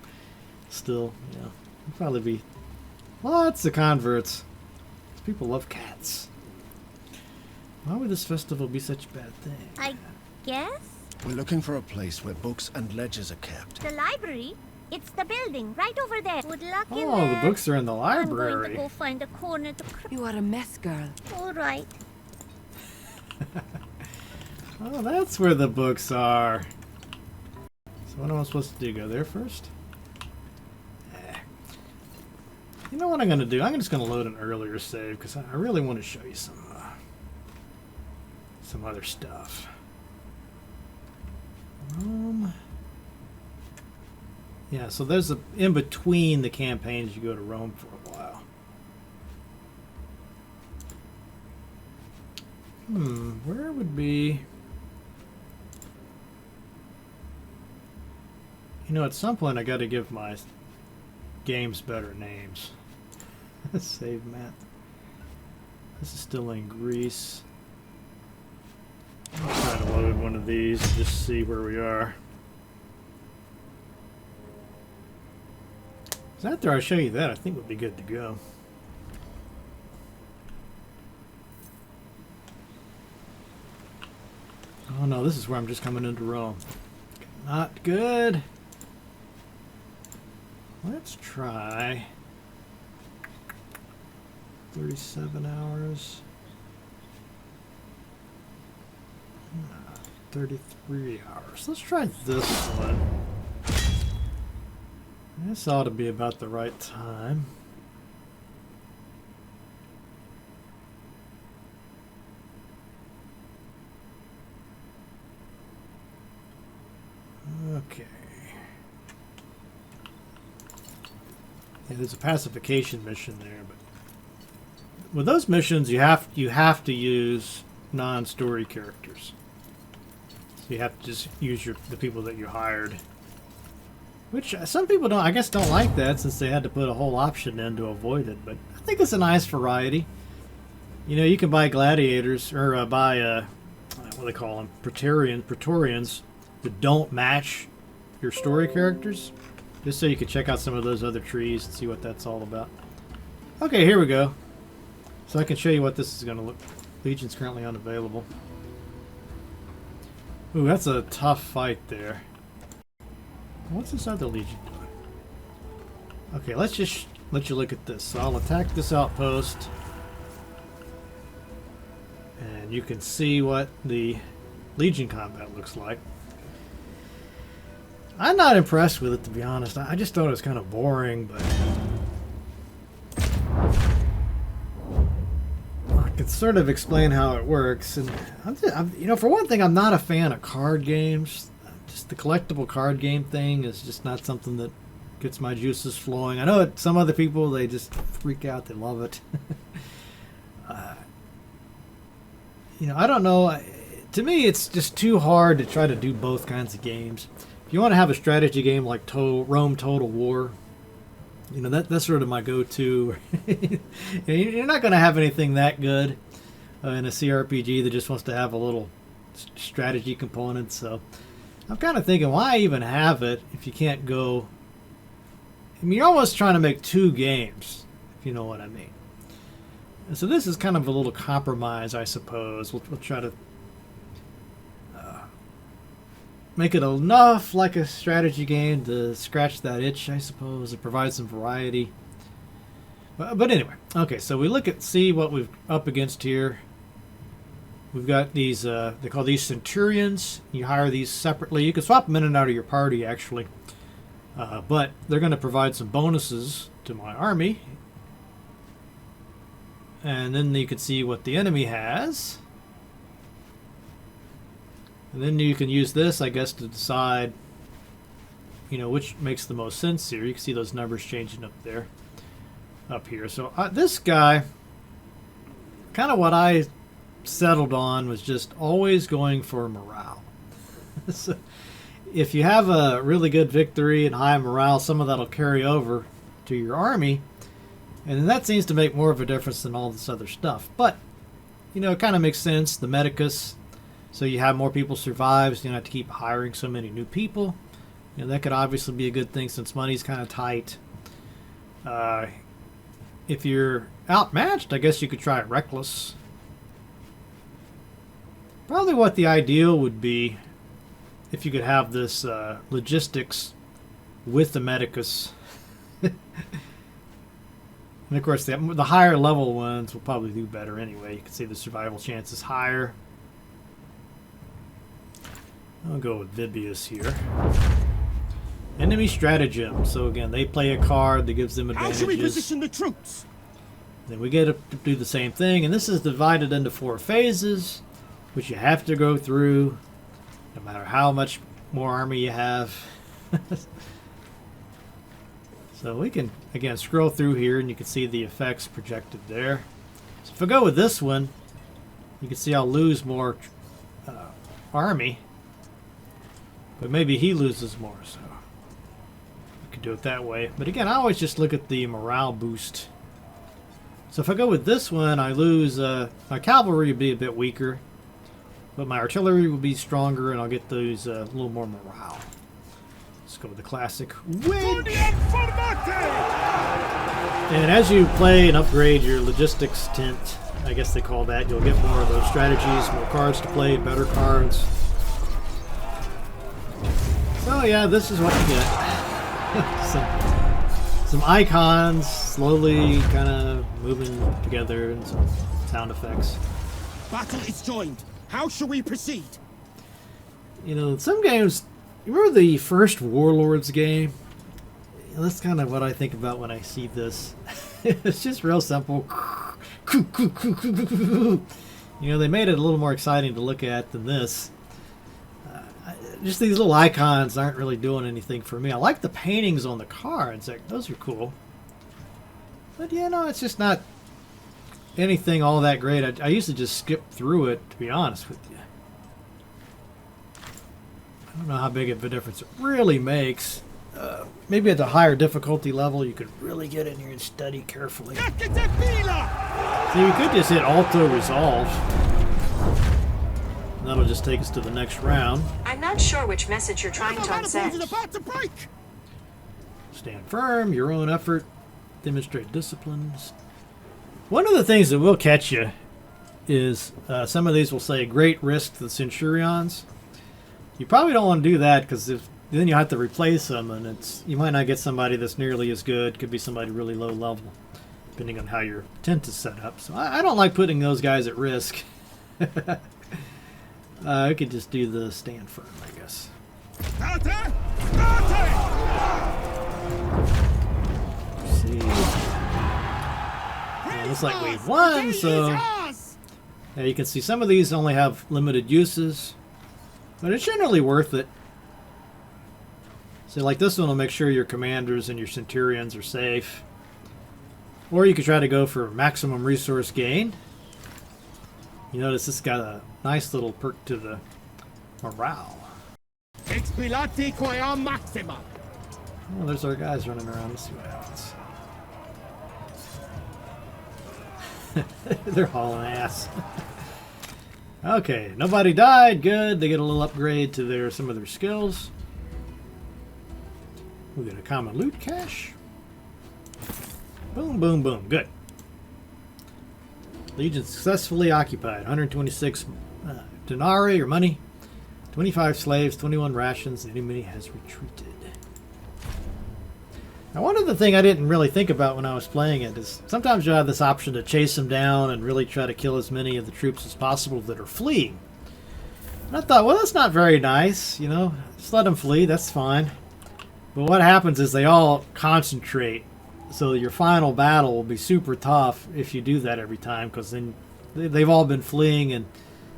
still, you know, it'd probably be lots of converts. 'Cause people love cats. Why would this festival be such a bad thing? I guess? We're looking for a place where books and ledgers are kept. The library? It's the building, right over there. Good luck in Oh, there. the books are in the I'm going library. to go find a corner to You are a mess, girl. All right. Oh, that's where the books are. So what am I supposed to do? Go there first? You know what I'm going to do? I'm just going to load an earlier save because I really want to show you some other stuff. Yeah, so there's a in between the campaigns you go to Rome for a while. Where would be... You know, at some point I got to give my games better names. Save map. This is still in Greece. I'll try to load one of these and just see where we are. So after I show you that, I think we'll be good to go. Oh no, this is where I'm just coming into Rome. Not good. Let's try 37 hours. 33 hours. Let's try this one. This ought to be about the right time. Okay. Yeah, there's a pacification mission there, but with those missions you have to use non-story characters. So you have to just use the people that you hired. Which some people don't like that, since they had to put a whole option in to avoid it, but I think it's a nice variety. You know, you can buy gladiators, or buy what do they call them? Praetorians that don't match your story characters, just so you can check out some of those other trees and see what that's all about. Okay, here we go. So I can show you what this is going to look. Legion's currently unavailable. Ooh, that's a tough fight there. What's this other Legion doing? Okay, let's just let you look at this. So I'll attack this outpost, and you can see what the Legion combat looks like. I'm not impressed with it, to be honest. I just thought it was kind of boring, but I can sort of explain how it works. And you know, for one thing, I'm not a fan of card games. Just the collectible card game thing is just not something that gets my juices flowing. I know some other people, they just freak out. They love it. You know, I don't know. To me, it's just too hard to try to do both kinds of games. If you want to have a strategy game like Rome Total War, you know, that's sort of my go-to. You're not going to have anything that good in a CRPG that just wants to have a little strategy component. So I'm kind of thinking, why even have it if you can't go... I mean, you're almost trying to make two games, if you know what I mean. And so this is kind of a little compromise, I suppose. We'll try to make it enough like a strategy game to scratch that itch, I suppose, and provide some variety. But anyway, okay, so we see what we're up against here. We've got these, they call these Centurions. You hire these separately. You can swap them in and out of your party, actually. But they're going to provide some bonuses to my army. And then you can see what the enemy has. And then you can use this, I guess, to decide, you know, which makes the most sense here. You can see those numbers changing up here. So this guy, kind of what I settled on was just always going for morale. So if you have a really good victory and high morale, some of that will carry over to your army, and that seems to make more of a difference than all this other stuff. But, you know, it kind of makes sense. The Medicus, so you have more people survive, so you don't have to keep hiring so many new people. You know, that could obviously be a good thing since money's kind of tight. If you're outmatched, I guess you could try Reckless. Probably what the ideal would be, if you could have this logistics with the Medicus. And of course, the higher level ones will probably do better anyway. You can see the survival chance is higher. I'll go with Vibius here. Enemy stratagem. So again, they play a card that gives them advantages. How should we position the troops? Then we get to do the same thing, and this is divided into 4 phases, which you have to go through, no matter how much more army you have. So we can, again, scroll through here, and you can see the effects projected there. So if I go with this one, you can see I'll lose more army, but maybe he loses more, so you can do it that way. But again, I always just look at the morale boost. So if I go with this one, I lose, my cavalry would be a bit weaker, but my artillery will be stronger, and I'll get those a little more morale. Let's go with the classic Wedge. And as you play and upgrade your logistics tent, I guess they call that, you'll get more of those strategies, more cards to play, better cards. So yeah, this is what you get. some icons slowly kind of moving together and some sound effects. Battle is joined. How shall we proceed? You know, some games, you remember the first Warlords game? That's kind of what I think about when I see this. It's just real simple. You know, they made it a little more exciting to look at than this. Just these little icons aren't really doing anything for me. I like the paintings on the cards. Like, those are cool. But yeah, no, it's just not anything all that great. I used to just skip through it, to be honest with you. I don't know how big of a difference it really makes. Maybe at the higher difficulty level, you could really get in here and study carefully. So you could just hit Auto Resolve. And that'll just take us to the next round. I'm not sure which message you're trying to send. Stand firm, your own effort, demonstrate disciplines. One of the things that will catch you is some of these will say great risk to the Centurions. You probably don't want to do that because then you have to replace them, and you might not get somebody that's nearly as good. Could be somebody really low level, depending on how your tent is set up. So I don't like putting those guys at risk. I could just do the stand firm, I guess. Let's see. Yeah, looks like we've won, so yeah, you can see some of these only have limited uses, but it's generally worth it. So like this one will make sure your commanders and your centurions are safe. Or you could try to go for maximum resource gain. You notice this got a nice little perk to the morale. Oh, there's our guys running around. Let's see what happens. They're hauling ass. Okay, nobody died. Good. They get a little upgrade to some of their skills. We get a common loot cache. Boom, boom, boom. Good. Legion successfully occupied. 126 denarii or money. 25 slaves, 21 rations. The enemy has retreated. Now, one other thing I didn't really think about when I was playing it is sometimes you have this option to chase them down and really try to kill as many of the troops as possible that are fleeing. And I thought, well, that's not very nice, you know. Just let them flee, that's fine. But what happens is they all concentrate, so your final battle will be super tough if you do that every time, because then they've all been fleeing and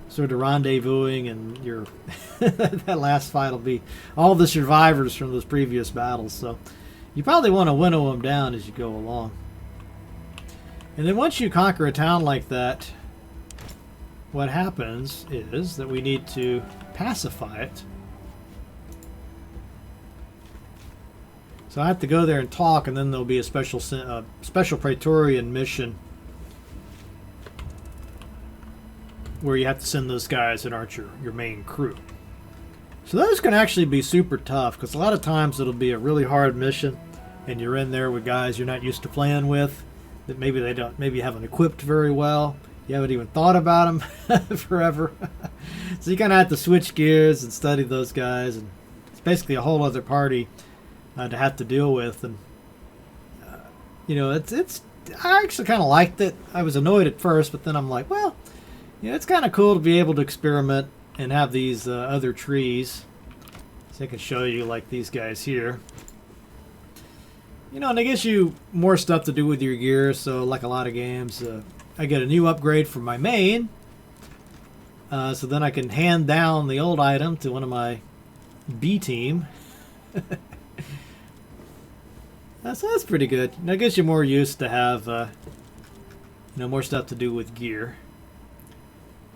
sort of rendezvousing, and your that last fight will be all the survivors from those previous battles. So you probably want to winnow them down as you go along. And then once you conquer a town like that, what happens is that we need to pacify it. So I have to go there and talk, and then there'll be a special Praetorian mission where you have to send those guys that aren't your main crew. So those can actually be super tough, because a lot of times it'll be a really hard mission, and you're in there with guys you're not used to playing with, that maybe you haven't equipped very well. You haven't even thought about them forever. So you kind of have to switch gears and study those guys, and it's basically a whole other party to have to deal with. And you know, it's I actually kind of liked it. I was annoyed at first, but then I'm like, well, yeah, it's kind of cool to be able to experiment and have these other trees. So I can show you, like these guys here. You know, and it gives you more stuff to do with your gear. So like a lot of games, I get a new upgrade for my main. So then I can hand down the old item to one of my B team. So that's pretty good. And that gives you more use to have, you know, more stuff to do with gear.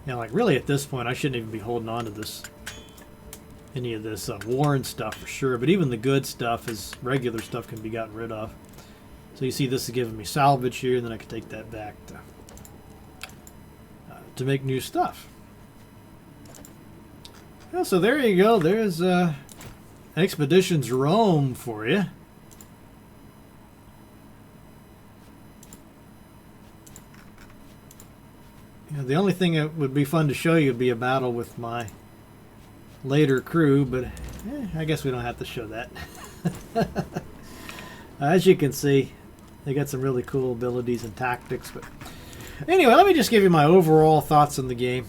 You know, like really at this point, I shouldn't even be holding on to this, any of this worn stuff for sure. But even the good stuff, regular stuff, can be gotten rid of. So you see, this is giving me salvage here, and then I can take that back to make new stuff. Yeah, so there you go. There's Expeditions Rome for you. The only thing that would be fun to show you would be a battle with my later crew, but I guess we don't have to show that. As you can see, they got some really cool abilities and tactics. But anyway, let me just give you my overall thoughts on the game.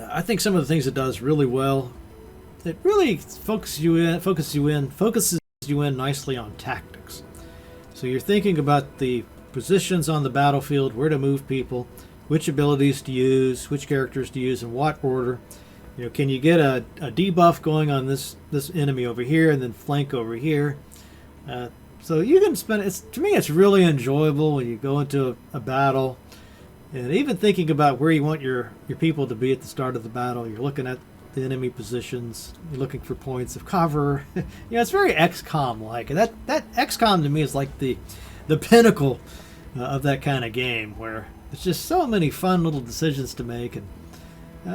I think some of the things it does really well. It really focuses you in nicely on tactics. So you're thinking about the positions on the battlefield, where to move people, which abilities to use, which characters to use, in what order. You know, can you get a debuff going on this enemy over here and then flank over here? So you can spend to me it's really enjoyable when you go into a battle, and even thinking about where you want your people to be at the start of the battle. You're looking at the enemy positions, you're looking for points of cover. You know, it's very XCOM like. And that XCOM to me is like the pinnacle of that kind of game, where it's just so many fun little decisions to make, and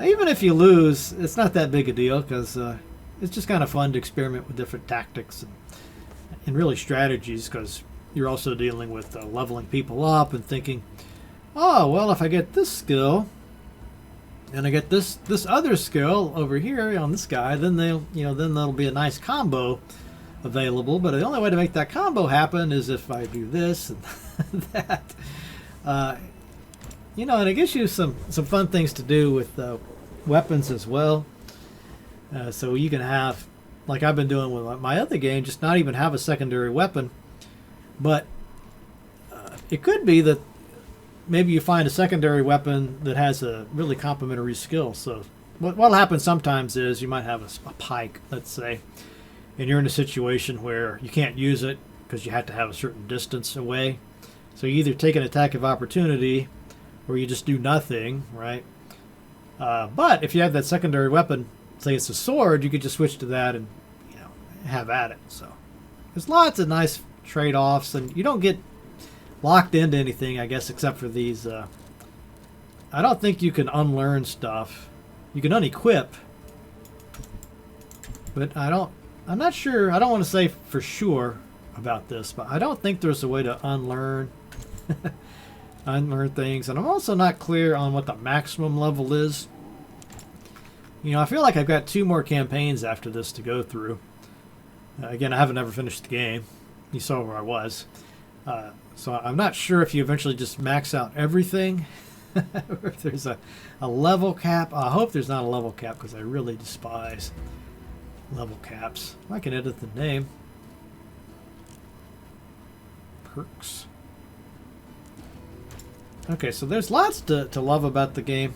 even if you lose, it's not that big a deal, because it's just kind of fun to experiment with different tactics and really strategies, because you're also dealing with leveling people up and thinking, oh, well, if I get this skill and I get this other skill over here on this guy, then there'll be a nice combo available. But the only way to make that combo happen is if I do this and that. And it gives you some fun things to do with weapons as well. So you can have, like I've been doing with my other game, just not even have a secondary weapon. But it could be that maybe you find a secondary weapon that has a really complementary skill. So what'll happen sometimes is you might have a pike, let's say, and you're in a situation where you can't use it because you have to have a certain distance away. So you either take an attack of opportunity, or you just do nothing, right? But if you have that secondary weapon, say it's a sword, you could just switch to that and have at it. So there's lots of nice trade-offs, and you don't get locked into anything, I guess, except for these. I don't think you can unlearn stuff. You can unequip, but I'm not sure. I don't want to say for sure about this, but I don't think there's a way to unlearn things, and I'm also not clear on what the maximum level is. I feel like I've got 2 more campaigns after this to go through. Again, I haven't ever finished the game. You saw where I was. So I'm not sure if you eventually just max out everything, or if there's a level cap. I hope there's not a level cap, because I really despise level caps. I can edit the name. Perks. Okay, so there's lots to love about the game.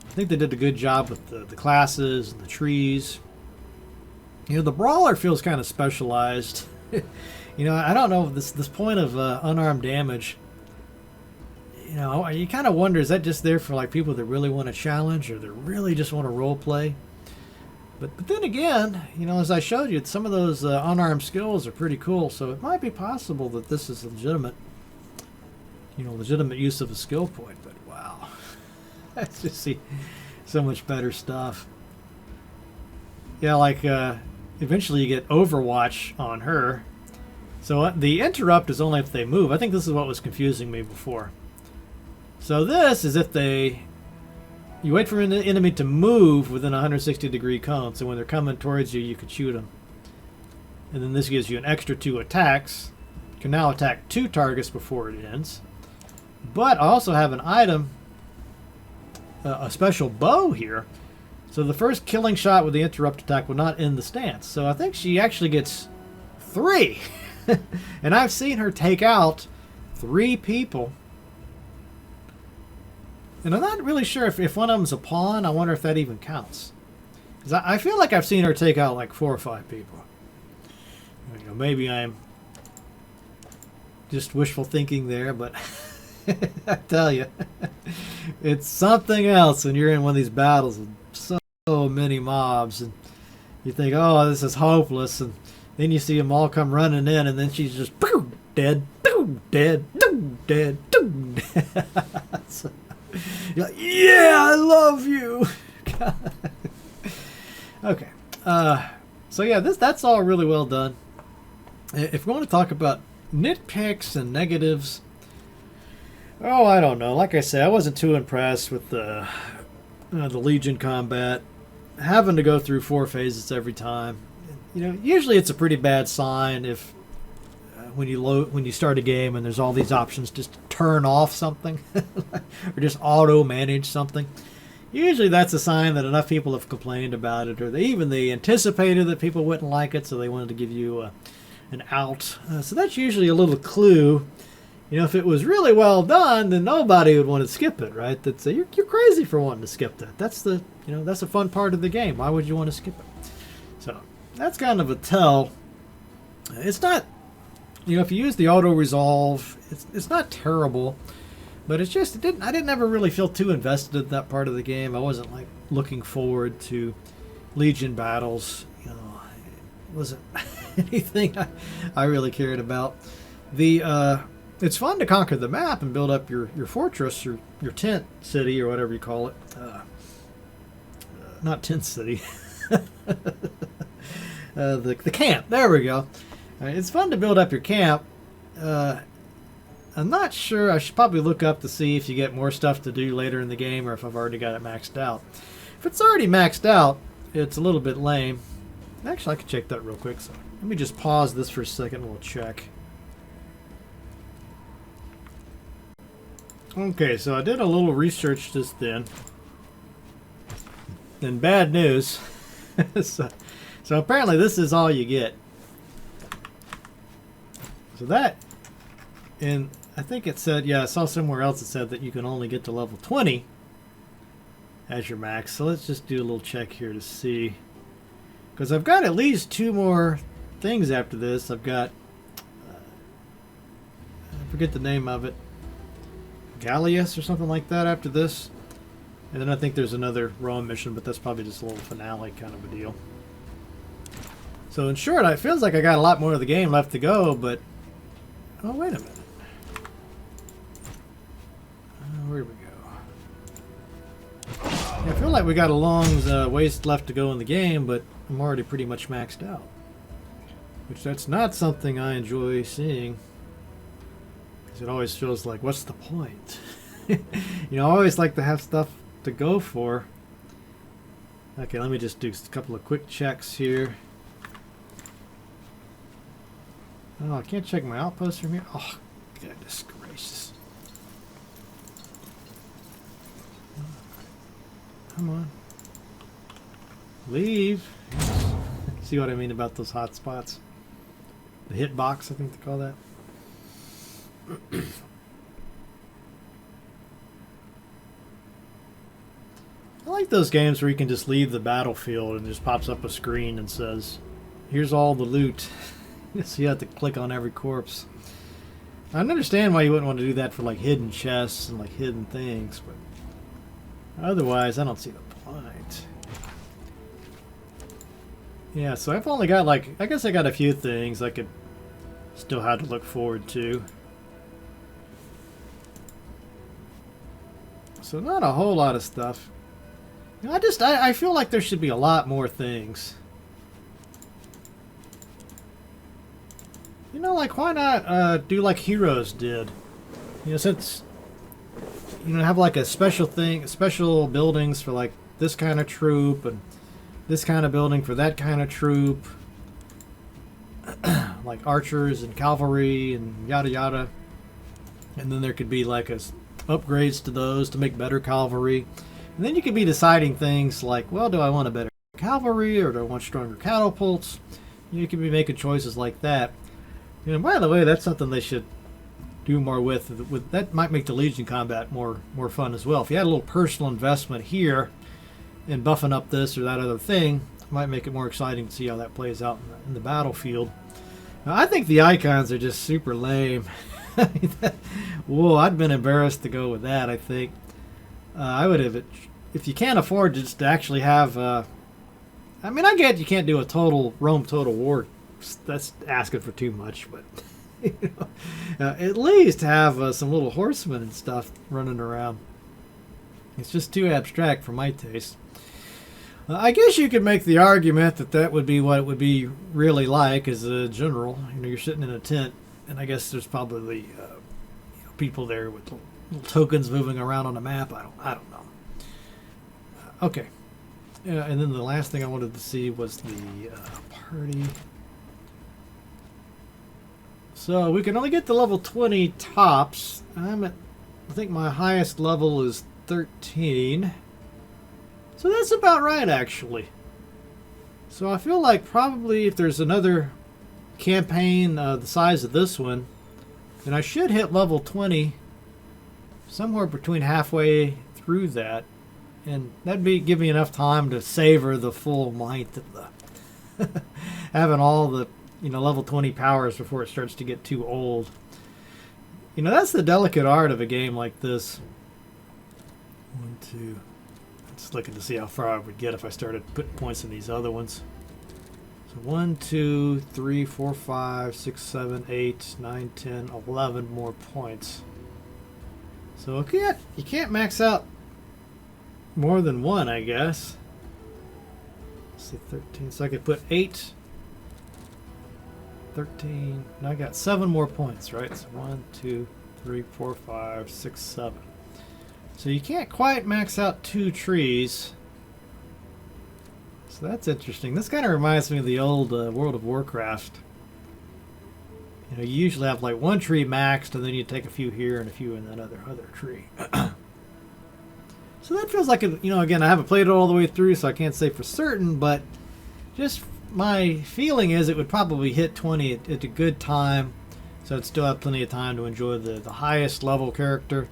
I think they did a good job with the classes and the trees. The brawler feels kind of specialized. I don't know, this point of unarmed damage. You kind of wonder, is that just there for like people that really want to challenge, or that really just want to role play? But then again, as I showed you, some of those unarmed skills are pretty cool. So it might be possible that this is legitimate use of a skill point. But wow, I just see so much better stuff. Yeah, like eventually you get Overwatch on her. So the interrupt is only if they move. I think this is what was confusing me before. So this is if you wait for an enemy to move within a 160-degree cone. So when they're coming towards you, you can shoot them. And then this gives you an extra 2 attacks. You can now attack 2 targets before it ends. But I also have an item, a special bow here. So the first killing shot with the interrupt attack will not end the stance. So I think she actually gets 3. And I've seen her take out 3 people. And I'm not really sure if one of them's a pawn. I wonder if that even counts. Because I feel like I've seen her take out like 4 or 5 people. Maybe I'm just wishful thinking there, but I tell you, it's something else when you're in one of these battles with so many mobs, and you think, oh, this is hopeless, and then you see them all come running in, and then she's just boom, dead, boom, dead, boom, dead, boom. So, you're like, yeah, I love you. Okay. So yeah, that's all really well done. If we want to talk about nitpicks and negatives, oh, I don't know. Like I say, I wasn't too impressed with the Legion combat. Having to go through 4 phases every time. You know, usually it's a pretty bad sign if when you start a game and there's all these options just to turn off something or just auto manage something. Usually that's a sign that enough people have complained about it, or they anticipated that people wouldn't like it, so they wanted to give you an out. So that's usually a little clue. You know, if it was really well done, then nobody would want to skip it, right? They'd say, you're crazy for wanting to skip that. That's a fun part of the game. Why would you want to skip it? So that's kind of a tell. It's not, if you use the auto resolve, it's not terrible, but it's just I didn't ever really feel too invested in that part of the game. I wasn't like looking forward to Legion battles. It wasn't anything I really cared about. It's fun to conquer the map and build up your fortress, your tent city, or whatever you call it. Not tent city. The camp. There we go. It's fun to build up your camp. I'm not sure. I should probably look up to see if you get more stuff to do later in the game, or if I've already got it maxed out. If it's already maxed out, it's a little bit lame. Actually, I can check that real quick. So let me just pause this for a second and we'll check. Okay, so I did a little research just then. And bad news. So apparently this is all you get. So that, and I think it said, yeah, I saw somewhere else it said that you can only get to level 20 as your max. So let's just do a little check here to see. Because I've got at least 2 more things after this. I've got, I forget the name of it, Gallius or something like that after this. And then I think there's another Rome mission, but that's probably just a little finale kind of a deal. So in short, it feels like I got a lot more of the game left to go, but... Oh, wait a minute. Where do we go? Yeah, I feel like we got a long ways left to go in the game, but I'm already pretty much maxed out. Which that's not something I enjoy seeing. Because it always feels like, what's the point? I always like to have stuff to go for. Okay, let me just do a couple of quick checks here. Oh, I can't check my outposts from here. Oh, goodness gracious. Come on. Leave. See what I mean about those hot spots? The hitbox, I think they call that. I like those games where you can just leave the battlefield and it just pops up a screen and says, here's all the loot. So you have to click on every corpse. I understand why you wouldn't want to do that for like hidden chests and like hidden things, but otherwise I don't see the point. Yeah, so I've only got like, I guess I got a few things I could still have to look forward to. So not a whole lot of stuff. I feel like there should be a lot more things. Like why not do like Heroes did? Since have like a special thing, special buildings for like this kind of troop and this kind of building for that kind of troop, like archers and cavalry and yada yada. And then there could be like upgrades to those to make better cavalry. And then you could be deciding things like, well, do I want a better cavalry or do I want stronger catapults? You could be making choices like that. And by the way, that's something they should do more with. That might make the Legion combat more fun as well. If you had a little personal investment here in buffing up this or that other thing, it might make it more exciting to see how that plays out in the battlefield. Now, I think the icons are just super lame. Whoa, I'd been embarrassed to go with that, I think. I would have, if you can't afford just to actually have, I get you can't do a Rome Total War. That's asking for too much, but at least have some little horsemen and stuff running around. It's just too abstract for my taste. I guess you could make the argument that that would be what it would be really like as a general. You know, you're sitting in a tent, and I guess there's probably people there with little tokens moving around on the map. I don't know. Okay. And then the last thing I wanted to see was the party. So we can only get to level 20 tops. I think my highest level is 13. So that's about right, actually. So I feel like probably if there's another campaign the size of this one, then I should hit level 20 somewhere between halfway through that. And that'd give me enough time to savor the full might of the having all the level 20 powers before it starts to get too old. That's the delicate art of a game like this. 1, 2. Just looking to see how far I would get if I started putting points in these other ones. So 1, 2, 3, 4, 5, 6, 7, 8, 9, 10, 11 more points. So you can't max out more than one, I guess. Let's see, 13. So I could put 8, 13. Now I got 7 more points, right? So 1, 2, 3, 4, 5, 6, 7. So you can't quite max out 2 trees. So that's interesting. This kind of reminds me of the old World of Warcraft. You usually have like 1 tree maxed, and then you take a few here and a few in that other tree. So that feels like, again, I haven't played it all the way through, so I can't say for certain, but just my feeling is it would probably hit 20 at a good time, so I'd still have plenty of time to enjoy the highest level character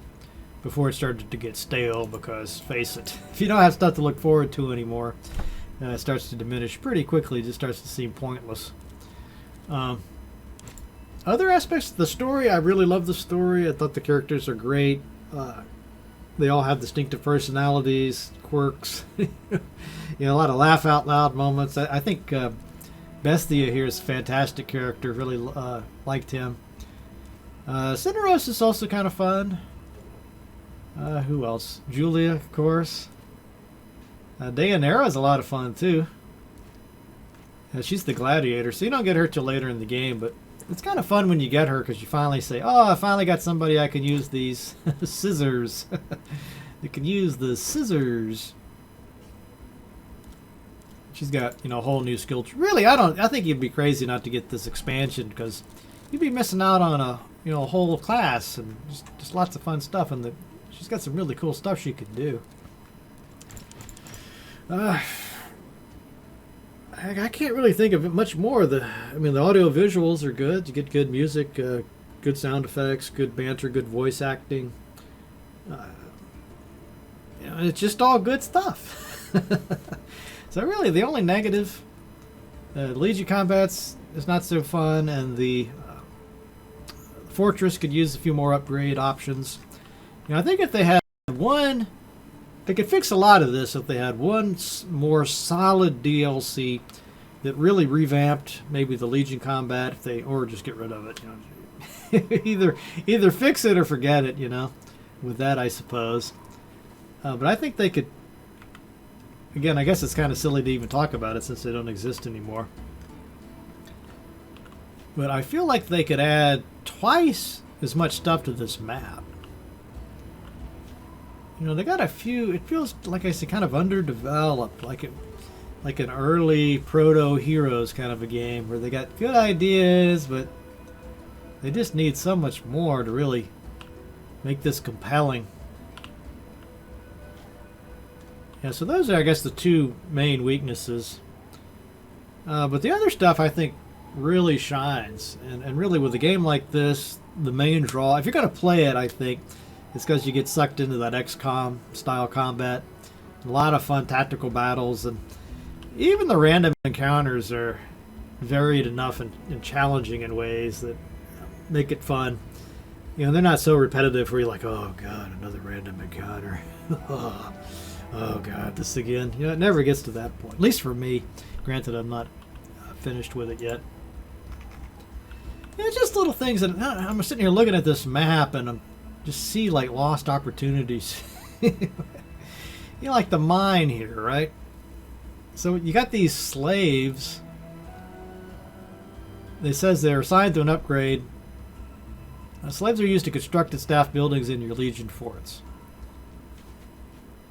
before it started to get stale, because, face it, if you don't have stuff to look forward to anymore, it starts to diminish pretty quickly. It just starts to seem pointless. Other aspects of the story, I really love the story. I thought the characters are great. They all have distinctive personalities, quirks, a lot of laugh out loud moments. I think Bestia here is a fantastic character. Really liked him. Cineros is also kind of fun. Who else? Julia, of course. Daenerys is a lot of fun too. She's the gladiator, so you don't get her till later in the game, but it's kind of fun when you get her, because you finally say, oh, I finally got somebody I can use these scissors. They can use the scissors. She's got, a whole new skill tree. Really, I think you'd be crazy not to get this expansion, because you'd be missing out on a whole class and just lots of fun stuff, and she's got some really cool stuff she could do. I can't really think of much more. The audio visuals are good. You get good music, good sound effects, good banter, good voice acting. It's just all good stuff. So really, the only negative, Legion combats is not so fun, and the Fortress could use a few more upgrade options. I think if they had one, they could fix a lot of this if they had one more solid DLC that really revamped maybe the Legion combat, or just get rid of it. Either fix it or forget it. With that, I suppose. But I think they could. Again, I guess it's kind of silly to even talk about it since they don't exist anymore. But I feel like they could add twice as much stuff to this map. They got a few. It feels like I said, kind of underdeveloped, like an early proto Heroes kind of a game where they got good ideas, but they just need so much more to really make this compelling. Yeah, so those are, I guess, the 2 main weaknesses. But the other stuff, I think, really shines. And really, with a game like this, the main draw, if you're going to play it, I think, it's because you get sucked into that XCOM style combat. A lot of fun tactical battles, and even the random encounters are varied enough and challenging in ways that make it fun. They're not so repetitive where you're like, oh god, another random encounter. Oh god, this again. It never gets to that point. At least for me. Granted, I'm not finished with it yet. Just little things that I'm sitting here looking at this map, and I'm just see like lost opportunities. Like the mine here, right? So you got these slaves. It says they're assigned to an upgrade. Slaves are used to construct and staff buildings in your Legion forts.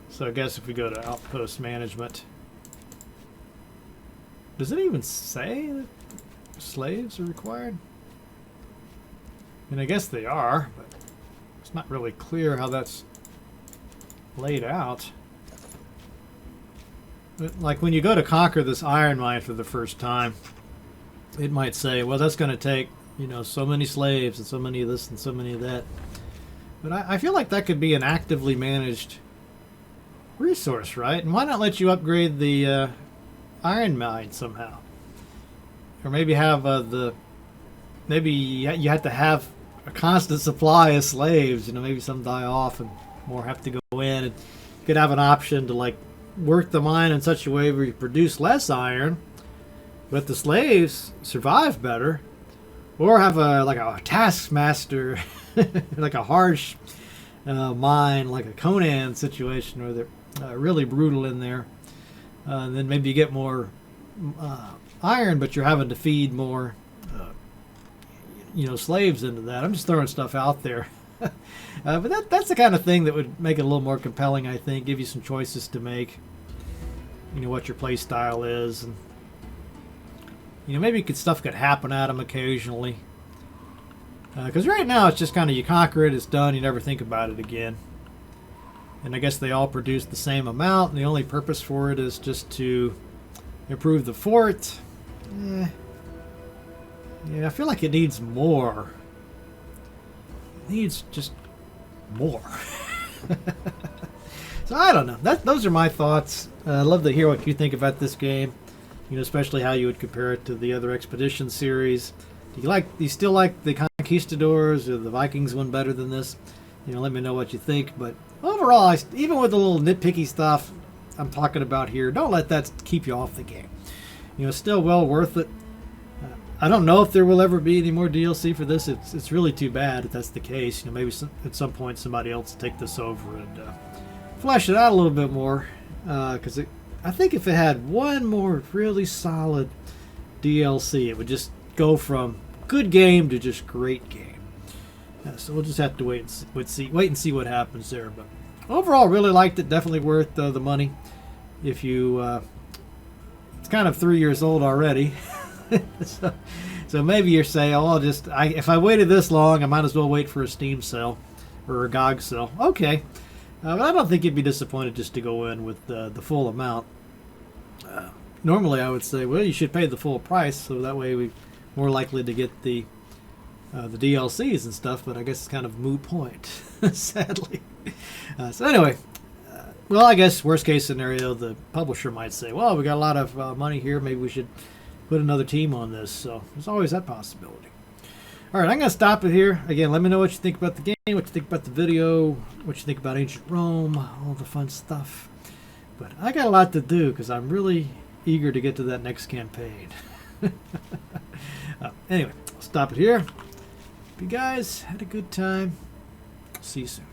So I guess if we go to outpost management, does it even say that slaves are required? I mean, I guess they are, but it's not really clear how that's laid out. But like when you go to conquer this iron mine for the first time, it might say, well, that's going to take, you know, so many slaves and so many of this and so many of that. But I feel like that could be an actively managed resource, right? And why not let you upgrade the iron mine somehow? Or maybe have maybe you have to have a constant supply of slaves. You know, maybe some die off and more have to go in. And you could have an option to like work the mine in such a way where you produce less iron, but the slaves survive better. Or have like a taskmaster, like a harsh mine, like a Conan situation where they're really brutal in there. And then maybe you get more iron, but you're having to feed more, slaves into that. I'm just throwing stuff out there. But that's the kind of thing that would make it a little more compelling, I think. Give you some choices to make. You know, what your play style is. And, you know, maybe stuff could happen at them occasionally. Because right now it's just kind of you conquer it, it's done, you never think about it again. And I guess they all produce the same amount, and the only purpose for it is just to improve the fort. Yeah, I feel like it needs more. It needs just more. So I don't know. Those are my thoughts. I'd love to hear what you think about this game. You know, especially how you would compare it to the other Expedition series. Do you still like the Conquistadors or the Vikings one better than this? You know, let me know what you think. But overall, even with the little nitpicky stuff I'm talking about here, don't let that keep you off the game. You know, it's still well worth it. I don't know if there will ever be any more DLC for this. It's really too bad if that's the case. You know, maybe at some point somebody else will take this over and flesh it out a little bit more. Because I think if it had one more really solid DLC, it would just go from good game to just great game. So we'll just have to wait and see what happens there. But overall, really liked it. Definitely worth the money. If you, it's kind of 3 years old already. so maybe you're saying, oh, if I waited this long, I might as well wait for a Steam sale or a GOG sale. Okay. But I don't think you'd be disappointed just to go in with the full amount. Normally, I would say, well, you should pay the full price, so that way we're more likely to get the DLCs and stuff. But I guess it's kind of a moot point, sadly. So anyway, well, I guess worst case scenario, the publisher might say, well, we got a lot of money here. Maybe we should put another team on this. So there's always that possibility. All right, I'm going to stop it here. Again, let me know what you think about the game, what you think about the video, what you think about Ancient Rome, all the fun stuff. But I got a lot to do because I'm really eager to get to that next campaign. Anyway, I'll stop it here. Hope you guys had a good time. See you soon.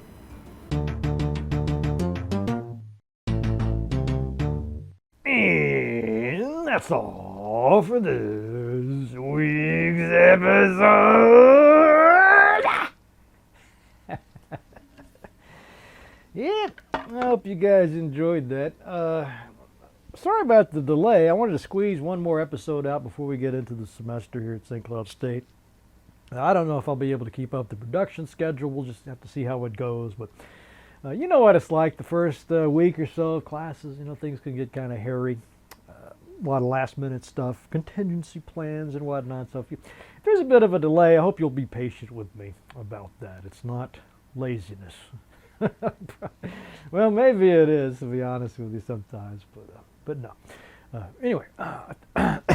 And that's all for this week's episode. Yeah, I hope you guys enjoyed that. Sorry about the delay. I wanted to squeeze one more episode out before we get into the semester here at St. Cloud State. I don't know if I'll be able to keep up the production schedule. We'll just have to see how it goes. But you know what it's like the first week or so of classes. You know, things can get kind of hairy. A lot of last-minute stuff, contingency plans and whatnot. So if there's a bit of a delay, I hope you'll be patient with me about that. It's not laziness. Well, maybe it is, to be honest with you sometimes, but no. Anyway,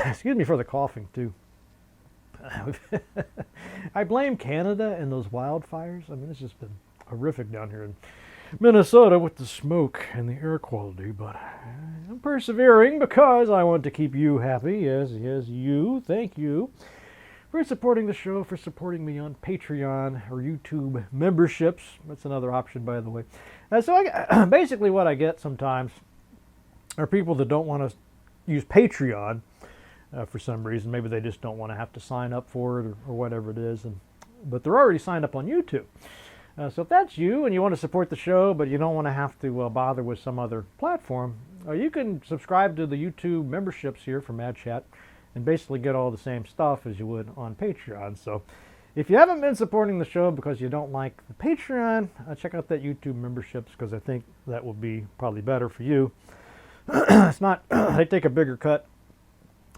excuse me for the coughing, too. I blame Canada and those wildfires. I mean, it's just been horrific down here in Minnesota with the smoke and the air quality, but I'm persevering because I want to keep you happy. Yes, you. Thank you for supporting the show, for supporting me on Patreon or YouTube memberships. That's another option, by the way. So basically what I get sometimes are people that don't want to use Patreon for some reason. Maybe they just don't want to have to sign up for it or whatever it is. But they're already signed up on YouTube. So if that's you and you want to support the show, but you don't want to have to bother with some other platform, you can subscribe to the YouTube memberships here for Mad Chat and basically get all the same stuff as you would on Patreon. So if you haven't been supporting the show because you don't like the Patreon, check out that YouTube memberships, because I think that will be probably better for you. It's not, they take a bigger cut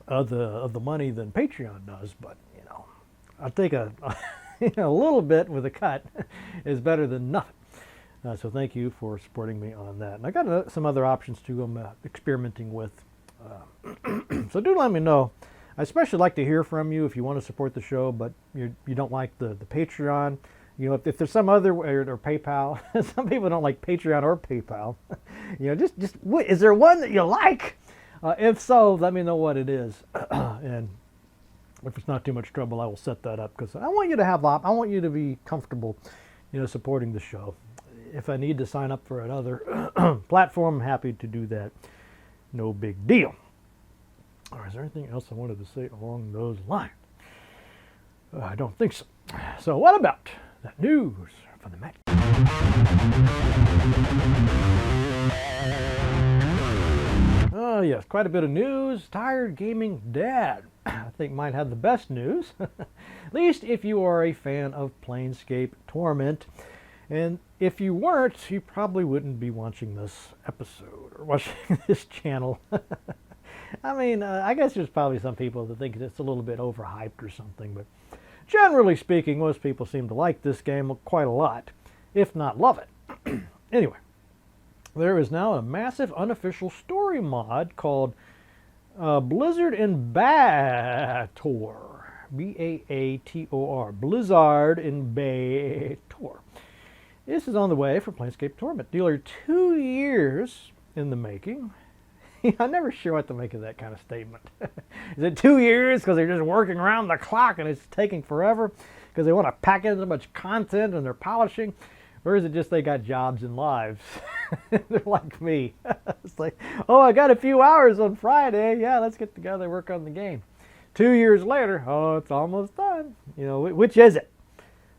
of the money than Patreon does, but you know, I'll take a little bit with a cut is better than nothing. So thank you for supporting me on that. And I got some other options too I'm experimenting with. So do let me know. I especially like to hear from you if you want to support the show, but you don't like the Patreon. You know, if there's some other way, or PayPal. Some people don't like Patreon or PayPal. You know, just is there one that you like? If so, let me know what it is. And if it's not too much trouble, I will set that up, because I want you to have I want you to be comfortable, you know, supporting the show. If I need to sign up for another platform, I'm happy to do that. No big deal. Or is there anything else I wanted to say along those lines? I don't think so. So what about that news from the match? Oh yes, quite a bit of news. Tired gaming dad, I think, might have the best news. At least if you are a fan of Planescape Torment. And if you weren't, you probably wouldn't be watching this episode or watching this channel. I mean, I guess there's probably some people that think it's a little bit overhyped or something, but generally speaking, most people seem to like this game quite a lot, if not love it. Anyway, there is now a massive unofficial story mod called Blizzard in Baator. B-A-A-T-O-R. Blizzard in Baator. This is on the way for Planescape Torment. Nearly 2 years in the making. I'm never sure what to make of that kind of statement. Is it 2 years because they're just working around the clock and it's taking forever because they want to pack in so much content and they're polishing? Or is it just they got jobs and lives? They're like me. It's like, oh, I got a few hours on Friday. Yeah, let's get together and work on the game. 2 years later, oh, it's almost done. You know, which is it?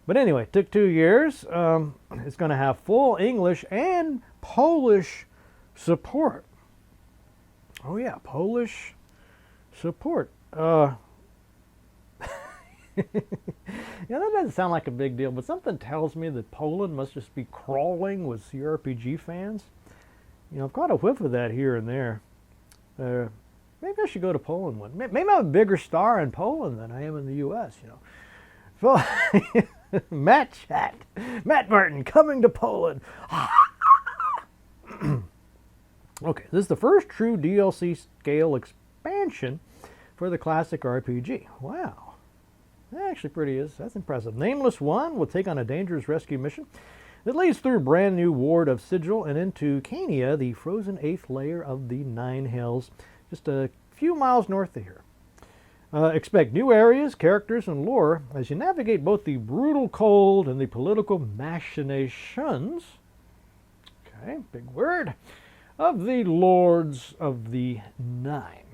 But anyway, it took 2 years. It's going to have full English and Polish support. Oh yeah, Polish support. Yeah, that doesn't sound like a big deal, but something tells me that Poland must just be crawling with CRPG fans. You know, I've got a whiff of that here and there. Maybe I should go to Poland one. Maybe I'm a bigger star in Poland than I am in the U.S., you know. So, Matt Chat. Matt Martin coming to Poland. Okay, this is the first true DLC scale expansion for the classic RPG. Wow. That actually that's impressive. Nameless One will take on a dangerous rescue mission that leads through a brand new ward of Sigil and into Cania, the frozen 8th layer of the Nine Hells, just a few miles north of here. Expect new areas, characters, and lore as you navigate both the brutal cold and the political machinations, okay, big word, of the Lords of the Nine.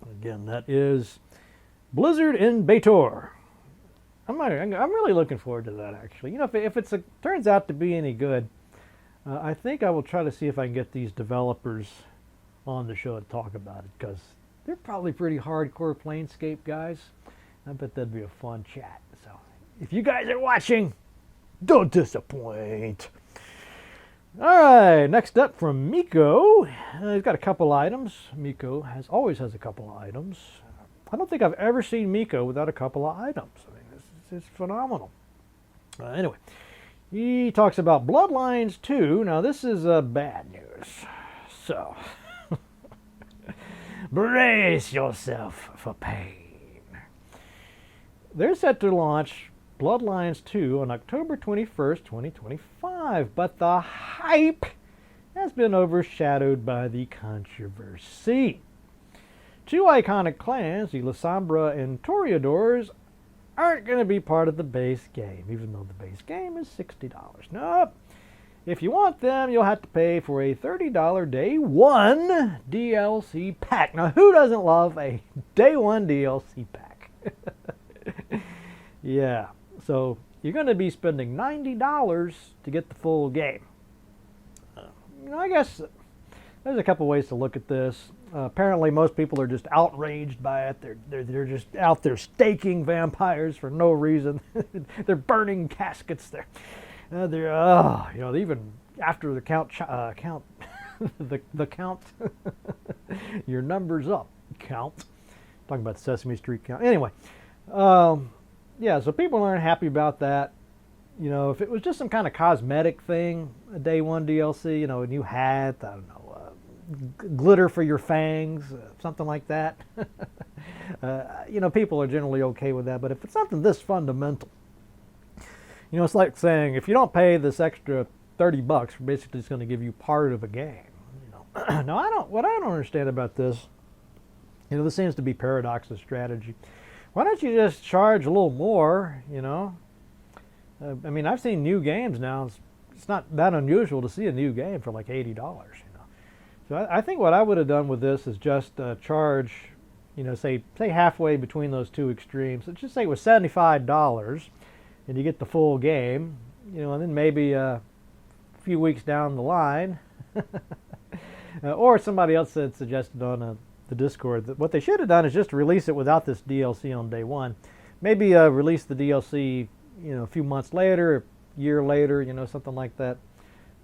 Again, that is Blizzard in Baator. I'm really looking forward to that, actually. You know, if it turns out to be any good, I think I will try to see if I can get these developers on the show to talk about it, because they're probably pretty hardcore Planescape guys. I bet that'd be a fun chat. So, if you guys are watching, don't disappoint. All right, next up from Miko. He's got a couple items. Miko always has a couple of items. I don't think I've ever seen Miko without a couple of items. I mean, it's phenomenal. Anyway, he talks about Bloodlines 2. Now, this is bad news. So, brace yourself for pain. They're set to launch Bloodlines 2 on October 21st, 2025, but the hype has been overshadowed by the controversy. Two iconic clans, the Lasombra and Toreadors, aren't going to be part of the base game, even though the base game is $60. Nope. If you want them, you'll have to pay for a $30 day one DLC pack. Now, who doesn't love a day one DLC pack? Yeah, so you're going to be spending $90 to get the full game. I guess there's a couple ways to look at this. Apparently, most people are just outraged by it. They're just out there staking vampires for no reason. They're burning caskets. They're even after the count the count your numbers up count. Talking about Sesame Street count. Anyway, yeah. So people aren't happy about that. If it was just some kind of cosmetic thing, a day one DLC, a new hat, I don't know, glitter for your fangs, something like that. People are generally okay with that. But if it's something this fundamental, it's like saying if you don't pay this extra $30, we're basically just going to give you part of a game. Now, what I don't understand about this, this seems to be Paradox's strategy. Why don't you just charge a little more? I mean, I've seen new games now. It's not that unusual to see a new game for like $80. So I think what I would have done with this is just charge, say halfway between those two extremes. Let's just say it was $75, and you get the full game. And then maybe a few weeks down the line, or somebody else had suggested on the Discord that what they should have done is just release it without this DLC on day one. Maybe release the DLC, a few months later, a year later, something like that.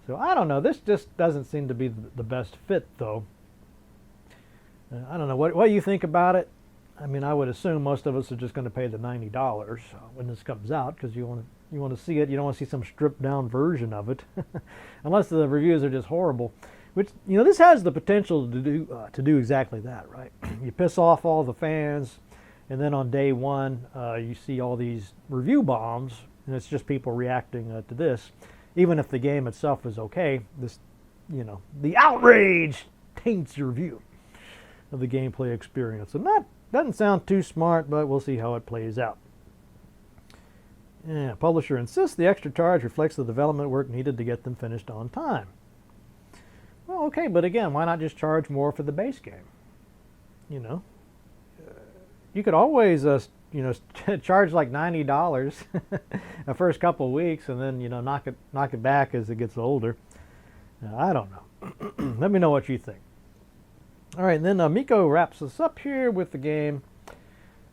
So I don't know. This just doesn't seem to be the best fit, though. I don't know. What do you think about it? I mean, I would assume most of us are just going to pay the $90 when this comes out because you want to see it. You don't want to see some stripped down version of it, unless the reviews are just horrible. Which this has the potential to do exactly that, right? You piss off all the fans, and then on day one you see all these review bombs, and it's just people reacting to this. Even if the game itself is okay, the outrage taints your view of the gameplay experience. And that doesn't sound too smart, but we'll see how it plays out. Yeah, publisher insists the extra charge reflects the development work needed to get them finished on time. Well, okay, but again, why not just charge more for the base game? You could always, charge like $90 the first couple of weeks, and then knock it back as it gets older. I don't know. Let me know what you think. All right, and then Miko wraps us up here with the game,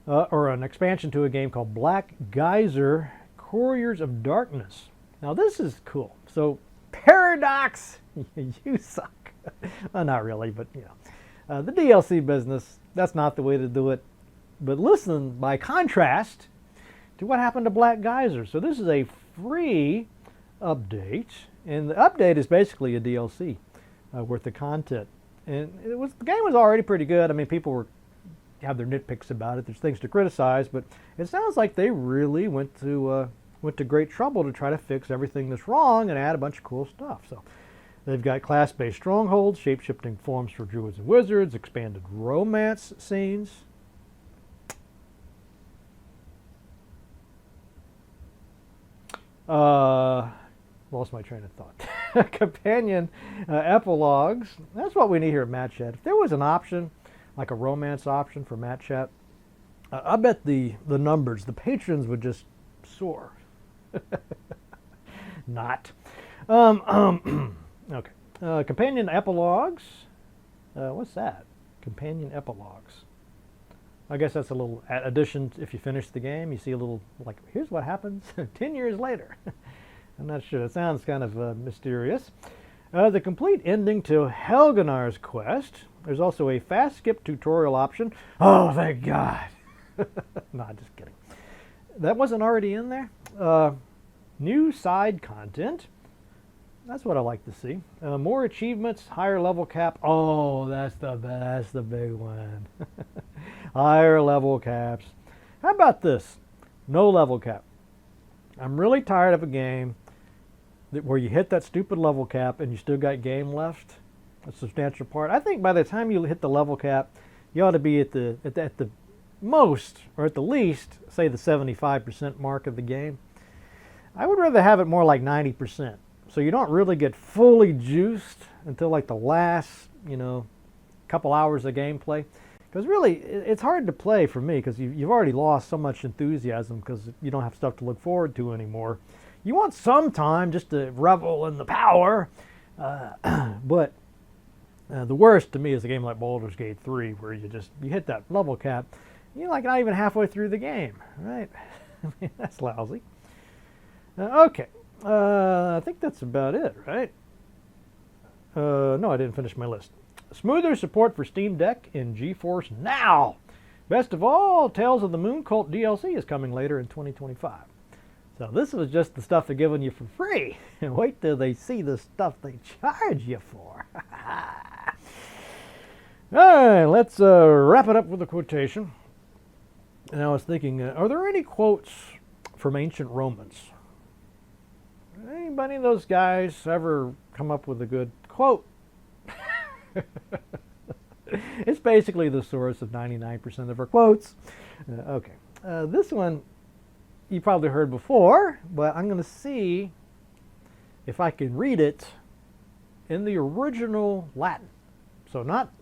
or an expansion to a game called Black Geyser: Couriers of Darkness. Now this is cool. So Paradox, you suck. Well, not really, but the DLC business, that's not the way to do it. But listen, by contrast, to what happened to Black Geyser. So this is a free update, and the update is basically a DLC worth of content. And the game was already pretty good. I mean, people have their nitpicks about it. There's things to criticize, but it sounds like they really went to great trouble to try to fix everything that's wrong and add a bunch of cool stuff. So they've got class-based strongholds, shape-shifting forms for druids and wizards, expanded romance scenes. Lost my train of thought. Companion epilogues. That's what we need here at Matt Chat. If there was an option, like a romance option for Matt Chat, I bet the numbers, the patrons would just soar. Not. Okay. Companion epilogues. What's that? Companion epilogues. I guess that's a little addition. If you finish the game, you see a little, like, here's what happens 10 years later. I'm not sure. It sounds kind of mysterious. The complete ending to Helgenar's quest. There's also a fast skip tutorial option. Oh, thank God. No, just kidding. That wasn't already in there. New side content. That's what I like to see. More achievements, higher level cap. Oh, that's the big one. Higher level caps. How about this? No level cap. I'm really tired of a game where you hit that stupid level cap and you still got game left. A substantial part. I think by the time you hit the level cap, you ought to be at the most, or at the least, say the 75% mark of the game. I would rather have it more like 90%. So you don't really get fully juiced until like the last, couple hours of gameplay. Because really, it's hard to play for me because you've already lost so much enthusiasm because you don't have stuff to look forward to anymore. You want some time just to revel in the power. But the worst to me is a game like Baldur's Gate 3 where you hit that level cap. You're like not even halfway through the game, right? I mean, that's lousy. Okay. I think that's about it, right? No, I didn't finish my list. Smoother support for Steam Deck in GeForce Now. Best of all, Tales of the Moon Cult DLC is coming later in 2025. So this was just the stuff they're giving you for free. And wait till they see the stuff they charge you for. All right, let's wrap it up with a quotation. And I was thinking, are there any quotes from ancient Romans? Anybody of those guys ever come up with a good quote? It's basically the source of 99% of our quotes. Okay, this one you probably heard before, but I'm going to see if I can read it in the original Latin. So not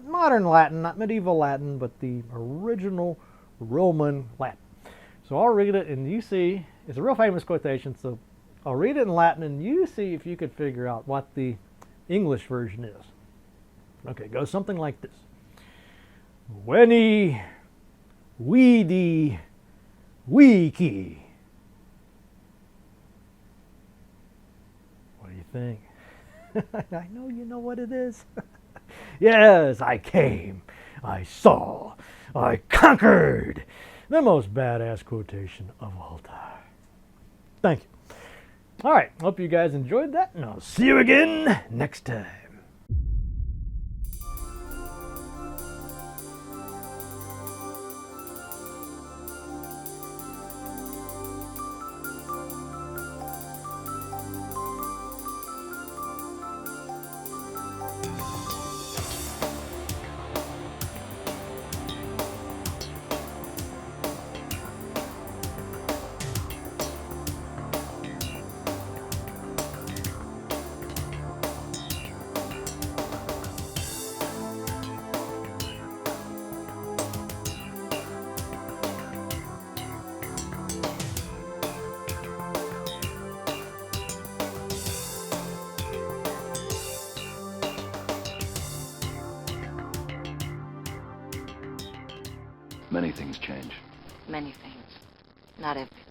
modern Latin, not medieval Latin, but the original Roman Latin. So I'll read it and you see, it's a real famous quotation, so I'll read it in Latin and you see if you could figure out what the English version is. Okay, it goes something like this. Veni, vidi, vici. What do you think? I know you know what it is. Yes, I came, I saw, I conquered. The most badass quotation of all time. Thank you. All right, hope you guys enjoyed that, and I'll see you again next time. Many things change. Many things. Not everything.